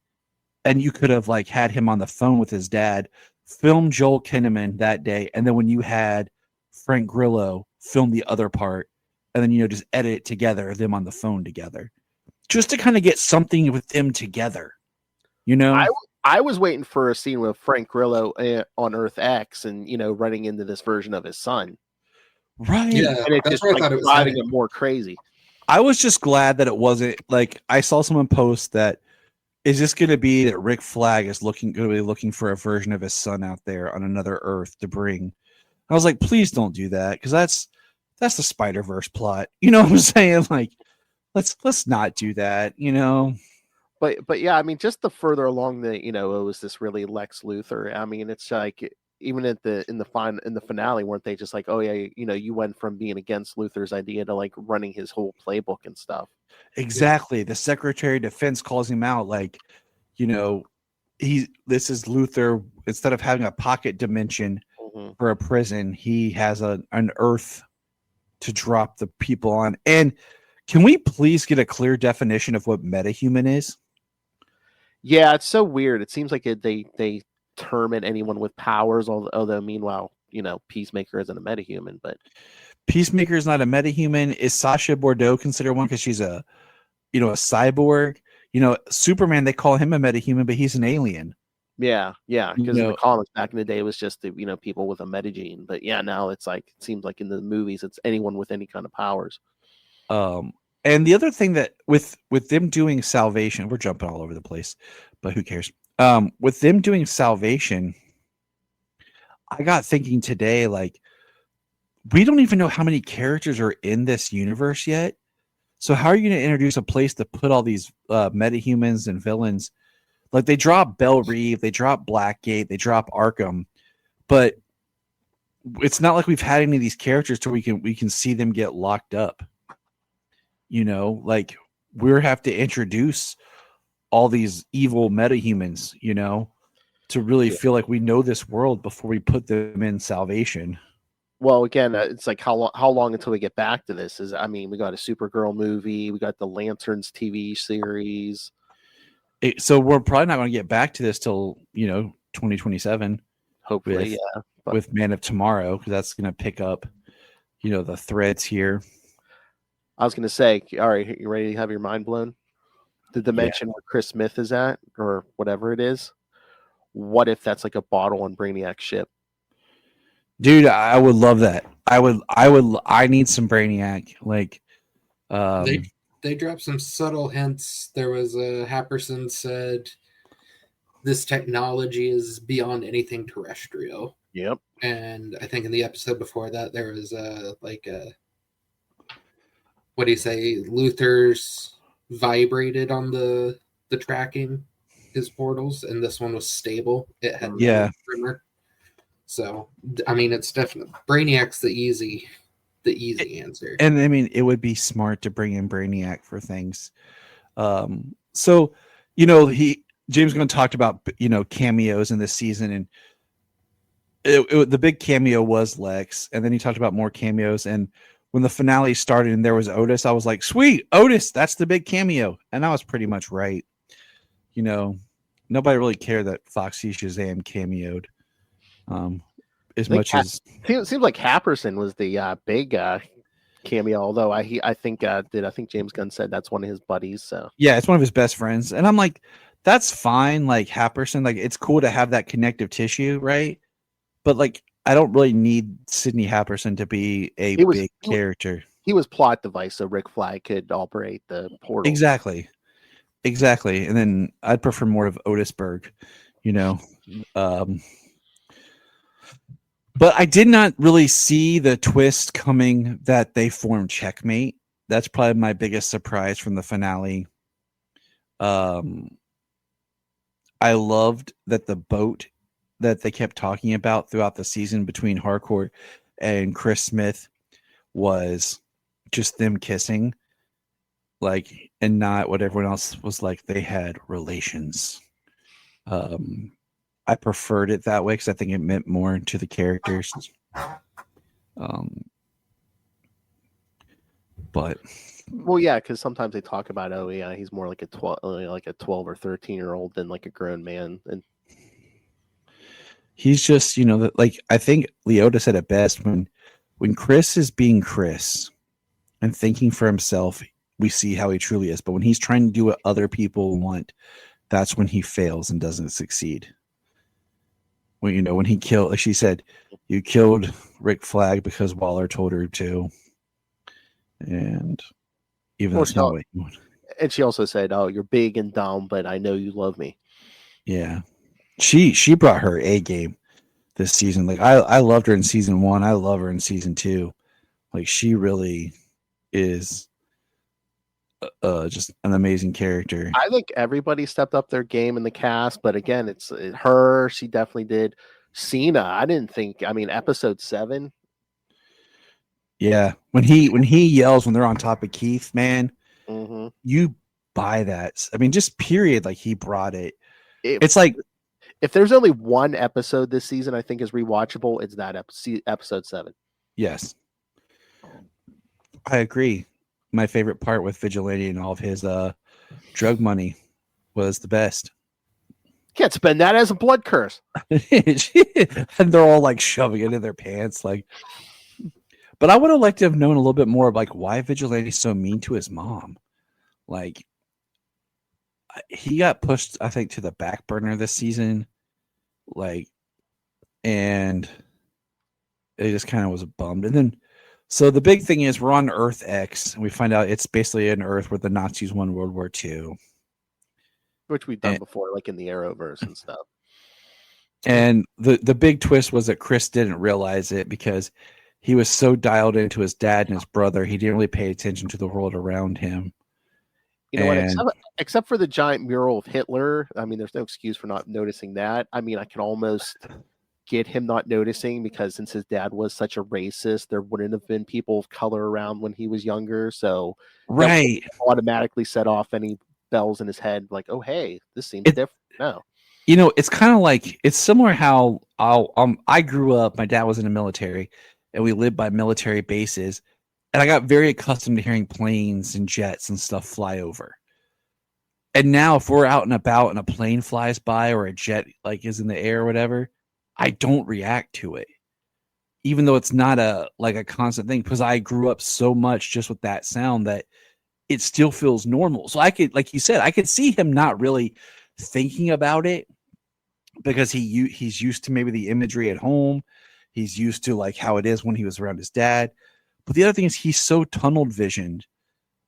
and you could have had him on the phone with his dad, film Joel Kinnaman that day, and then when you had Frank Grillo film the other part, and then just edit it together, them on the phone together, just to kind of get something with them together. I was waiting for a scene with Frank Grillo on Earth X and, running into this version of his son. Right. Yeah, and it that's just where I thought it was driving headed. it more crazy. I was just glad that it wasn't I saw someone post that, is this going to be that Rick Flag is going to be looking for a version of his son out there on another Earth to bring? I was like, please don't do that, because that's the Spider-Verse plot. You know what I'm saying? Let's not do that. But yeah, I mean, just the further along the, it was this really Lex Luthor. I mean, it's like even in the finale, weren't they just like, oh yeah, you went from being against Luthor's idea to like running his whole playbook and stuff. Exactly. The Secretary of Defense calls him out like, this is Luthor. Instead of having a pocket dimension for a prison, he has an Earth to drop the people on. And can we please get a clear definition of what metahuman is? Yeah, it's so weird. It seems like they term it anyone with powers, although meanwhile, Peacemaker isn't a metahuman, but Peacemaker is not a metahuman. Is Sasha Bordeaux considered one because she's a cyborg? Superman, they call him a metahuman, but he's an alien. Yeah, because in the comics back in the day, it was just people with a metagene. But yeah, now it seems like in the movies, it's anyone with any kind of powers. And the other thing that with them doing Salvation, we're jumping all over the place, but who cares? With them doing Salvation, I got thinking today, like, we don't even know how many characters are in this universe yet. So how are you going to introduce a place to put all these metahumans and villains? Like, they drop Belle Reve, they drop Blackgate, they drop Arkham, but it's not like we've had any of these characters to we can see them get locked up. Like, we have to introduce all these evil metahumans, to really feel like we know this world before we put them in Salvation. Well, again, it's like how long until we get back to this? We got a Supergirl movie, we got the Lanterns TV series. So we're probably not going to get back to this till 2027. Hopefully, with Man of Tomorrow, because that's going to pick up the threads here. I was going to say, all right, you ready to have your mind blown? The dimension where Chris Smith is at, or whatever it is. What if that's like a bottle on Brainiac's ship? Dude, I would love that. I need some Brainiac. Like, they dropped some subtle hints. There was Happerson said this technology is beyond anything terrestrial. Yep. And I think in the episode before that, there was what do you say? Luthor's vibrated on the tracking his portals, and this one was stable. It had no trimmer. So it's definitely Brainiac's the easy answer. And it would be smart to bring in Brainiac for things. So James Gunn talked about cameos in this season, and the big cameo was Lex, and then he talked about more cameos. And when the finale started and there was Otis, I was like, sweet, Otis, that's the big cameo. And I was pretty much right. Nobody really cared that Foxy Shazam cameoed. As much as it seems like Happerson was the big cameo, although I think James Gunn said that's one of his buddies. So yeah, it's one of his best friends. And I'm like, that's fine. Like, Happerson, like, it's cool to have that connective tissue, right? But like, I don't really need Sidney Happerson to be a big character. He was plot device so Rick Flag could operate the portal. Exactly. And then I'd prefer more of Otisburg, but I did not really see the twist coming that they formed Checkmate. That's probably my biggest surprise from the finale. I loved that the boat that they kept talking about throughout the season between Harcourt and Chris Smith was just them kissing, like, and not what everyone else was like. They had relations. I preferred it that way because I think it meant more to the characters. But well, yeah, because sometimes they talk about, oh yeah, he's more like a 12 or 13-year-old than like a grown man, and he's just like, I think Leota said it best, when Chris is being Chris and thinking for himself, we see how he truly is. But when he's trying to do what other people want, that's when he fails and doesn't succeed. When he killed, like she said, you killed Rick Flag because Waller told her to. And even though and she also said, oh, you're big and dumb, but I know you love me. Yeah. She brought her A game this season. Like, I loved her in season 1. I love her in season 2. Like, she really is just an amazing character. I think everybody stepped up their game in the cast, but again, it's her. She definitely did. Cena, I didn't think. I mean, episode 7. Yeah, when he yells when they're on top of Keith, man, Mm-hmm. you buy that. I mean, just period. Like he brought it. It's like if there's only one episode this season I think is rewatchable, it's that episode 7. Yes, I agree. My favorite part with Vigilante and all of his drug money was the best. Can't spend that as a blood curse. And they're all like shoving it in their pants, like. But I would have liked to have known a little bit more of like why Vigilante's so mean to his mom. Like he got pushed, I think, to the back burner this season. Like, and it just kind of was bummed. And then, so the big thing is we're on Earth X, and we find out it's basically an Earth where the Nazis won World War II. Which we've done before, like in the Arrowverse and stuff. And the big twist was that Chris didn't realize it because he was so dialed into his dad and his brother, he didn't really pay attention to the world around him. You know what? Except for the giant mural of Hitler, I mean, there's no excuse for not noticing that. I mean, I can almost get him not noticing because since his dad was such a racist, there wouldn't have been people of color around when he was younger. So right, automatically set off any bells in his head, like, oh hey, this seems different. No, you know, it's kind of like it's similar how I grew up. My dad was in the military, and we lived by military bases, and I got very accustomed to hearing planes and jets and stuff fly over. And now, if we're out and about and a plane flies by or a jet like is in the air or whatever, I don't react to it, even though it's not a constant thing, because I grew up so much just with that sound that it still feels normal. So I could, like you said, I could see him not really thinking about it because he's used to maybe the imagery at home. He's used to like how it is when he was around his dad. But the other thing is he's so tunnel visioned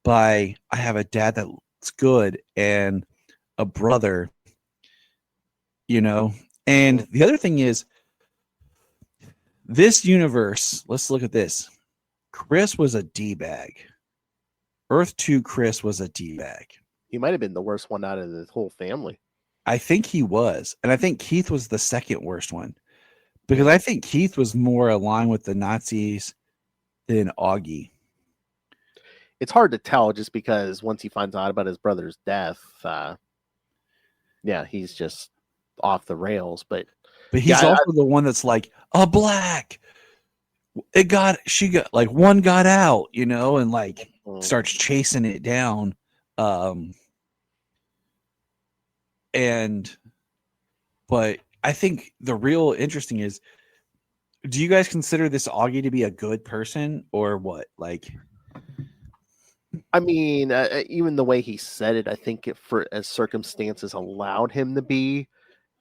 by I have a dad that's good and a brother, you know. And the other thing is this universe, let's look at this. Chris was a D-bag. Earth 2 Chris was a D-bag. He might have been the worst one out of the whole family. I think he was. And I think Keith was the second worst one. Because I think Keith was more aligned with the Nazis than Augie. It's hard to tell just because once he finds out about his brother's death, he's just off the rails. But he's also the one that's like, a black. She got like one got out, you know, and like starts chasing it down. But I think the real interesting is, do you guys consider this Augie to be a good person or what? Like, I mean, even the way he said it, I think as circumstances allowed him to be.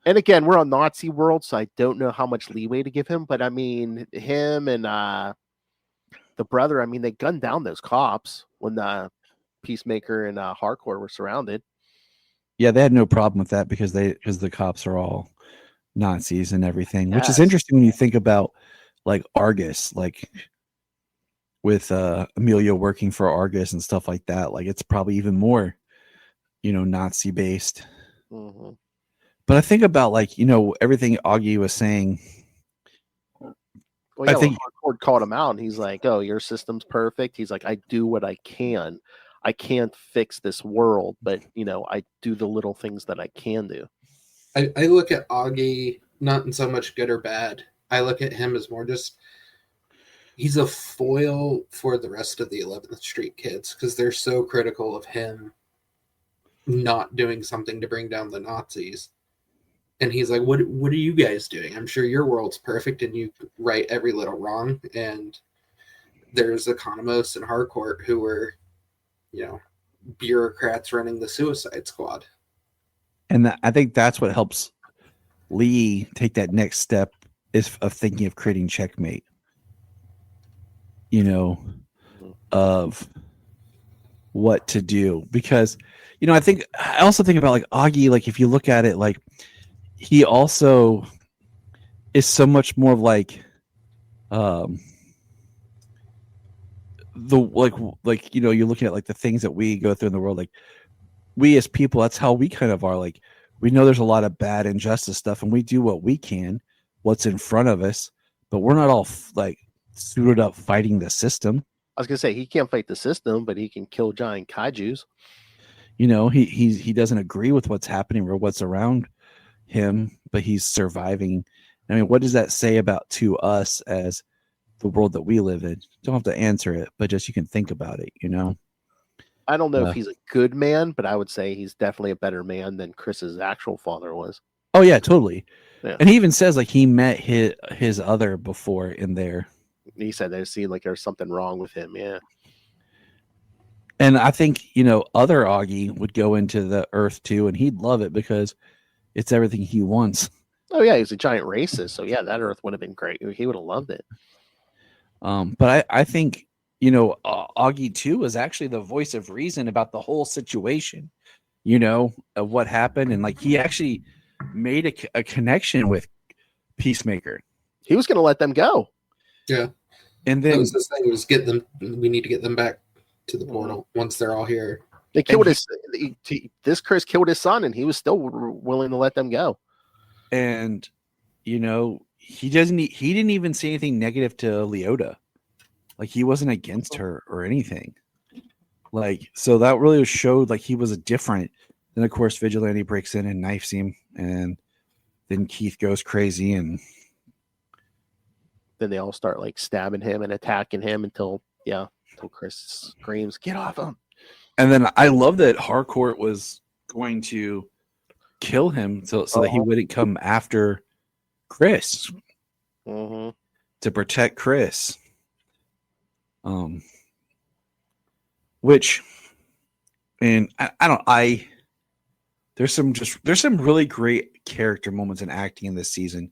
And again, we're on Nazi world, so I don't know how much leeway to give him. But I mean, him and the brother, I mean, they gunned down those cops when the Peacemaker and Hardcore were surrounded. Yeah, they had no problem with that because the cops are all Nazis and everything, which is interesting when you think about like Argus, like with Amelia working for Argus and stuff like that. Like it's probably even more, you know, Nazi based. Mm-hmm. But I think about like, you know, everything Augie was saying. Well, yeah, I think Hardcore called him out and he's like, oh, your system's perfect. He's like, I do what I can. I can't fix this world, but you know, I do the little things that I can do. I look at Augie not in so much good or bad. I look at him as more just he's a foil for the rest of the 11th Street kids because they're so critical of him not doing something to bring down the Nazis. And he's like, what are you guys doing? I'm sure your world's perfect and you right every little wrong. And there's Economos and Harcourt who were, you know, bureaucrats running the Suicide Squad. And I think that's what helps Lee take that next step of thinking of creating Checkmate. You know, of what to do. Because, you know, I also think about like Augie, like if you look at it, like he also is so much more of like the you're looking at like the things that we go through in the world, like we as people, that's how we kind of are. Like we know there's a lot of bad injustice stuff, and we do what we can, what's in front of us, but we're not all like suited up fighting the system. I was gonna say he can't fight the system, but he can kill giant kaijus. He doesn't agree with what's happening or what's around him, but he's surviving. I mean, what does that say about to us as the world that we live in? Don't have to answer it, but just you can think about it. I don't know if he's a good man, but I would say he's definitely a better man than Chris's actual father was. Oh yeah, totally. Yeah. And he even says like he met his other before in there. He said they seemed like there's something wrong with him. Yeah. And I think, other Augie would go into the Earth too, and he'd love it because it's everything he wants. Oh yeah, he's a giant racist. So yeah, that Earth would have been great. He would have loved it. But I think, Augie too was actually the voice of reason about the whole situation, of what happened. And like, he actually made a connection with Peacemaker. He was going to let them go. Yeah. And that then was this thing, was get them. We need to get them back to the portal once they're all here. They killed this Chris killed his son, and he was still willing to let them go. And he didn't even say anything negative to Leota. Like he wasn't against her or anything. Like, so that really showed like he was a different. Then of course Vigilante breaks in and knifes him, and then Keith goes crazy, and then they all start like stabbing him and attacking him until Chris screams, "Get off him!" And then I love that Harcourt was going to kill him so that he wouldn't come after Chris to protect Chris. Which, and there's some really great character moments and acting in this season,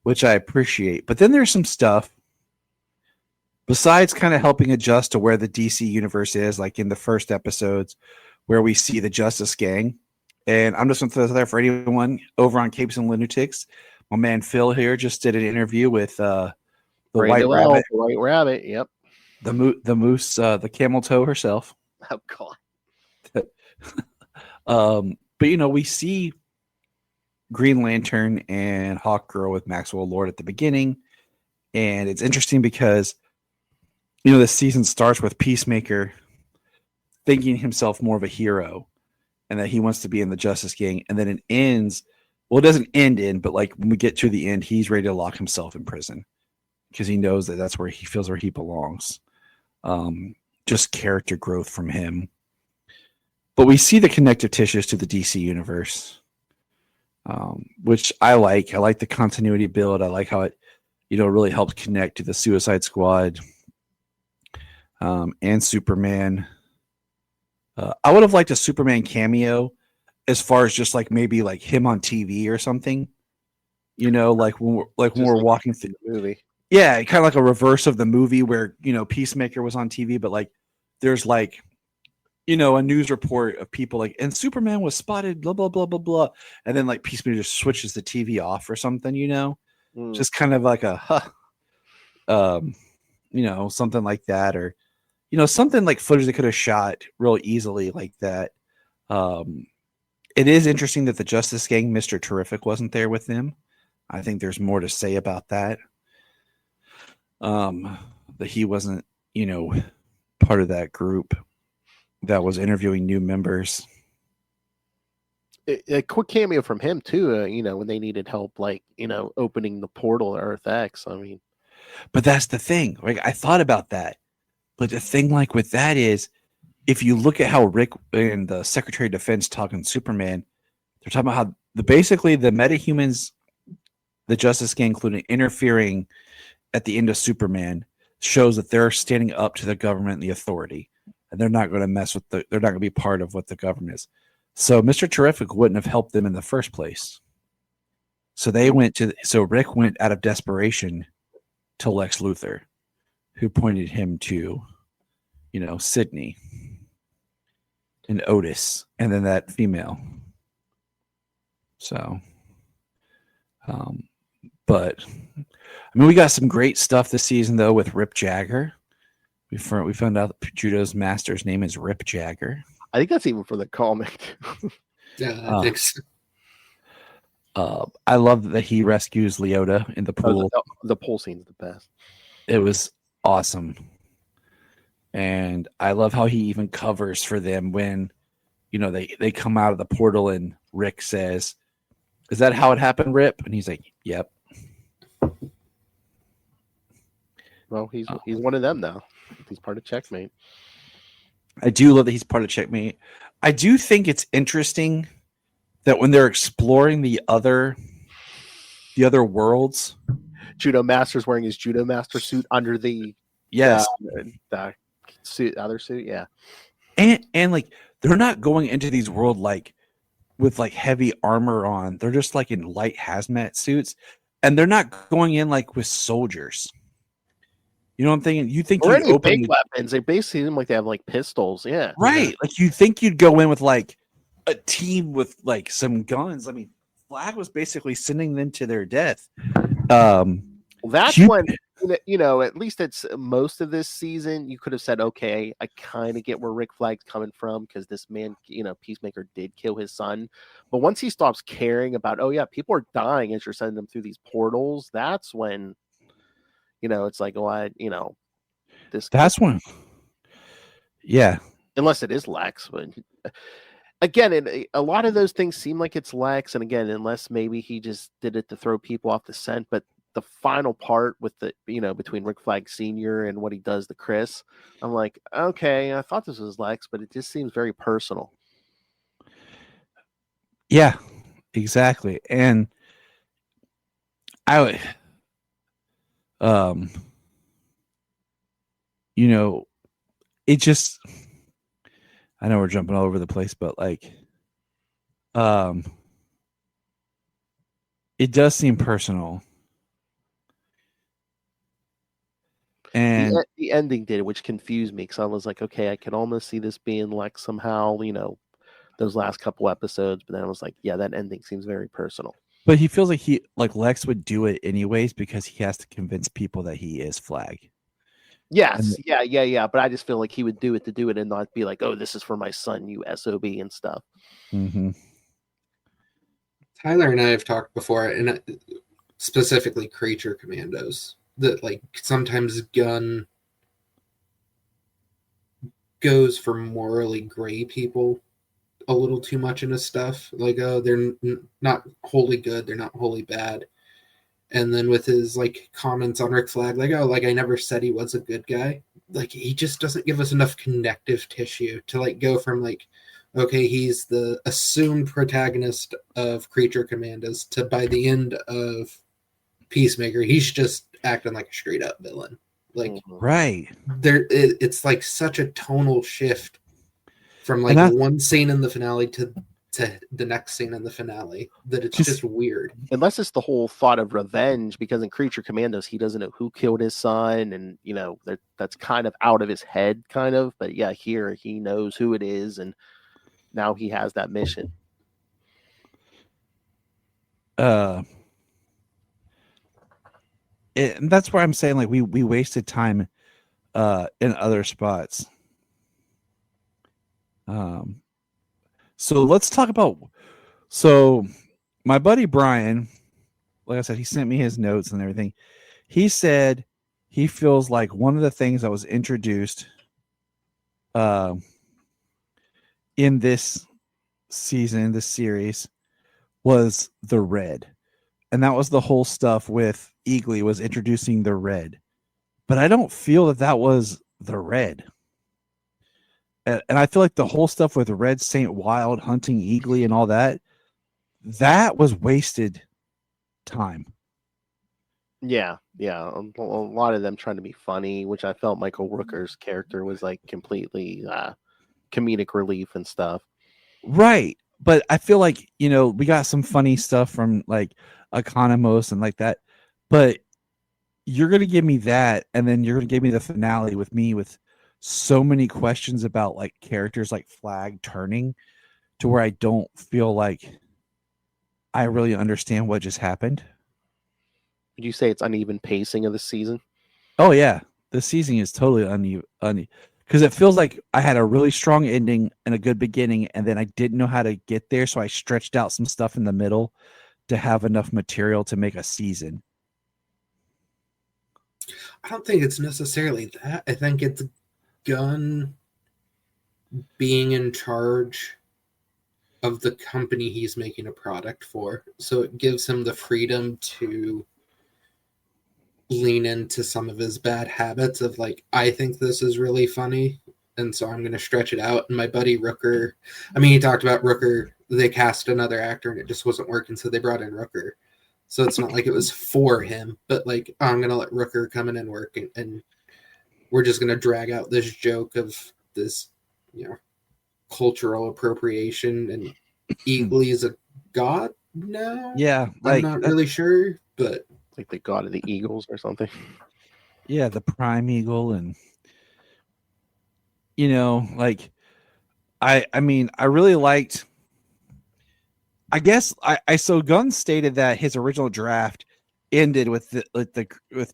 which I appreciate. But then there's some stuff besides kind of helping adjust to where the DC universe is, like in the first episodes where we see the Justice Gang. And I'm just going to throw this there for anyone over on Capes and Lunatics. My man Phil here just did an interview with the White Rabbit. White Rabbit, yep. The moose, the camel toe herself. Oh God. But we see Green Lantern and Hawkgirl with Maxwell Lord at the beginning, and it's interesting because the season starts with Peacemaker thinking himself more of a hero and that he wants to be in the Justice Gang, and then it ends. Well, it doesn't end but like when we get to the end, he's ready to lock himself in prison because he knows that that's where he feels where he belongs. Just character growth from him. But we see the connective tissues to the DC universe, which I like. I like the continuity build. I like how it, really helps connect to the Suicide Squad and Superman. I would have liked a Superman cameo as far as just like maybe like him on TV or something, like when we're walking through the movie. Yeah, kind of like a reverse of the movie where, Peacemaker was on TV, but like there's like, a news report of people like, and Superman was spotted, blah, blah, blah, blah, blah. And then like Peacemaker just switches the TV off or something, just kind of like something like that, or, something like footage they could have shot real easily like that. It is interesting that the Justice Gang, Mr. Terrific wasn't there with them. I think there's more to say about that. That he wasn't, part of that group that was interviewing new members. A quick cameo from him too, when they needed help, like, opening the portal to Earth X. I mean, but that's the thing. Like, I thought about that, but the thing like with that is, if you look at how Rick and the Secretary of Defense talking Superman, they're talking about how basically the metahumans, the Justice Gang, including interfering at the end of Superman, shows that they're standing up to the government and the authority, and they're not going to mess with they're not going to be part of what the government is. So Mr. Terrific wouldn't have helped them in the first place. So Rick went out of desperation to Lex Luthor, who pointed him to, Sydney and Otis, and then that female. So, but I mean, we got some great stuff this season though with Rip Jagger. We found out that Judo's master's name is Rip Jagger. I think that's even for the comic. Yeah, I think so. I love that he rescues Leota in the pool. The pool scene's the best. It was awesome. And I love how he even covers for them when, they come out of the portal and Rick says, "Is that how it happened, Rip?" And he's like, "Yep." Well, he's one of them now. He's part of Checkmate. I do love that he's part of Checkmate. I do think it's interesting that when they're exploring the other worlds, Judo Master's wearing his Judo Master suit under the the other suit, yeah. And like they're not going into these world with heavy armor on. They're just in light hazmat suits, and they're not going in with soldiers. You know what I'm thinking? You think you'd open big weapons? They basically seem like they have pistols, yeah. Right. Yeah. You think you'd go in with a team with some guns. I mean, Flag was basically sending them to their death. That's when at least it's most of this season. You could have said, okay, I kind of get where Rick Flag's coming from because this man, Peacemaker did kill his son. But once he stops caring about, oh yeah, people are dying as you're sending them through these portals, that's when, it's like, what, this. That's when. Yeah. Unless it is Lex, but again, a lot of those things seem like it's Lex, and again, unless maybe he just did it to throw people off the scent. But the final part with the between Rick Flag Sr. and what he does to Chris, I'm like, okay, I thought this was Lex, but it just seems very personal. Yeah, exactly. And I would, it just, I know we're jumping all over the place, but it does seem personal. And the ending did, which confused me because I was like, okay, I can almost see this being Lex somehow, those last couple episodes. But then I was like, yeah, that ending seems very personal. But he feels like Lex would do it anyways because he has to convince people that he is Flag. Yes, yeah. But I just feel like he would do it to do it and not be like, oh, this is for my son, you SOB and stuff. Mm-hmm. Tyler and I have talked before, and specifically Creature Commandos, that sometimes Gunn goes for morally gray people a little too much in his stuff. They're not wholly good, they're not wholly bad. And then with his comments on Rick Flag, I never said he was a good guy. He just doesn't give us enough connective tissue to go from okay, he's the assumed protagonist of Creature Commandos to by the end of Peacemaker, he's just acting like a straight up villain. Right. It's such a tonal shift from one scene in the finale to the next scene in the finale that it's just weird. Unless it's the whole thought of revenge, because in Creature Commandos he doesn't know who killed his son, and that's kind of out of his head, kind of. But yeah, here he knows who it is, and now he has that mission. And that's where I'm saying we wasted time in other spots. So let's talk about. So my buddy Brian, like I said, he sent me his notes and everything. He said he feels like one of the things that was introduced in this season, this series, was the Red. And that was the whole stuff with Eagly was introducing the Red. But I don't feel that was the Red. And I feel like the whole stuff with Red Saint Wild hunting Eagly and all that was wasted time. Yeah. A lot of them trying to be funny, which I felt Michael Rooker's character was completely comedic relief and stuff. Right. But I feel like, we got some funny stuff from Economos and that. But you're going to give me that, and then you're going to give me the finale with me with so many questions about characters like Flag turning to where I don't feel like I really understand what just happened. Would you say it's uneven pacing of the season? Oh yeah, the season is totally uneven because it feels like I had a really strong ending and a good beginning, and then I didn't know how to get there, so I stretched out some stuff in the middle to have enough material to make a season. I don't think it's necessarily that. I think it's Gunn being in charge of the company he's making a product for. So it gives him the freedom to lean into some of his bad habits of like, I think this is really funny, and so I'm going to stretch it out. And my buddy Rooker, I mean, he talked about Rooker, they cast another actor and it just wasn't working, so they brought in Rooker. So it's not like it was for him, but like, oh, I'm going to let Rooker come in and work, and we're just going to drag out this joke of this, you know, cultural appropriation, and Eagly's a god now? Yeah. I'm not really sure, but like the god of the Eagles or something. Yeah, the prime eagle, and you know, like I mean, I really liked. I guess so Gunn stated that his original draft ended with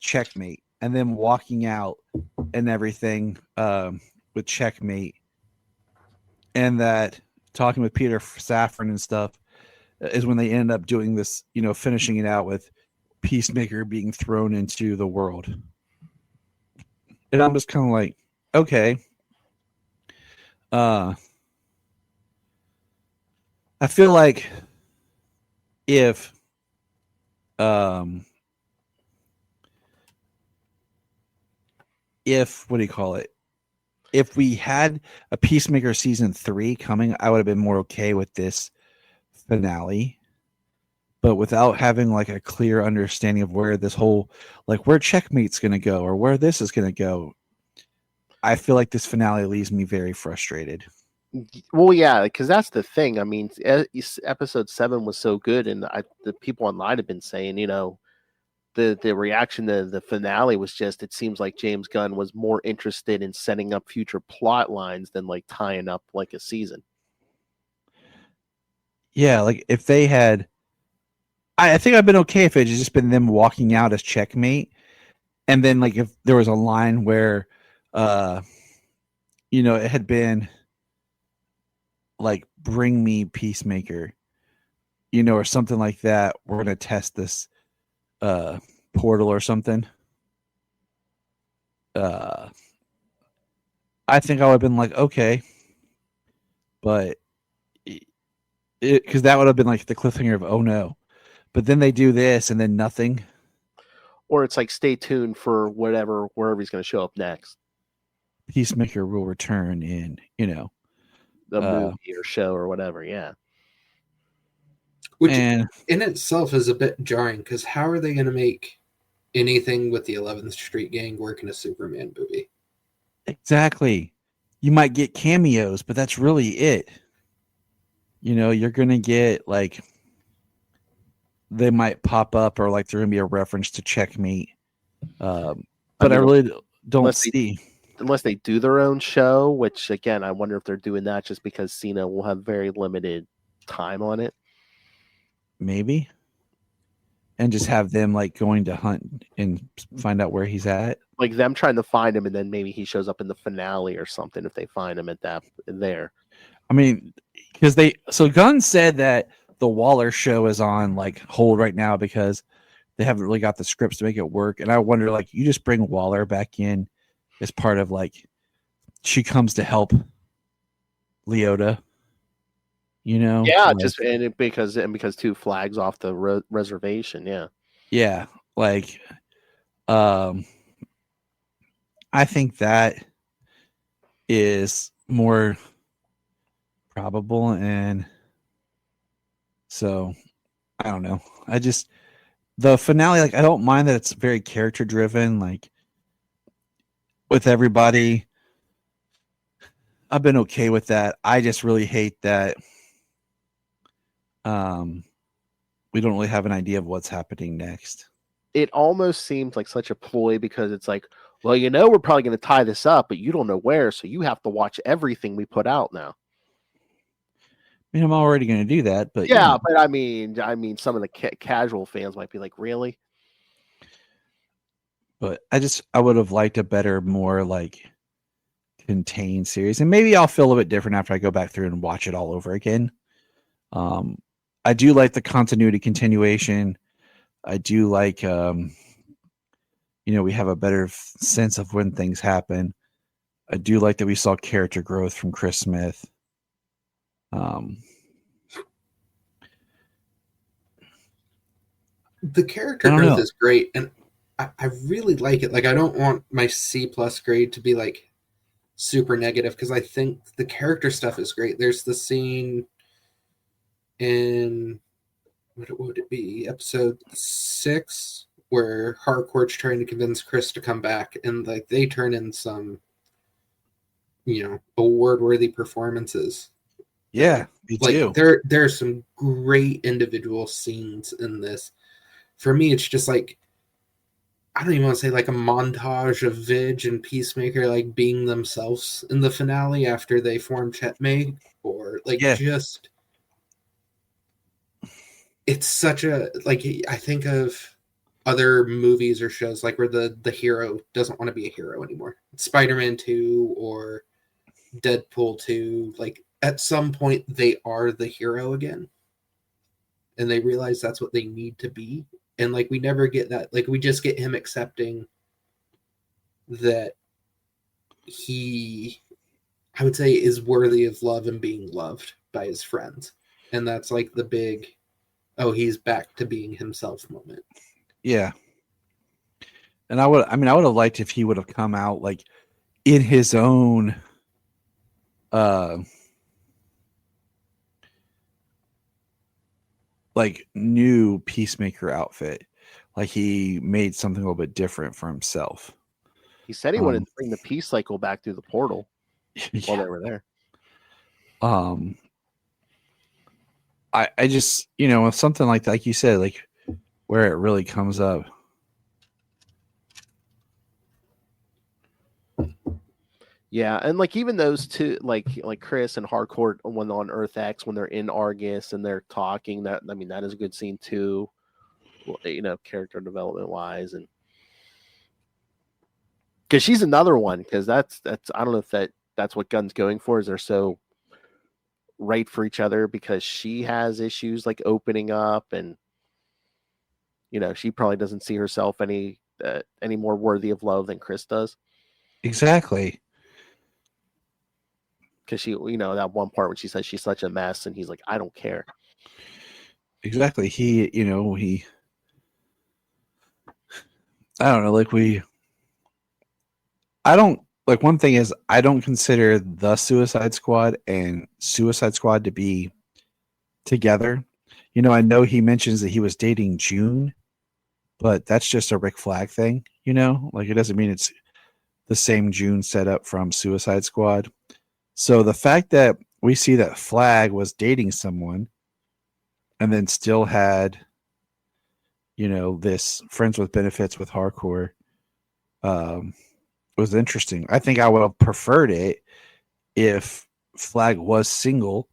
checkmate, and then walking out and everything with checkmate, and that talking with Peter Safran and stuff is when they end up doing this, you know, finishing it out with Peacemaker being thrown into the world. And I'm just kind of like, okay. I feel like if what do you call it? If we had a Peacemaker season 3 coming, I would have been more okay with this finale. But without having like a clear understanding of where this whole, like where Checkmate's going to go or where this is going to go, I feel like this finale leaves me very frustrated. Well, yeah, because that's the thing. I mean, episode 7 was so good, and the people online have been saying, you know, the reaction to the finale was just, it seems like James Gunn was more interested in setting up future plot lines than like tying up like a season. Yeah, like if they had, I think I've been okay if it had just been them walking out as Checkmate, and then like if there was a line where, you know, it had been like, bring me Peacemaker, you know, or something like that. We're going to test this portal or something. I think I would have been like, okay. But because that would have been like the cliffhanger of, oh no. But then they do this and then nothing. Or it's like, stay tuned for wherever he's going to show up next. Peacemaker will return in, you know, the movie or show or whatever. Yeah. Which in itself is a bit jarring, because how are they going to make anything with the 11th Street Gang work in a Superman movie? Exactly. You might get cameos, but that's really it. You know, you're going to get like, they might pop up, or like they're going to be a reference to Checkmate. But I really don't see. Unless they do their own show, which again, I wonder if they're doing that just because Cena will have very limited time on it. Maybe. And just have them like going to hunt and find out where he's at. Like them trying to find him, and then maybe he shows up in the finale or something if they find him at that there. I mean, because Gunn said that the Waller show is on like hold right now because they haven't really got the scripts to make it work. And I wonder, like, you just bring Waller back in as part of like, she comes to help Leota, you know? Yeah, like, just because 2 flags off the reservation. Yeah. Yeah. Like, I think that is more probable. And so I don't know. The finale, like, I don't mind that it's very character driven, like with everybody. I've been okay with that. I just really hate that we don't really have an idea of what's happening next. It almost seems like such a ploy, because it's like, well, you know, we're probably going to tie this up, but you don't know where, so you have to watch everything we put out now. I mean, I'm already going to do that, but yeah, you know. But I mean, some of the casual fans might be like, really? But I would have liked a better, more like contained series, and maybe I'll feel a bit different after I go back through and watch it all over again. I do like the continuity continuation. I do like, we have a better sense of when things happen. I do like that we saw character growth from Chris Smith. The character growth is great, and I really like it. Like, I don't want my C+ grade to be like super negative, because I think the character stuff is great. There's the scene in, what would it be, episode 6, where Harcourt's trying to convince Chris to come back, and like they turn in some, award-worthy performances. Yeah, me too. There's some great individual scenes in this. For me, it's just like, I don't even want to say like a montage of Vidge and Peacemaker like being themselves in the finale after they form Checkmate, or like just, it's such a, like, I think of other movies or shows like where the hero doesn't want to be a hero anymore. Spider-Man 2 or Deadpool 2, like at some point they are the hero again, and they realize that's what they need to be. And like we never get that. Like we just get him accepting that he, I would say, is worthy of love and being loved by his friends. And that's like the big, oh, he's back to being himself moment. Yeah. And I would have liked if he would have come out like in his own like new Peacemaker outfit. Like he made something a little bit different for himself. He said he wanted to bring the peace cycle back through the portal while they were there. I just, with something like you said, like where it really comes up. Yeah, and like even those two, like Chris and Harcourt when on Earth X, when they're in Argus and they're talking, that is a good scene too. Character development wise, and because she's another one, because that's I don't know if that's what Gunn's going for, is they're so right for each other, because she has issues like opening up, and she probably doesn't see herself any more worthy of love than Chris does. Exactly. Because she, that one part when she says she's such a mess, and he's like, I don't care. Exactly. He, I don't know, one thing is, I don't consider the Suicide Squad and Suicide Squad to be together. I know he mentions that he was dating June, but that's just a Rick Flag thing, it doesn't mean it's the same June setup from Suicide Squad. So the fact that we see that Flag was dating someone and then still had, this friends with benefits with Hardcore, was interesting. I think I would have preferred it if Flag was single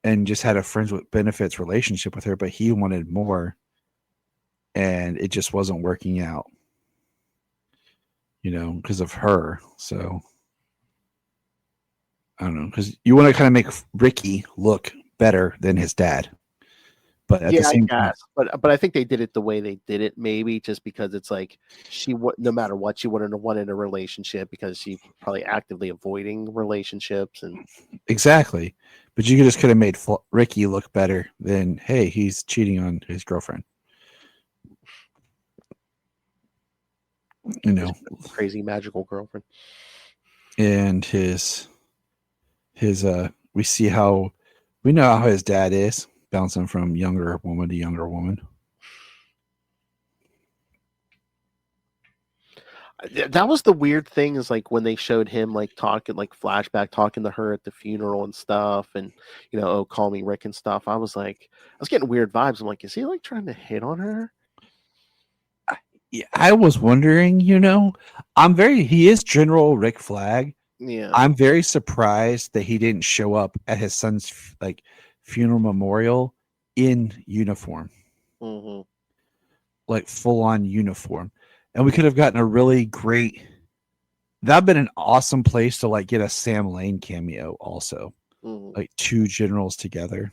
and just had a friends with benefits relationship with her, but he wanted more and it just wasn't working out, because of her. So I don't know, because you want to kind of make Ricky look better than his dad. But at the same time, but I think they did it the way they did it, maybe just because it's like no matter what, she wouldn't have wanted a relationship, because she's probably actively avoiding relationships. And exactly. But you just could have made Ricky look better than, hey, he's cheating on his girlfriend. Crazy magical girlfriend. And we know how his dad is, bouncing from younger woman to younger woman. That was the weird thing, is like when they showed him like talking, like flashback talking to her at the funeral and stuff, and oh, call me Rick and stuff. I was getting weird vibes. I'm like, is he like trying to hit on her? Yeah, I was wondering, he is General Rick Flag. Yeah. I'm very surprised that he didn't show up at his son's funeral memorial in uniform. Mm-hmm. Like full on uniform. and we could have gotten a really great. That'd been an awesome place to like get a Sam Lane cameo also, like two generals together.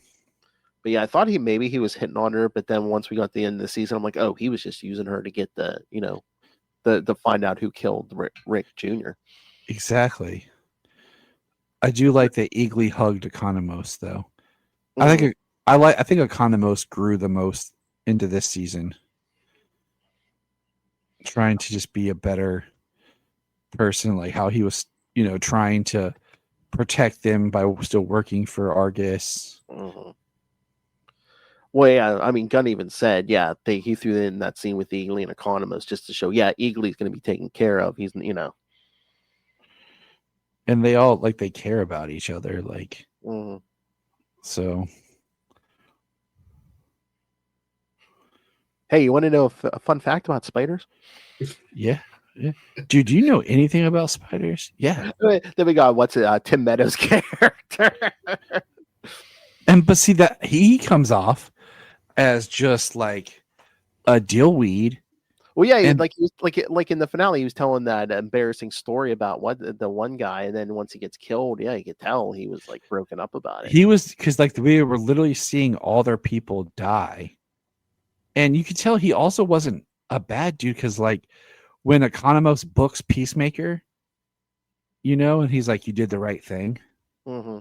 But yeah, I thought maybe he was hitting on her, but then once we got to the end of the season, I'm like, oh, he was just using her to get the find out who killed Rick Jr. Exactly. I do like that Eagly hugged Economos though. I think Economos grew the most into this season, trying to just be a better person, like how he was, trying to protect them by still working for Argus. Well, yeah, I mean, Gunn even said, he threw in that scene with Eagly and Economos just to show, Eagly's going to be taken care of. He's, and they all they care about each other, so. Hey, you want to know a fun fact about spiders? Yeah. Dude, do you know anything about spiders? Yeah. Then we got Tim Meadows' character. But see that he comes off as just like a dillweed. Well, yeah, like in the finale, he was telling that embarrassing story about the one guy, and then once he gets killed, you could tell he was like broken up about it. He was, because we were literally seeing all their people die, and you could tell he also wasn't a bad dude, because when Economos books Peacemaker, and he's like, you did the right thing. Mm-hmm.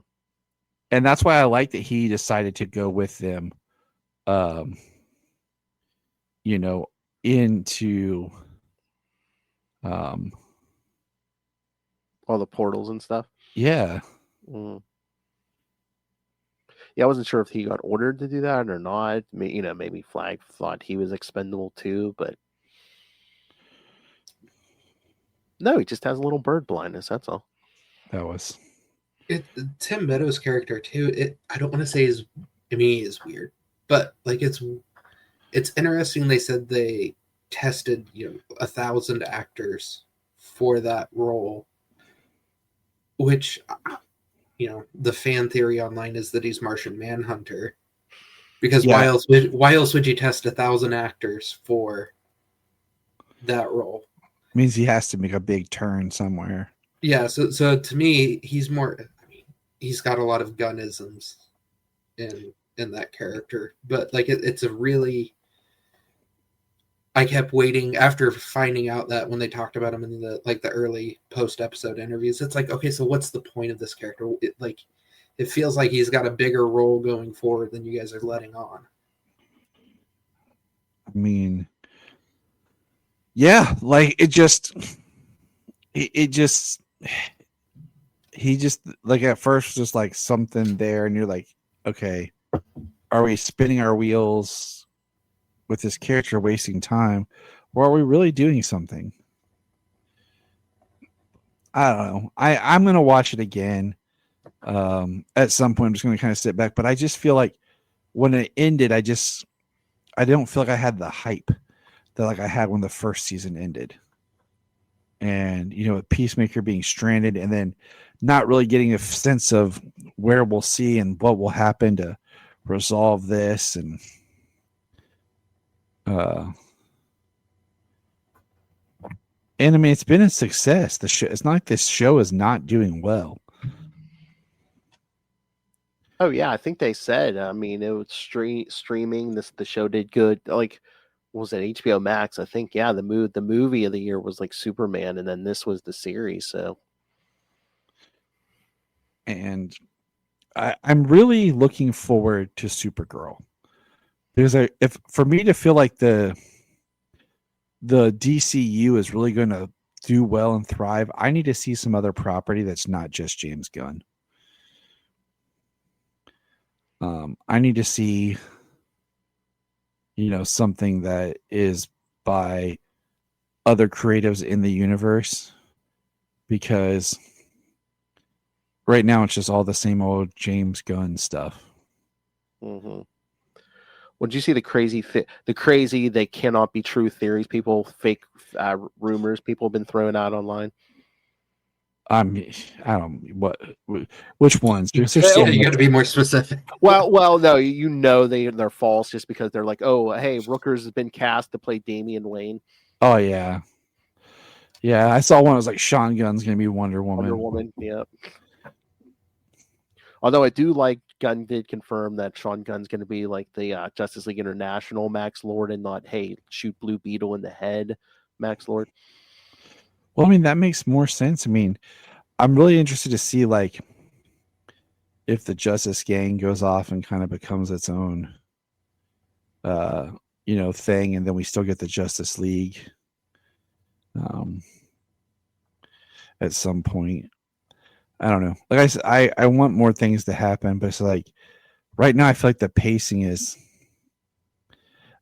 And that's why I like that he decided to go with them, into all the portals and stuff. Yeah. Yeah, I wasn't sure if he got ordered to do that or not. Maybe Flag thought he was expendable too, but no, he just has a little bird blindness. That's all. That was Tim Meadows' character too. I don't want to say he is weird, but it's interesting. They said they tested 1,000 actors for that role, which the fan theory online is that he's Martian Manhunter, because why else would you test 1,000 actors for that role? Means he has to make a big turn somewhere. Yeah, so to me, he's more. He's got a lot of Gunnisms in that character, but it's a really. I kept waiting after finding out that when they talked about him in the early post episode interviews, it's like, okay, so what's the point of this character? It feels like he's got a bigger role going forward than you guys are letting on. I mean, yeah, he just at first just something there, and you're like, okay, are we spinning our wheels with this character, wasting time, or are we really doing something? I don't know. I'm gonna watch it again at some point. I'm just gonna kind of sit back, but I just feel like when it ended, I don't feel like I had the hype that I had when the first season ended. And with Peacemaker being stranded, and then not really getting a sense of where we'll see and what will happen to resolve this, and I mean, it's been a success. The show, it's not like this show is not doing well. Oh yeah, I think they said. I mean, it was streaming. The show did good. What was it, HBO Max? I think. Yeah, the movie of the year was Superman, and then this was the series. So, and I'm really looking forward to Supergirl, because if for me to feel like the DCU is really going to do well and thrive, I need to see some other property that's not just James Gunn. I need to see, something that is by other creatives in the universe, because right now it's just all the same old James Gunn stuff. Mm-hmm. Well, did you see the crazy they cannot be true theories, fake rumors people have been throwing out online? I don't which ones? You got to be more specific. Well, no, they're false just because they're like, oh, hey, Rooker's has been cast to play Damian Wayne. Oh yeah, Yeah, I saw one. It was like Sean Gunn's going to be Wonder Woman. Wonder Woman, yeah. Although I do like Gunn did confirm that Sean Gunn's going to be like the Justice League International Max Lord and not, hey, shoot Blue Beetle in the head, Max Lord. Well, I mean, that makes more sense. I mean, I'm really interested to see like if the Justice Gang goes off and kind of becomes its own, thing, and then we still get the Justice League at some point. I don't know. Like I said, I want more things to happen, but it's like right now I feel like the pacing is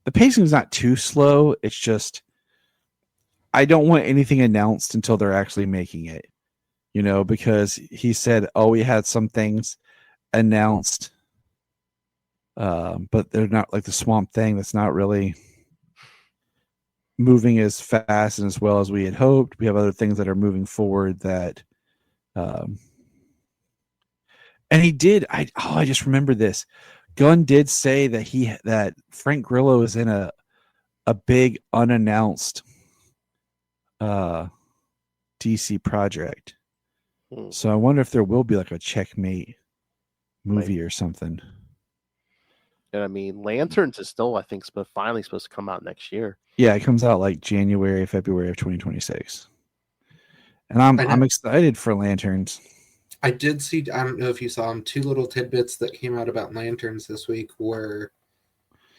not too slow. It's just I don't want anything announced until they're actually making it. Because he said, "Oh, we had some things announced, but they're not like the Swamp Thing. That's not really moving as fast and as well as we had hoped. We have other things that are moving forward that." And he did. I just remember this. Gunn did say that Frank Grillo is in a big unannounced DC project. So I wonder if there will be like a Checkmate movie or something. And I mean, Lanterns is still, I think, finally supposed to come out next year. Yeah, it comes out like January, February of 2026. And I'm excited for Lanterns. I did see, I don't know if you saw them, 2 little tidbits that came out about Lanterns this week where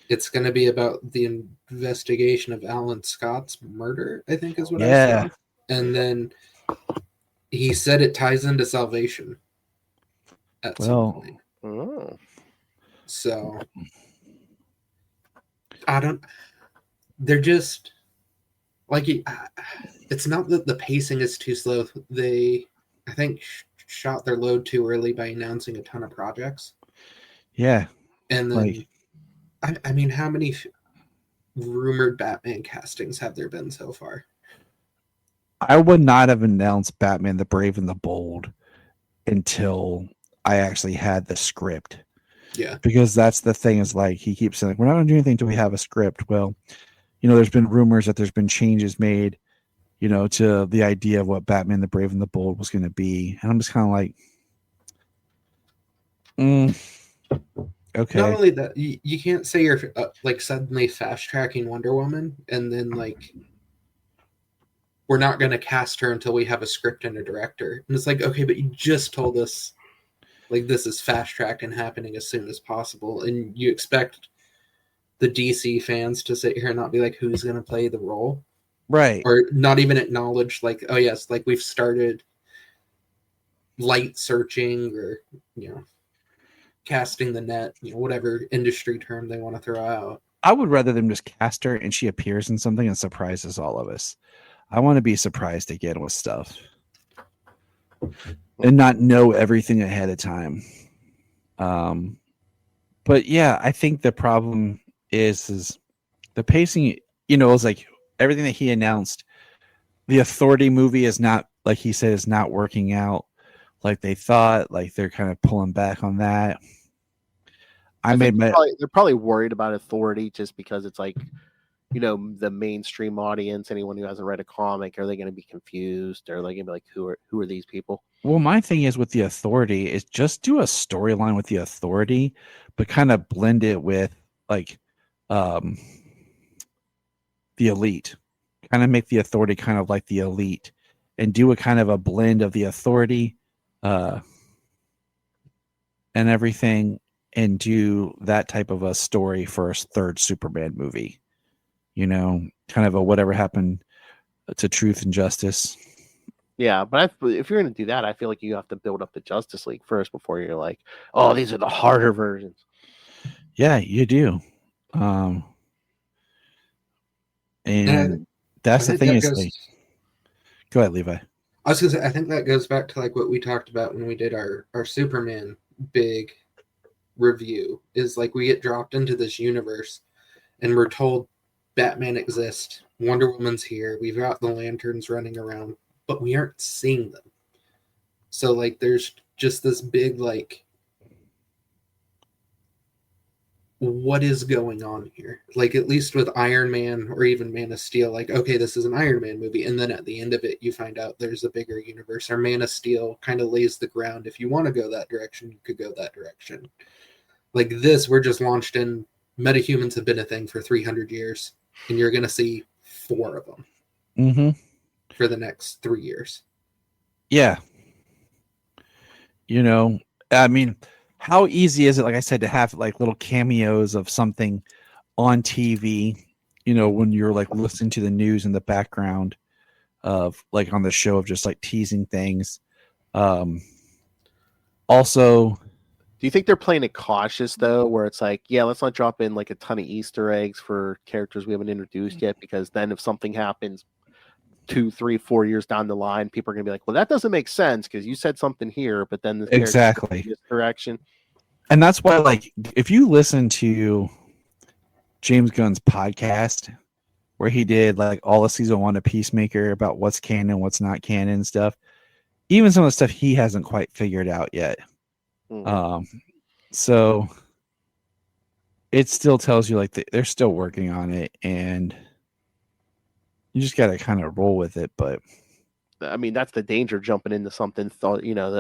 it's going to be about the investigation of Alan Scott's murder, I think is what I saw. And then he said it ties into Salvation at some point. Oh. So, they're just, like, it's not that the pacing is too slow. They, I think, shot their load too early by announcing a ton of projects. Yeah. And then, I mean, how many rumored Batman castings have there been so far? I would not have announced Batman the Brave and the Bold until I actually had the script. Yeah. Because that's the thing is like he keeps saying, like, we're not going to do anything until we have a script. Well, there's been rumors that there's been changes made, to the idea of what Batman the Brave and the Bold was going to be. And I'm just kind of like, okay. Not only that, you can't say you're like suddenly fast tracking Wonder Woman and then like we're not going to cast her until we have a script and a director. And it's like, okay, but you just told us like this is fast tracked and happening as soon as possible, and you expect the DC fans to sit here and not be like, who's going to play the role, right? Or not even acknowledge like, oh yes, like we've started light searching or casting the net, whatever industry term they want to throw out. I would rather them just cast her and she appears in something and surprises all of us. I want to be surprised again with stuff and not know everything ahead of time. But yeah, I think the problem is the pacing, is like everything that he announced. The Authority movie is not, like he said, is not working out like they thought. Like they're kind of pulling back on that. They're probably worried about Authority just because it's like, the mainstream audience, anyone who hasn't read a comic, are they going to be confused? Or like, who are these people? Well, my thing is with the Authority is just do a storyline with the Authority, but kind of blend it with like the Elite. Kind of make the Authority kind of like the Elite, and do a kind of a blend of the Authority and everything, and do that type of a story for a third Superman movie. Kind of a whatever happened to Truth and Justice. Yeah, but if you're going to do that, I feel like you have to build up the Justice League first before you're like, oh, these are the harder versions. Yeah, you do. And that's the thing go ahead, Levi. I was going to say, I think that goes back to like what we talked about when we did our Superman big review, is like we get dropped into this universe and we're told Batman exists, Wonder Woman's here, we've got the Lanterns running around, but we aren't seeing them. So like there's just this big like what is going on here? Like, at least with Iron Man or even Man of Steel, like, okay, this is an Iron Man movie, and then at the end of it, you find out there's a bigger universe. Or Man of Steel kind of lays the ground. If you want to go that direction, you could go that direction. Like this, we're just launched in. Metahumans have been a thing for 300 years, and you're going to see 4 of them for the next 3 years. Yeah. You know, I mean, how easy is it, like I said, to have like little cameos of something on TV, you know, when you're like listening to the news in the background of like on the show of just like teasing things. Also, do you think they're playing it cautious though, where it's like, yeah, let's not drop in like a ton of Easter eggs for characters we haven't introduced yet, because then if something happens 2, 3, 4 years down the line, people are gonna be like, well, that doesn't make sense because you said something here, but then the exactly this direction. And that's why, like, if you listen to James Gunn's podcast where he did like all of season 1 of Peacemaker about what's canon, what's not canon and stuff, even some of the stuff he hasn't quite figured out yet. So it still tells you like they're still working on it, and you just got to kind of roll with it. But I mean, that's the danger jumping into something. You know,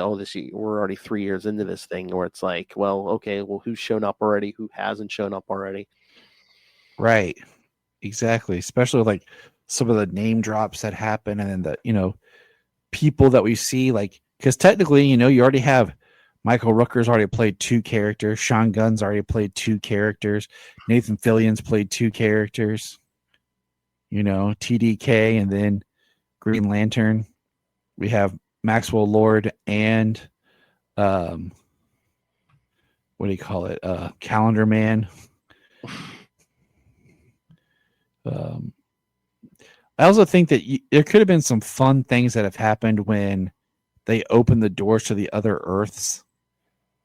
we're already 3 years into this thing, where it's like, well, okay, well, who's shown up already? Who hasn't shown up already? Right, exactly. Especially like some of the name drops that happen, and then the, you know, people that we see, like, because technically, you know, you already have Michael Rooker's already played 2 characters. Sean Gunn's already played 2 characters. Nathan Fillion's played 2 characters. You know, TDK, and then Green Lantern. We have Maxwell Lord and what do you call it? Calendar Man. I also think that there could have been some fun things that have happened when they opened the doors to the other Earths.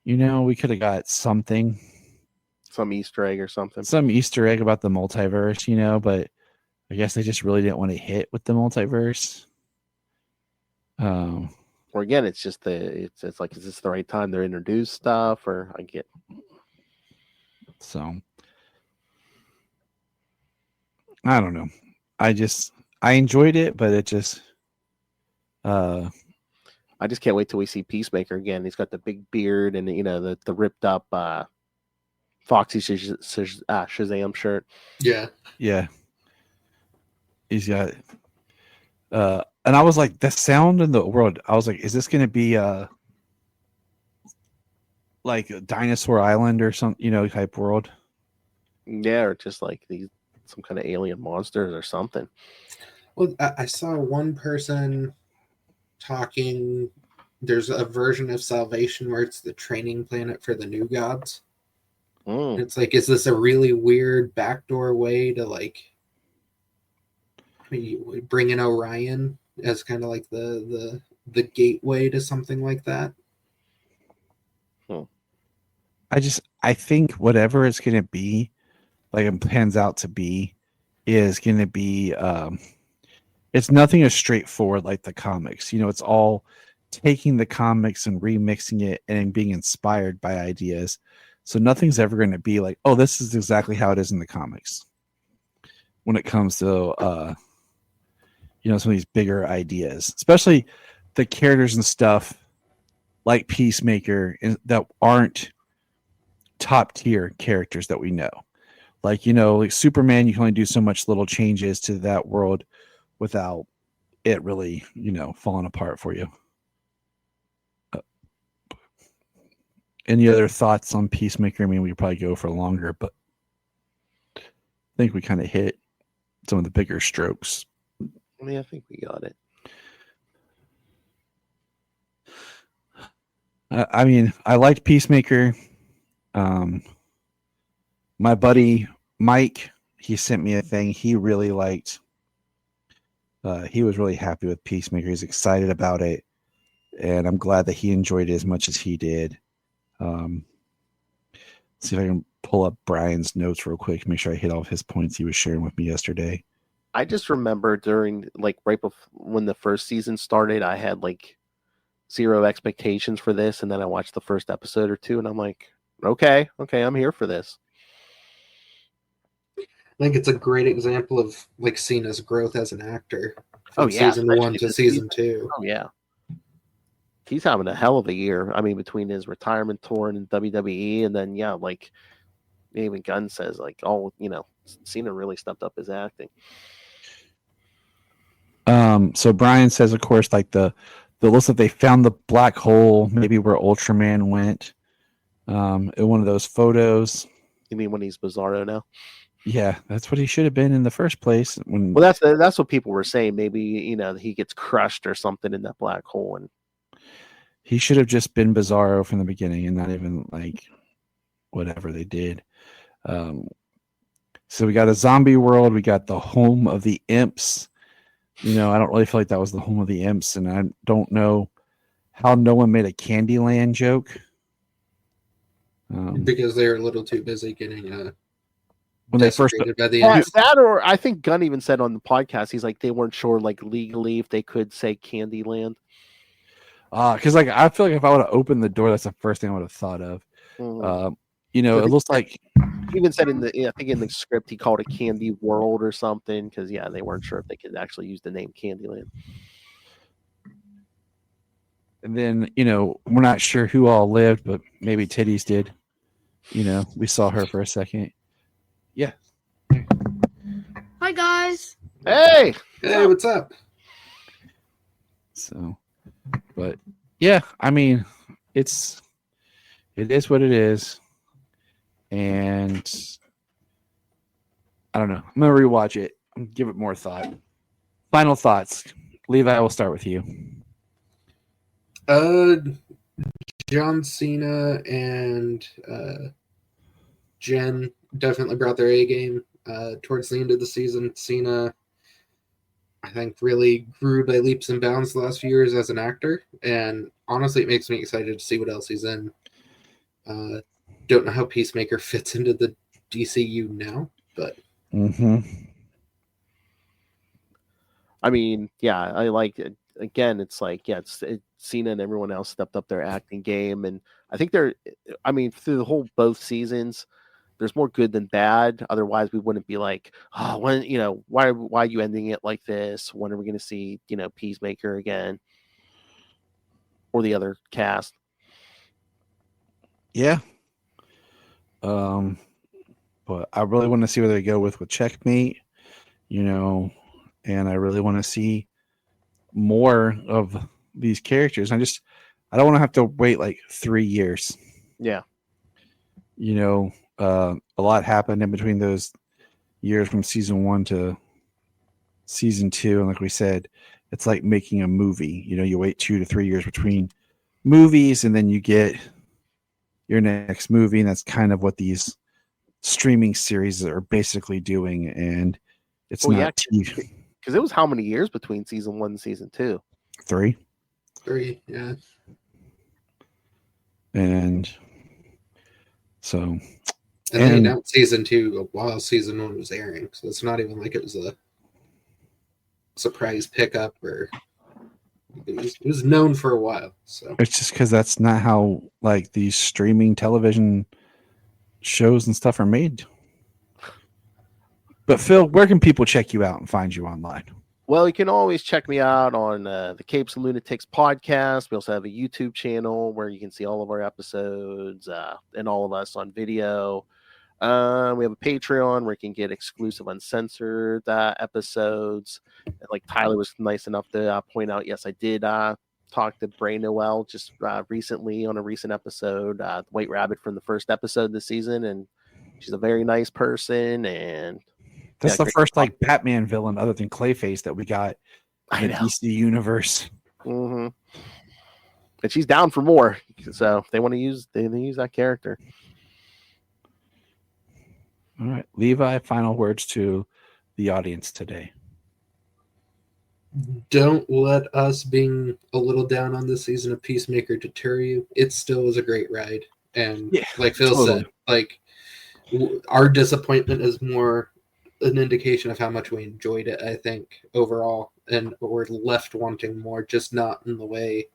You know, we could have got something. Some Easter egg or something. Some Easter egg about the multiverse, you know, but I guess they just really didn't want to hit with the multiverse. Or again, it's just it's like, is this the right time to introduce stuff? Or I get so I don't know. I enjoyed it, but it just I just can't wait till we see Peacemaker again. He's got the big beard and, you know, the ripped up Foxy Shazam shirt. Yeah. He's got and I was like, the sound in the world, I was like, is this going to be like a Dinosaur Island or some, you know, type world? Yeah, or just like some kind of alien monsters or something. Well, I saw one person talking. There's a version of Salvation where it's the training planet for the new gods. It's like, is this a really weird backdoor way to like bring in Orion as kind of like the gateway to something like that? I think whatever it's going to be, like it pans out to be, is going to be it's nothing as straightforward like the comics. You know, it's all taking the comics and remixing it and being inspired by ideas. So nothing's ever going to be like, oh, this is exactly how it is in the comics. When it comes to you know, some of these bigger ideas, especially the characters and stuff like Peacemaker that aren't top tier characters that we know. Like, you know, like Superman, you can only do so much little changes to that world without it really, you know, falling apart for you. Any other thoughts on Peacemaker? I mean, we could probably go for longer, but I think we kind of hit some of the bigger strokes. Yeah, I think we got it. I mean, I liked Peacemaker. My buddy Mike, he sent me a thing he really liked. He was really happy with Peacemaker. He's excited about it, and I'm glad that he enjoyed it as much as he did. See if I can pull up Brian's notes real quick, make sure I hit all of his points he was sharing with me yesterday. I just remember during, like, right before when the first season started, I had like 0 expectations for this, and then I watched the first episode or 2, and I'm like, okay, I'm here for this. I think it's a great example of like Cena's growth as an actor from yeah, season 1 especially to this season 2. Oh yeah, he's having a hell of a year. I mean, between his retirement tour and WWE, and then like even Gunn says, like, Cena really stepped up his acting. So Brian says, of course, like the looks that they found the black hole, maybe where Ultraman went, in one of those photos. You mean when he's Bizarro now? Yeah, that's what he should have been in the first place. Well, that's what people were saying. Maybe he gets crushed or something in that black hole, and he should have just been Bizarro from the beginning, and not even like whatever they did. So we got a zombie world. We got the home of the imps. I don't really feel like that was the home of the imps, and I don't know how no one made a Candyland joke. Because they're a little too busy getting when they first by the imps. that, or I think Gunn even said on the podcast, he's like they weren't sure like legally if they could say Candyland. Because like I feel like if I would have opened the door, that's the first thing I would have thought of. Mm-hmm. It looks like he even said in the script he called it Candy World or something because they weren't sure if they could actually use the name Candyland. And then we're not sure who all lived, but maybe Titties did. We saw her for a second. Yeah. Hi guys. Hey, what's up? So, but yeah, I mean, it is what it is. And I don't know. I'm going to rewatch it and give it more thought. Final thoughts. Levi, I will start with you. John Cena and Jen definitely brought their A game towards the end of the season. Cena, I think, really grew by leaps and bounds the last few years as an actor, and honestly, it makes me excited to see what else he's in. Don't know how Peacemaker fits into the DCU now, but I mean, yeah, I like it. Again, it's like, Cena and everyone else stepped up their acting game, and I think through the whole both seasons, there's more good than bad. Otherwise, we wouldn't be like, when why are you ending it like this? When are we going to see Peacemaker again, or the other cast? Yeah. But I really want to see where they go with Checkmate, and I really want to see more of these characters. I don't want to have to wait like 3 years. Yeah. A lot happened in between those years from season 1 to season 2. And like we said, it's like making a movie. You wait 2 to 3 years between movies and then you get your next movie. And that's kind of what these streaming series are basically doing. And it's not TV. Because it was how many years between season 1 and season 2? 3. 3, yeah. And so, and they announced season 2 while season 1 was airing, so it's not even like it was a surprise pickup, or it was known for a while. So it's just because that's not how like these streaming television shows and stuff are made. But Phil, where can people check you out and find you online? Well, you can always check me out on the Capes and Lunatics podcast. We also have a YouTube channel where you can see all of our episodes and all of us on video. We have a Patreon where you can get exclusive uncensored episodes. And like Tyler was nice enough to point out, yes, I did talk to Bray Noel just recently on a recent episode, the White Rabbit from the first episode this season. And she's a very nice person, and that's the first like Batman villain other than Clayface that we got in the DC universe. Mm-hmm. And she's down for more, so if they want to use that character. All right, Levi, final words to the audience today. Don't let us being a little down on this season of Peacemaker deter you. It still was a great ride, and like Phil said, like our disappointment is more an indication of how much we enjoyed it, I think, overall, and we're left wanting more, just not in the way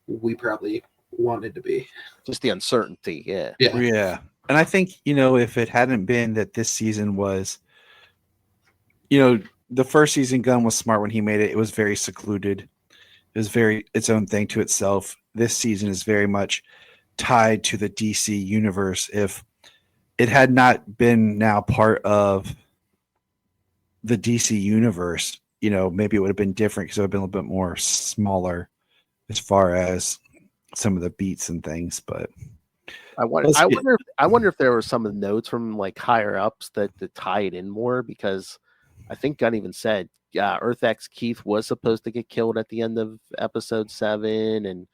we probably wanted to be. Just the uncertainty, yeah. And I think, if it hadn't been that this season was the first season Gunn was smart when he made it. It was very secluded. It was very its own thing to itself. This season is very much tied to the DC universe. If it had not been now part of the DC universe, maybe it would have been different because it would have been a little bit more smaller as far as some of the beats and things. But I wonder if there were some of the notes from like higher ups that tie it in more, because I think Gunn even said, Earth X Keith was supposed to get killed at the end of episode 7, and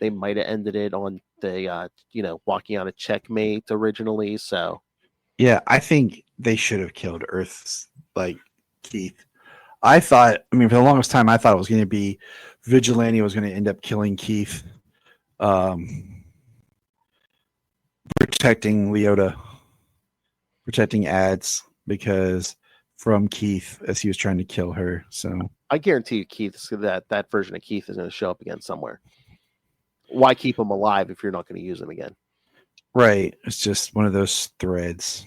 they might have ended it on the walking on a checkmate originally. So yeah, I think they should have killed Earth's Keith. For the longest time, I thought it was going to be Vigilante was going to end up killing Keith, protecting Leota, protecting Ads because from Keith as he was trying to kill her. So I guarantee you, that version of Keith is going to show up again somewhere. Why keep him alive if you're not going to use him again? Right. It's just one of those threads.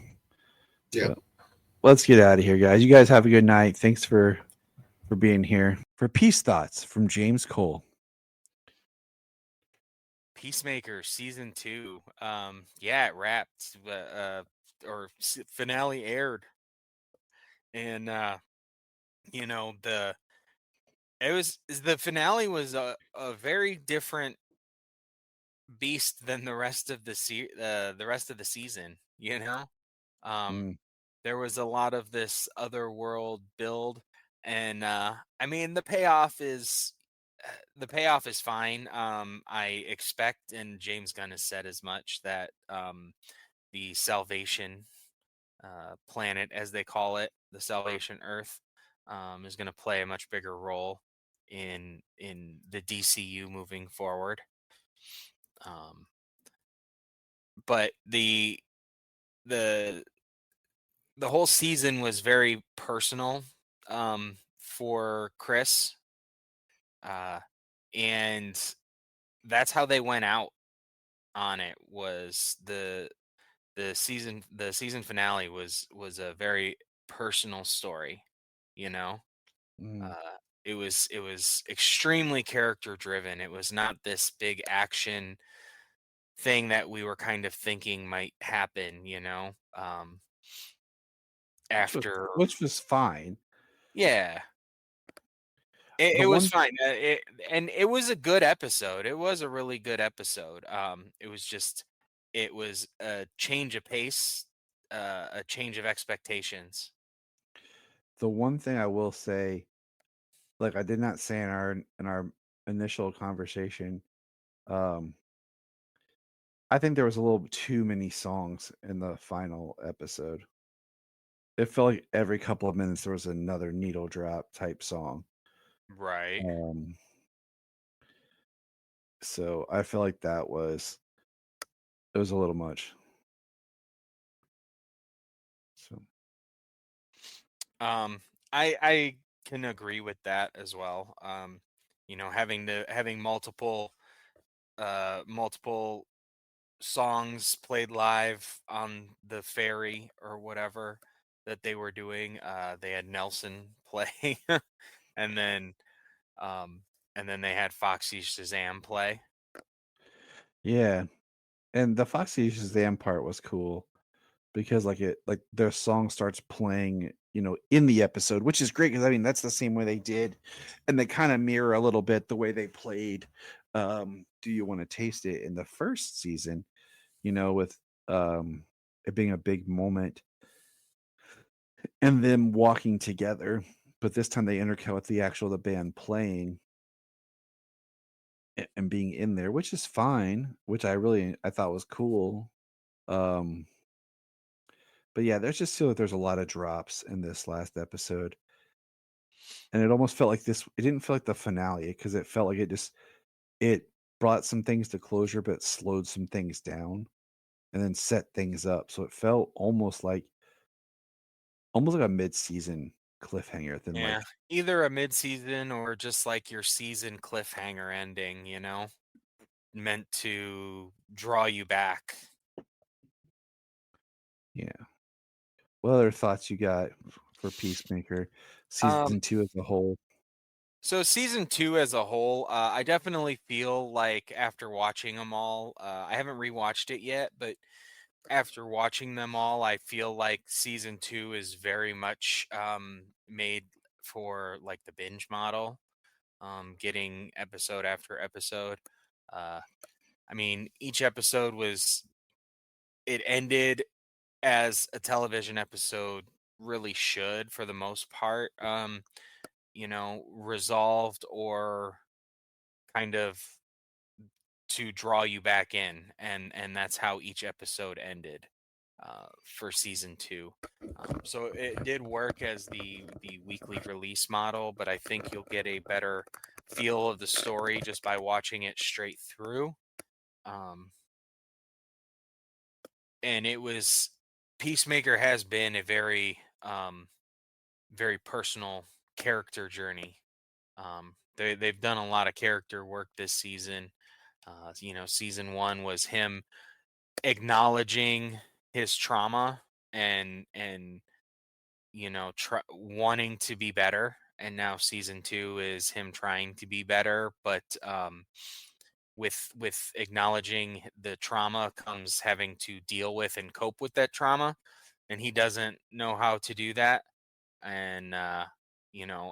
Yeah. So, let's get out of here, guys. You guys have a good night. Thanks for being here. For Peace Thoughts from James Cole. Peacemaker season 2. It wrapped, or finale aired, and the finale was a very different beast than the rest of the season. There was a lot of this otherworld build, and the payoff is fine. I expect, and James Gunn has said as much, that the Salvation planet, as they call it, the Salvation Earth, is going to play a much bigger role in the DCU moving forward. But the whole season was very personal for Chris, and that's how they went out on it. Was the season finale was a very personal story. It was extremely character driven. It was not this big action thing that we were kind of thinking might happen, after, which was fine. Yeah. It was fine. And it was a good episode. It was a really good episode. It was a change of pace, a change of expectations. The one thing I will say, like I did not say in our initial conversation, I think there was a little too many songs in the final episode. It felt like every couple of minutes there was another needle drop type song. Right. So I feel like it was a little much. So I can agree with that as well. Having multiple songs played live on the ferry or whatever that they were doing. They had Nelson play, and then they had Foxy Shazam play. Yeah, and the Foxy Shazam part was cool because their song starts playing, in the episode, which is great because that's the same way they did, and they kind of mirror a little bit the way they played Do You Want to Taste It in the first season, with it being a big moment and them walking together, but this time they intercut with the band playing and being in there, which is fine, which I thought was cool. But yeah, there's a lot of drops in this last episode, and it almost felt like it didn't feel like the finale because it felt like it brought some things to closure, but slowed some things down and then set things up. So it felt almost like a mid-season cliffhanger than either a mid-season or just like your season cliffhanger ending, meant to draw you back. Yeah. What other thoughts you got for Peacemaker season 2 as a whole? So season 2 as a whole, I definitely feel like after watching them all, I haven't rewatched it yet, but after watching them all, I feel like season 2 is very much made for like the binge model, getting episode after episode. I mean, each episode it ended as a television episode really should for the most part. Resolved or kind of to draw you back in, and that's how each episode ended for season 2. So it did work as the weekly release model, but I think you'll get a better feel of the story just by watching it straight through. And Peacemaker has been a very very personal character journey. They've done a lot of character work this season. Season 1 was him acknowledging his trauma and wanting to be better, and now season 2 is him trying to be better, but with acknowledging the trauma comes having to deal with and cope with that trauma, and he doesn't know how to do that. And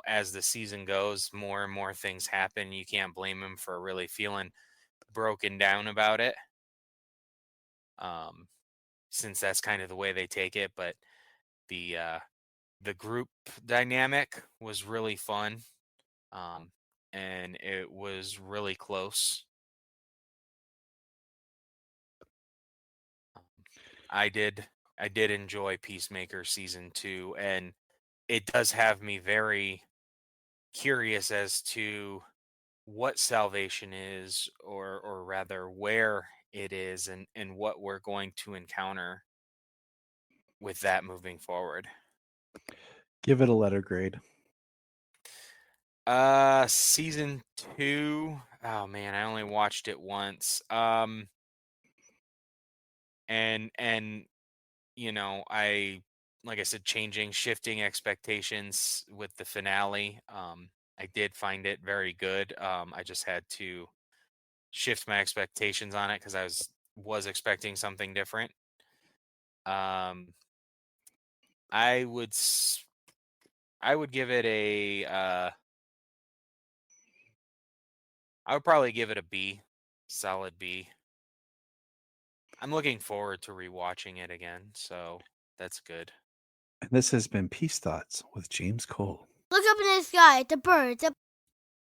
as the season goes, more and more things happen. You can't blame him for really feeling broken down about it, since that's kind of the way they take it. But the group dynamic was really fun, and it was really close. I did enjoy Peacemaker season 2, and it does have me very curious as to what salvation is, or rather where it is, and what we're going to encounter with that moving forward. Give it a letter grade. Season 2, oh man, I only watched it once. And I, like I said, shifting expectations with the finale. I did find it very good. I just had to shift my expectations on it because I was expecting something different. I would give it I would probably give it a B, solid B. I'm looking forward to rewatching it again, so that's good. And this has been Peace Thoughts with James Cole. Look up in the sky, the birds,